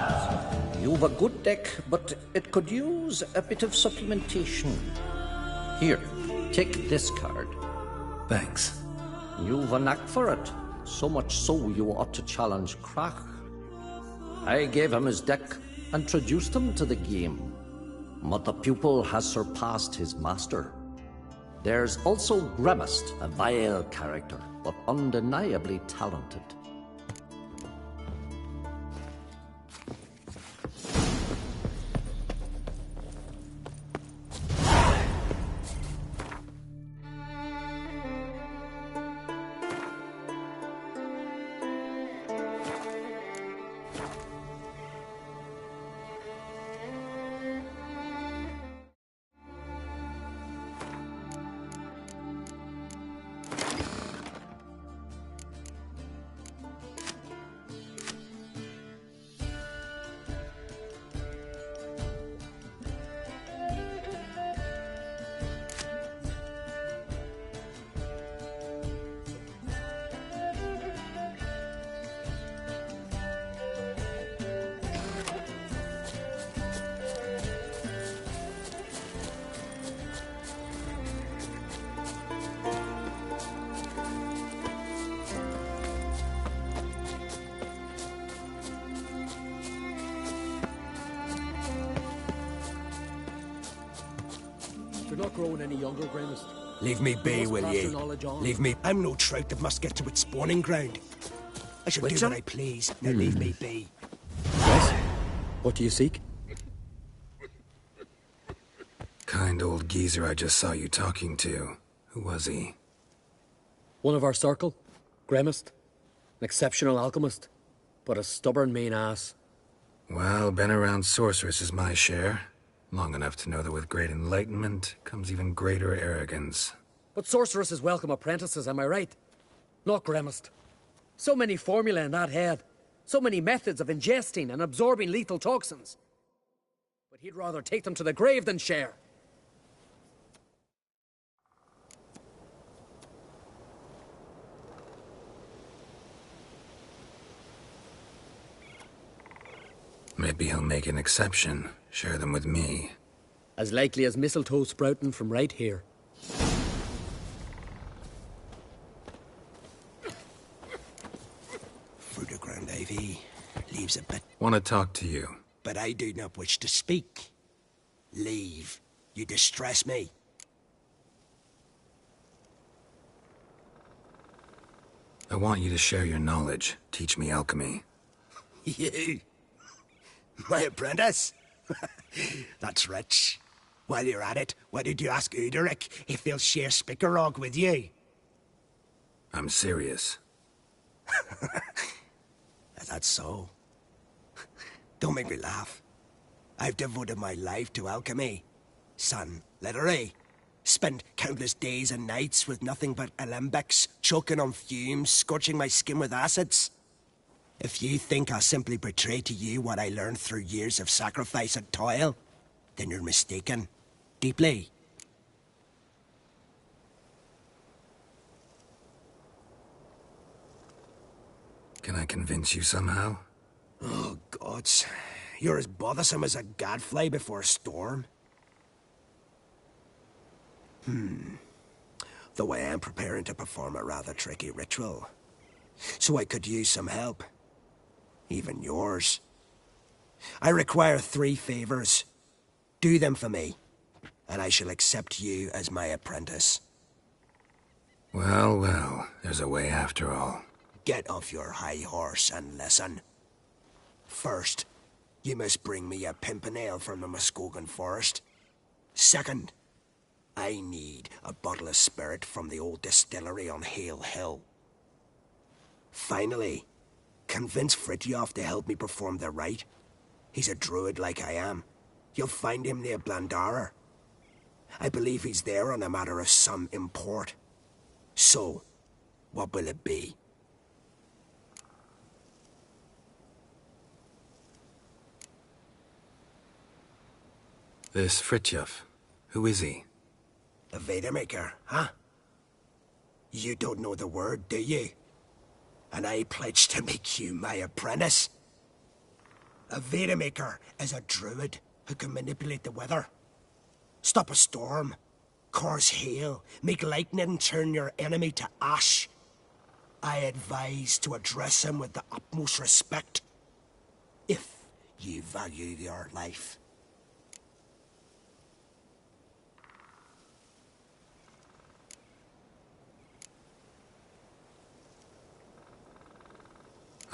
You've a good deck, but it could use a bit of supplementation. Here, take this card. Thanks. You've a knack for it. So much so you ought to challenge Krach. I gave him his deck and introduced him to the game. but the pupil has surpassed his master. There's also Gremist, a vile character, but undeniably talented. You're not growing any younger, Gremist. Leave me be, will pass your ye? knowledge on. Leave me. I'm no trout that must get to its spawning ground. I shall do what I please. Now leave me be. Yes? What do you seek? Kind old geezer I just saw you talking to. Who was he? One of our circle. Gremist. An exceptional alchemist. But a stubborn mean ass. Well, been around sorceress is my share. Long enough to know that with great enlightenment comes even greater arrogance. But sorceresses welcome apprentices, am I right? Not Gremist. So many formulae in that head. So many methods of ingesting and absorbing lethal toxins. But he'd rather take them to the grave than share. Maybe he'll make an exception. Share them with me. As likely as mistletoe sprouting from right here. Fruit of ground ivy leaves a bit. Want to talk to you. But I do not wish to speak. Leave. You distress me. I want you to share your knowledge. Teach me alchemy. You? My apprentice? That's rich. While you're at it, why did you ask Uderic if they'll share Spickerog with you? I'm serious. That's so. Don't make me laugh. I've devoted my life to alchemy. Son, literally. Spent countless days and nights with nothing but alembics, choking on fumes, scorching my skin with acids. If you think I'll simply betray to you what I learned through years of sacrifice and toil, then you're mistaken. Deeply. Can I convince you somehow? Oh, gods. You're as bothersome as a gadfly before a storm. Though I am preparing to perform a rather tricky ritual. So I could use some help. Even yours. I require 3 favors. Do them for me, and I shall accept you as my apprentice. Well, well, there's a way after all. Get off your high horse and listen. First, you must bring me a pimpernel from the Muskogan forest. Second, I need a bottle of spirit from the old distillery on Hale Hill. Finally, convince Fritjof to help me perform the rite. He's a druid like I am. You'll find him near Blandara. I believe he's there on a matter of some import. So, what will it be? This Fritjof, who is he? A Vedamaker, huh? You don't know the word, do you? And I pledge to make you my apprentice. A Vedamaker is a druid who can manipulate the weather. Stop a storm, cause hail, make lightning and turn your enemy to ash. I advise to address him with the utmost respect, if you value your life.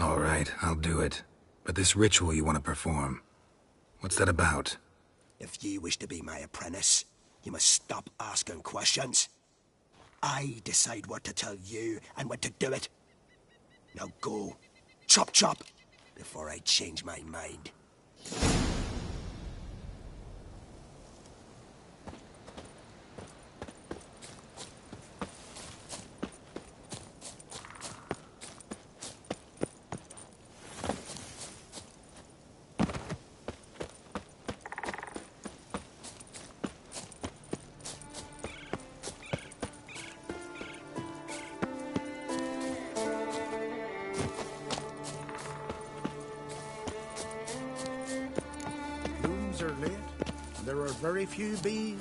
All right, I'll do it. But this ritual you want to perform, what's that about? If you wish to be my apprentice, you must stop asking questions. I decide what to tell you and when to do it. Now go. Chop chop, before I change my mind. Are late, and there are very few bees.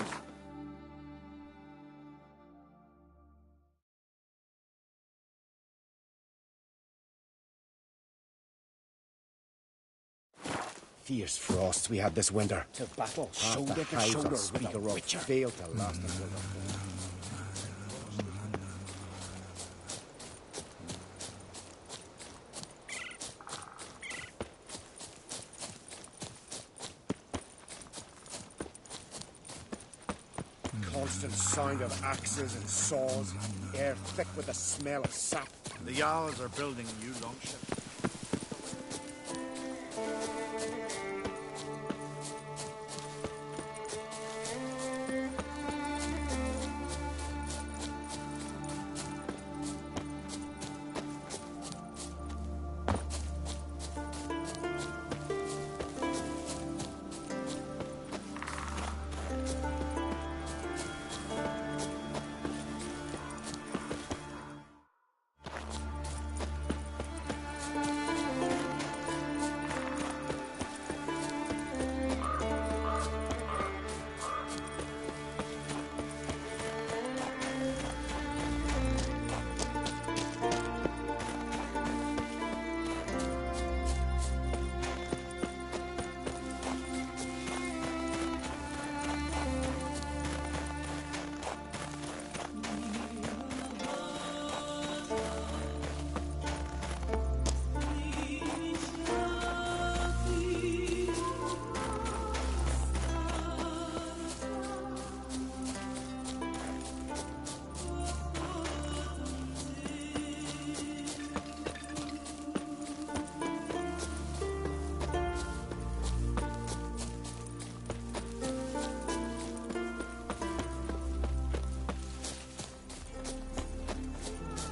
Fierce frosts we had this winter. To battle Shoulder to shoulder with a Witcher. Failed to last until the fall. Constant sound of axes and saws, air thick with the smell of sap. The Jarls are building a new longship.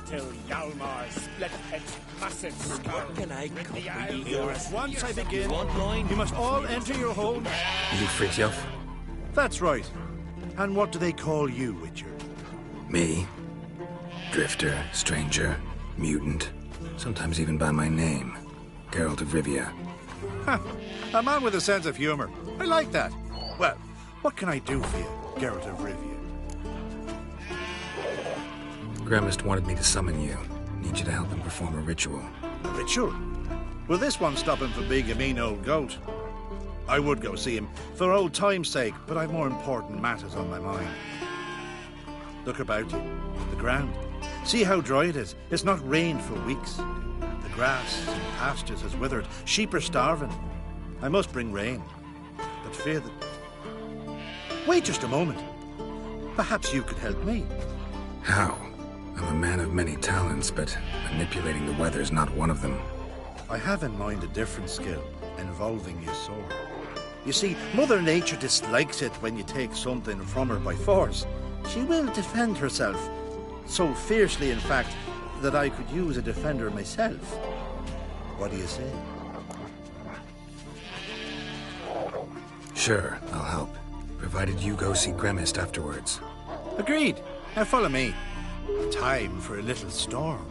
Till Hjalmar split its massive skull. What can I complete Yours. Once I begin, line? you must all enter your homes. You Fritjof? That's right. And what do they call you, Witcher? Me? Drifter, stranger, mutant, sometimes even by my name. Geralt of Rivia. Ha! A man with a sense of humor. I like that. Well, what can I do for you, Geralt of Rivia? Gremist wanted me to summon you. Need you to help him perform a ritual. A ritual? Will this one stop him from being a mean old goat? I would go see him, for old time's sake, but I've more important matters on my mind. Look about you. The ground. See how dry it is. It's not rained for weeks. The grass in pastures has withered. Sheep are starving. I must bring rain. But fear that... Wait just a moment. Perhaps you could help me. How? I'm a man of many talents, but manipulating the weather's not one of them. I have in mind a different skill, involving your soul. You see, Mother Nature dislikes it when you take something from her by force. She will defend herself. So fiercely, in fact, that I could use a defender myself. What do you say? Sure, I'll help. Provided you go see Gremist afterwards. Agreed. Now follow me. Time for a little storm.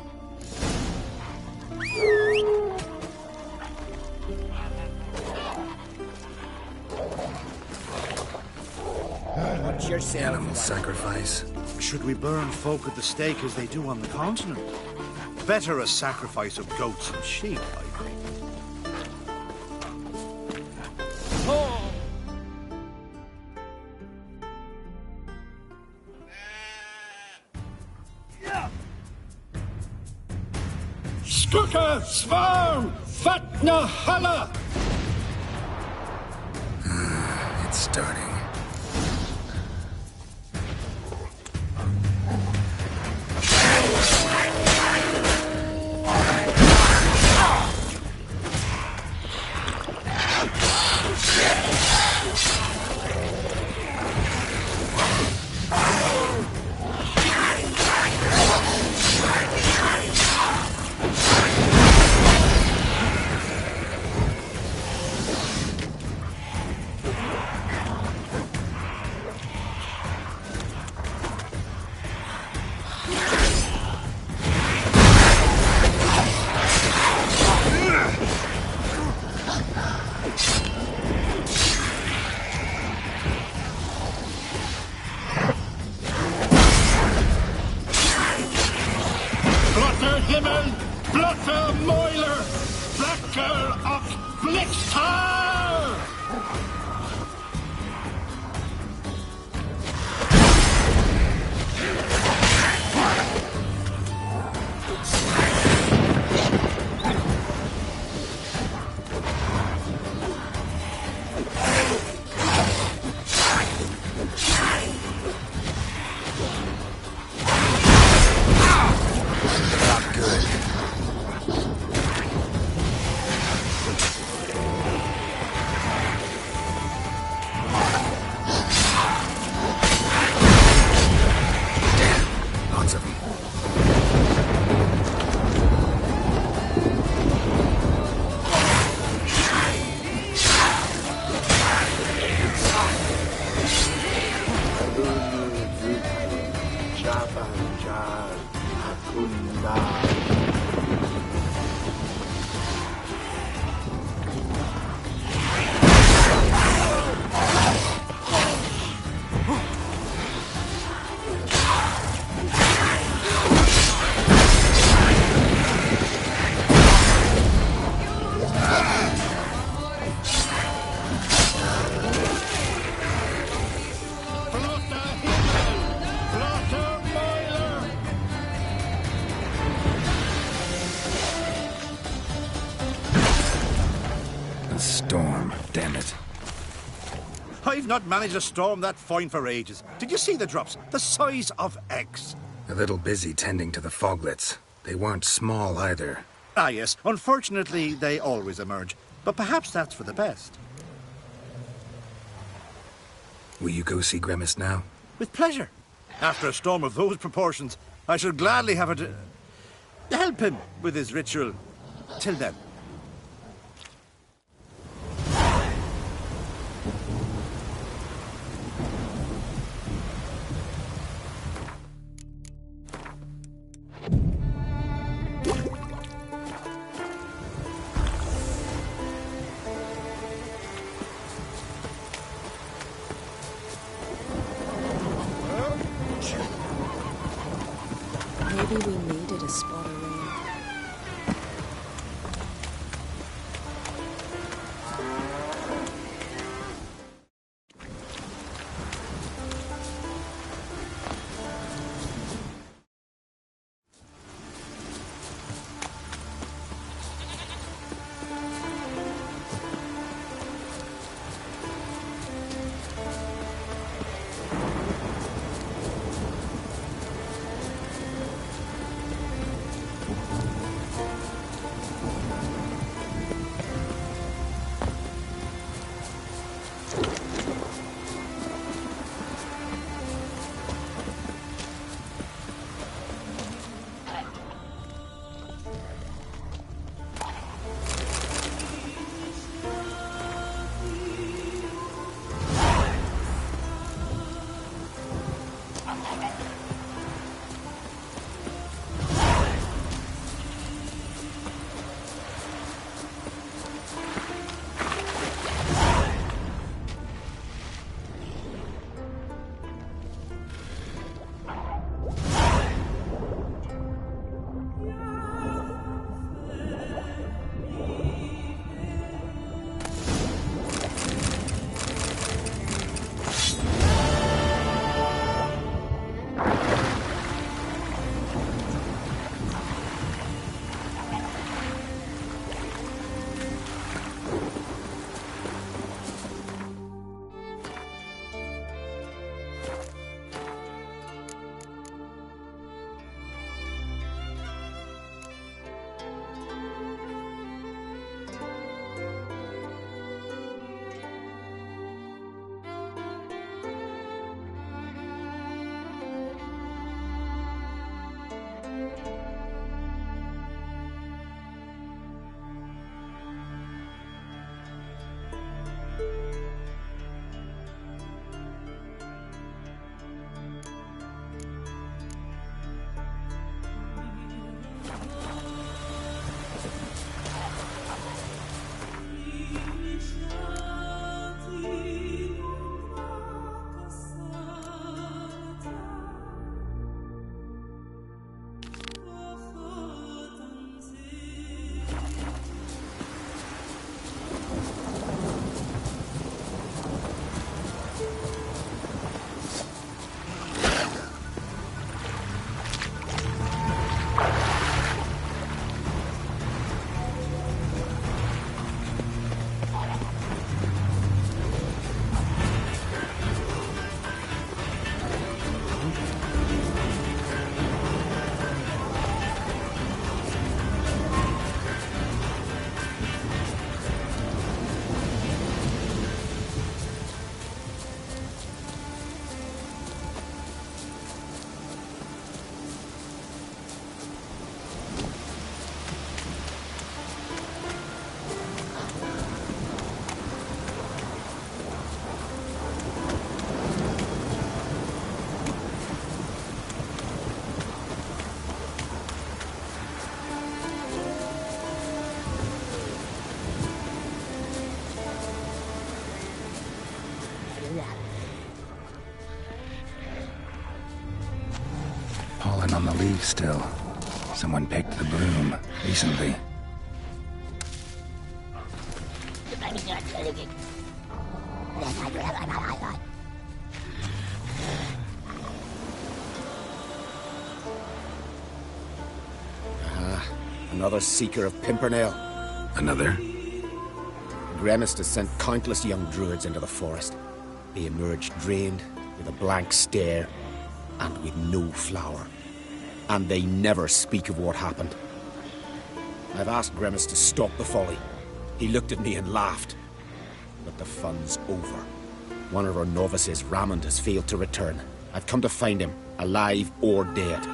Watch yourself. Animal sacrifice. Should we burn folk at the stake as they do on the continent? Better a sacrifice of goats and sheep, I think. Skuka Svarm Fatna Hala! It's starting. Himmel, blotte Mäuler, Flacker auf Blitztal! Storm, damn it. I've not managed a storm that fine for ages. Did you see the drops? The size of eggs. A little busy tending to the foglets. They weren't small either. Ah, yes. Unfortunately, they always emerge. But perhaps that's for the best. Will you go see Grimace now? With pleasure. After a storm of those proportions, I should gladly have it help him with his ritual. Till then. Maybe we needed a spot of rain. pollen on the leaves still. Someone picked the bloom recently. Another seeker of Pimpernel. Another? Gremist has sent countless young druids into the forest. They emerge drained, with a blank stare, and with no flower. And they never speak of what happened. I've asked Gremist to stop the folly. He looked at me and laughed. But the fun's over. One of our novices, Raymond, has failed to return. I've come to find him, alive or dead.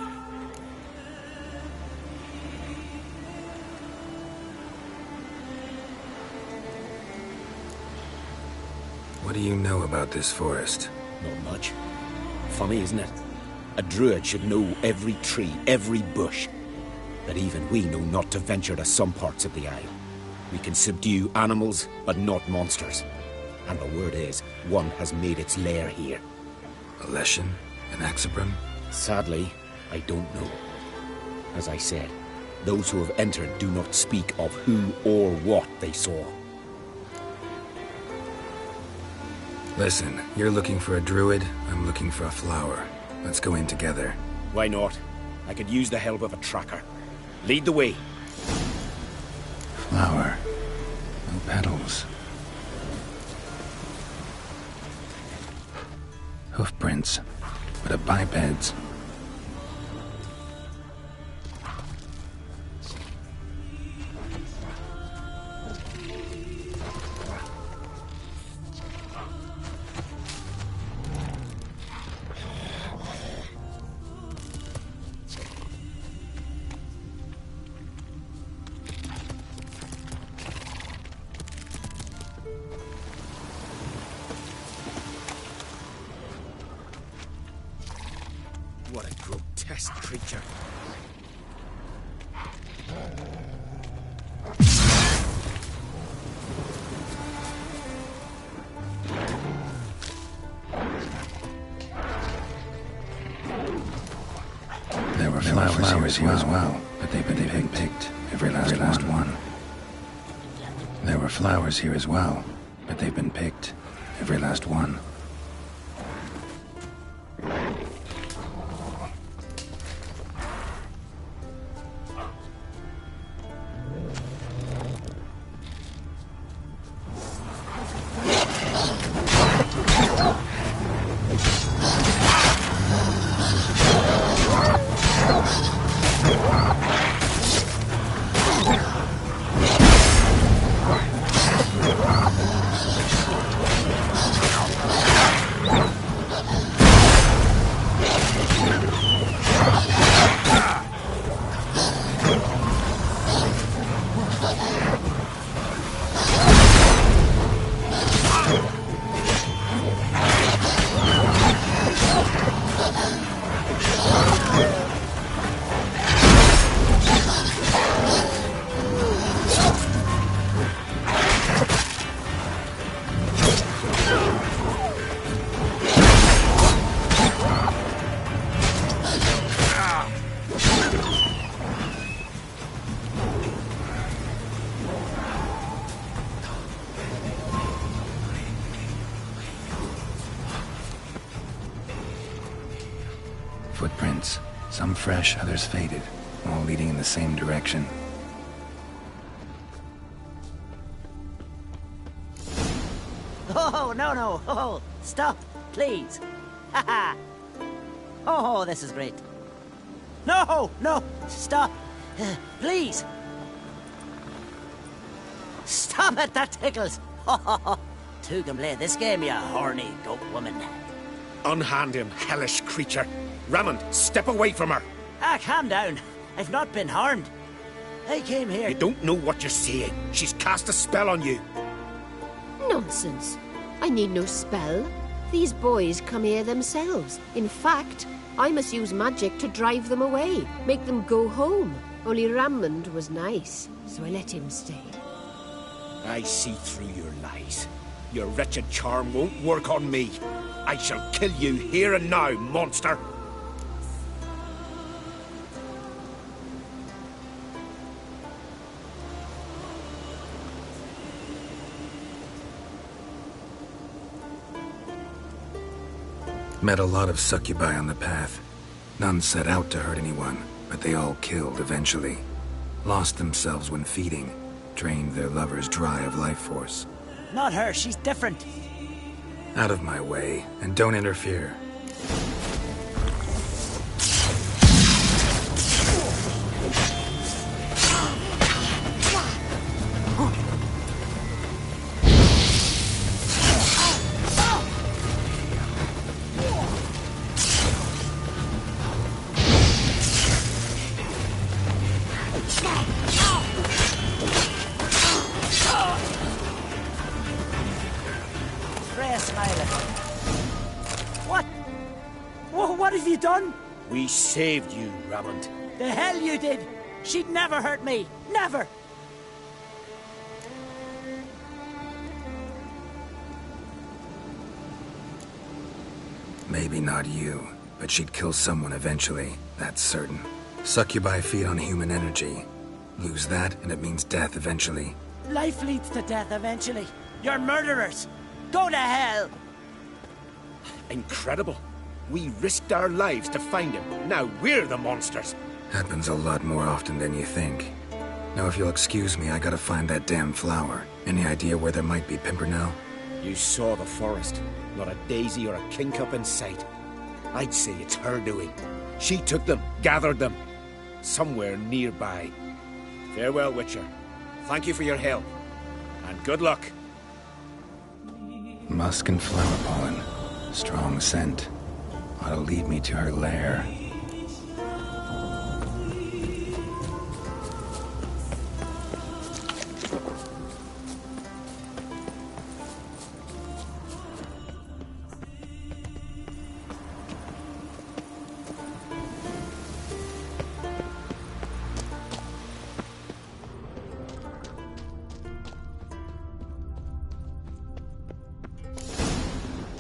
What do you know about this forest? Not much. Funny, isn't it? A druid should know every tree, every bush. But even we know not to venture to some parts of the isle. We can subdue animals, but not monsters. And the word is, one has made its lair here. A Leshen? An Axabrum? Sadly, I don't know. As I said, those who have entered do not speak of who or what they saw. Listen, you're looking for a druid, I'm looking for a flower. Let's go in together. Why not? I could use the help of a tracker. Lead the way. Flower. No petals. Hoofprints, but a biped's. What a grotesque creature. There were flowers here as well, but they've been picked, every last one. There were flowers here as well, but they've been picked, every last one. Footprints, some fresh, others faded, all leading in the same direction. Oh, no. Oh, stop, please. Haha. Oh, this is great. No, stop. Please. Stop it, that tickles. Two can play this game, you horny goat woman. Unhand him, hellish creature. Raymond, step away from her. Calm down. I've not been harmed. I came here... You don't know what you're saying. She's cast a spell on you. Nonsense. I need no spell. These boys come here themselves. In fact, I must use magic to drive them away, make them go home. Only Raymond was nice, so I let him stay. I see through your lies. Your wretched charm won't work on me. I shall kill you here and now, monster. Met a lot of succubi on the path. None set out to hurt anyone, but they all killed eventually. Lost themselves when feeding, drained their lovers dry of life force. Not her, she's different. Out of my way, and don't interfere. What have you done? We saved you, Raymond. The hell you did! She'd never hurt me! Never! Maybe not you, but she'd kill someone eventually, that's certain. Succubi feed on human energy. Lose that, and it means death eventually. Life leads to death eventually. You're murderers! Go to hell! Incredible. We risked our lives to find him. Now we're the monsters. Happens a lot more often than you think. Now if you'll excuse me, I gotta find that damn flower. Any idea where there might be Pimpernel? You saw the forest. Not a daisy or a kingcup in sight. I'd say it's her doing. She took them, gathered them. Somewhere nearby. Farewell, Witcher. Thank you for your help. And good luck. Musk and flower pollen. Strong scent. Ought to lead me to her lair.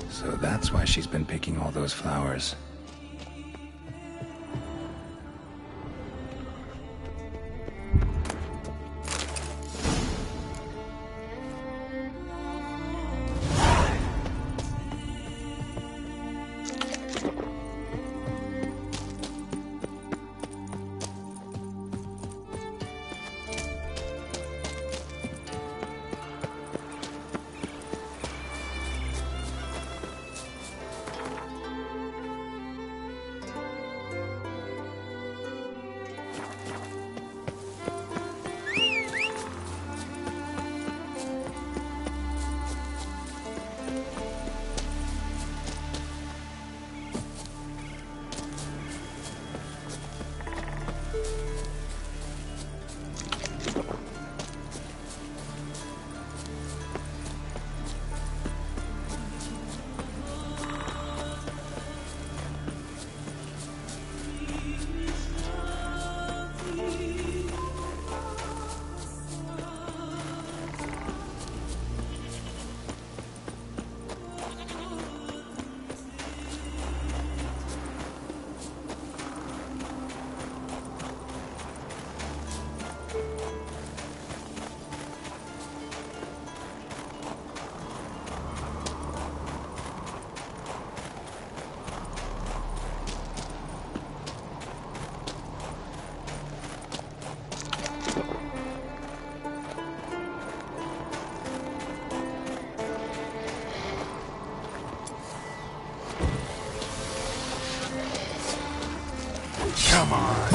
So that's why she's been picking all those flowers. Come on.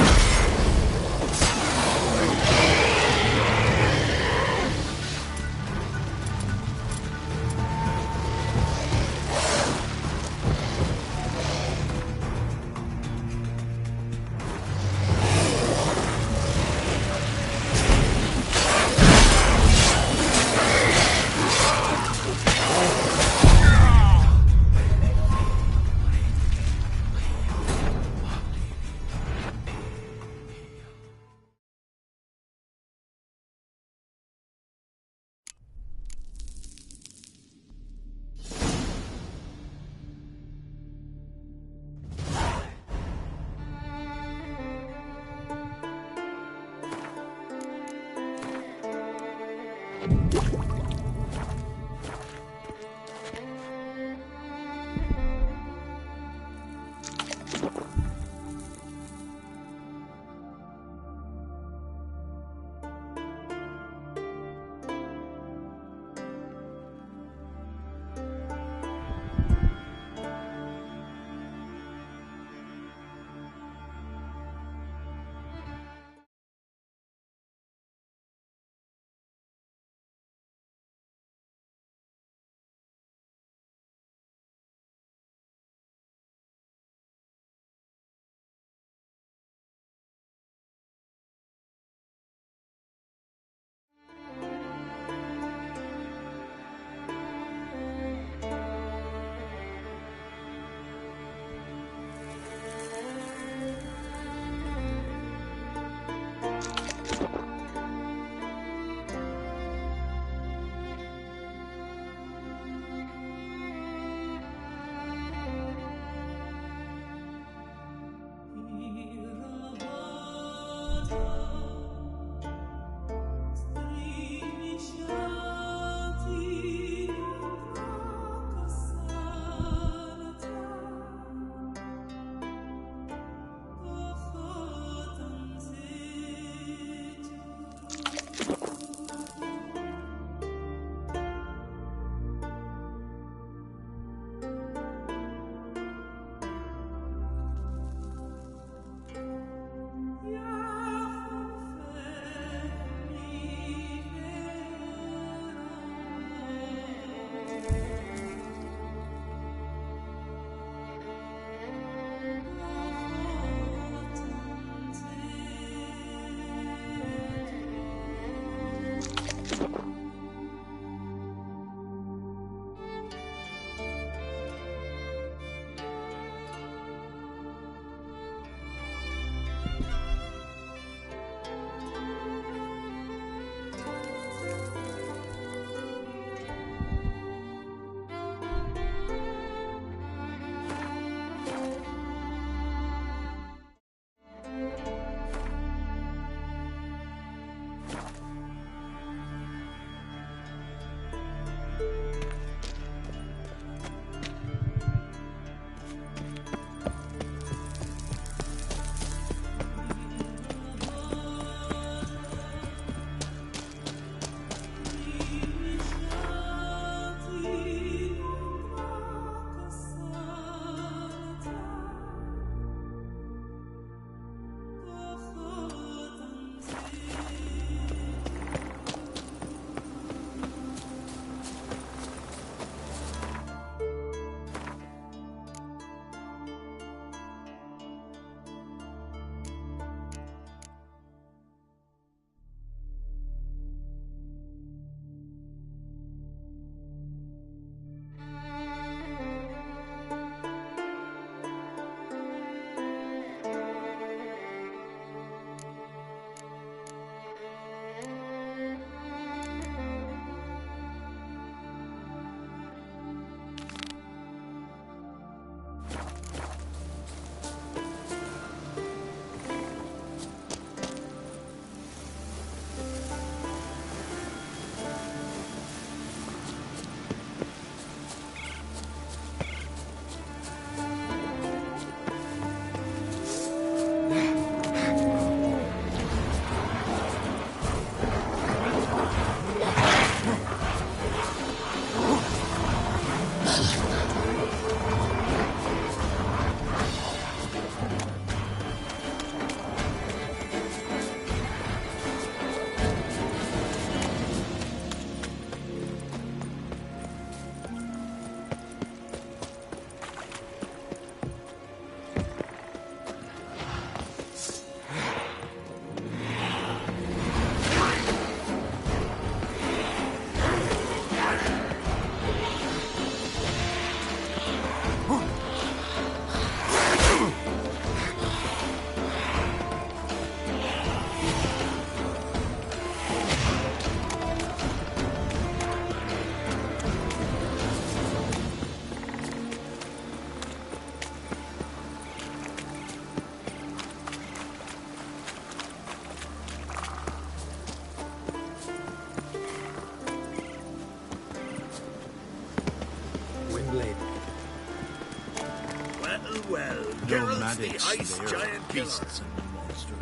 The ice giant beasts and monsters.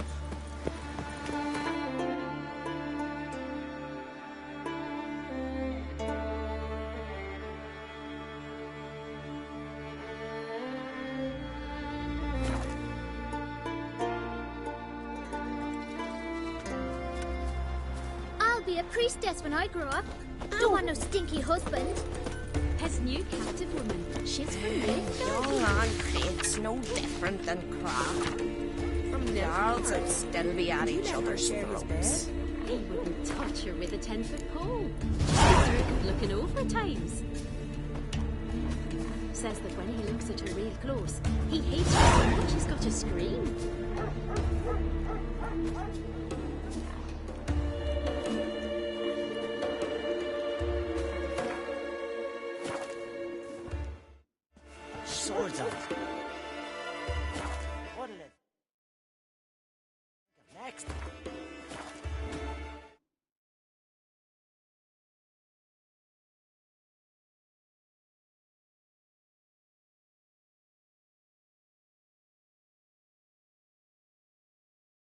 I'll be a priestess when I grow up. Don't want no stinky husband. His new captive woman. She's from Young and crate's no different than crap. From jarls who'd still be at each other's throats. He wouldn't touch her with a 10-foot pole. She's good looking over times. Says that when he looks at her real close, he hates her so much he's got to scream. Swords on it. What'll it? next.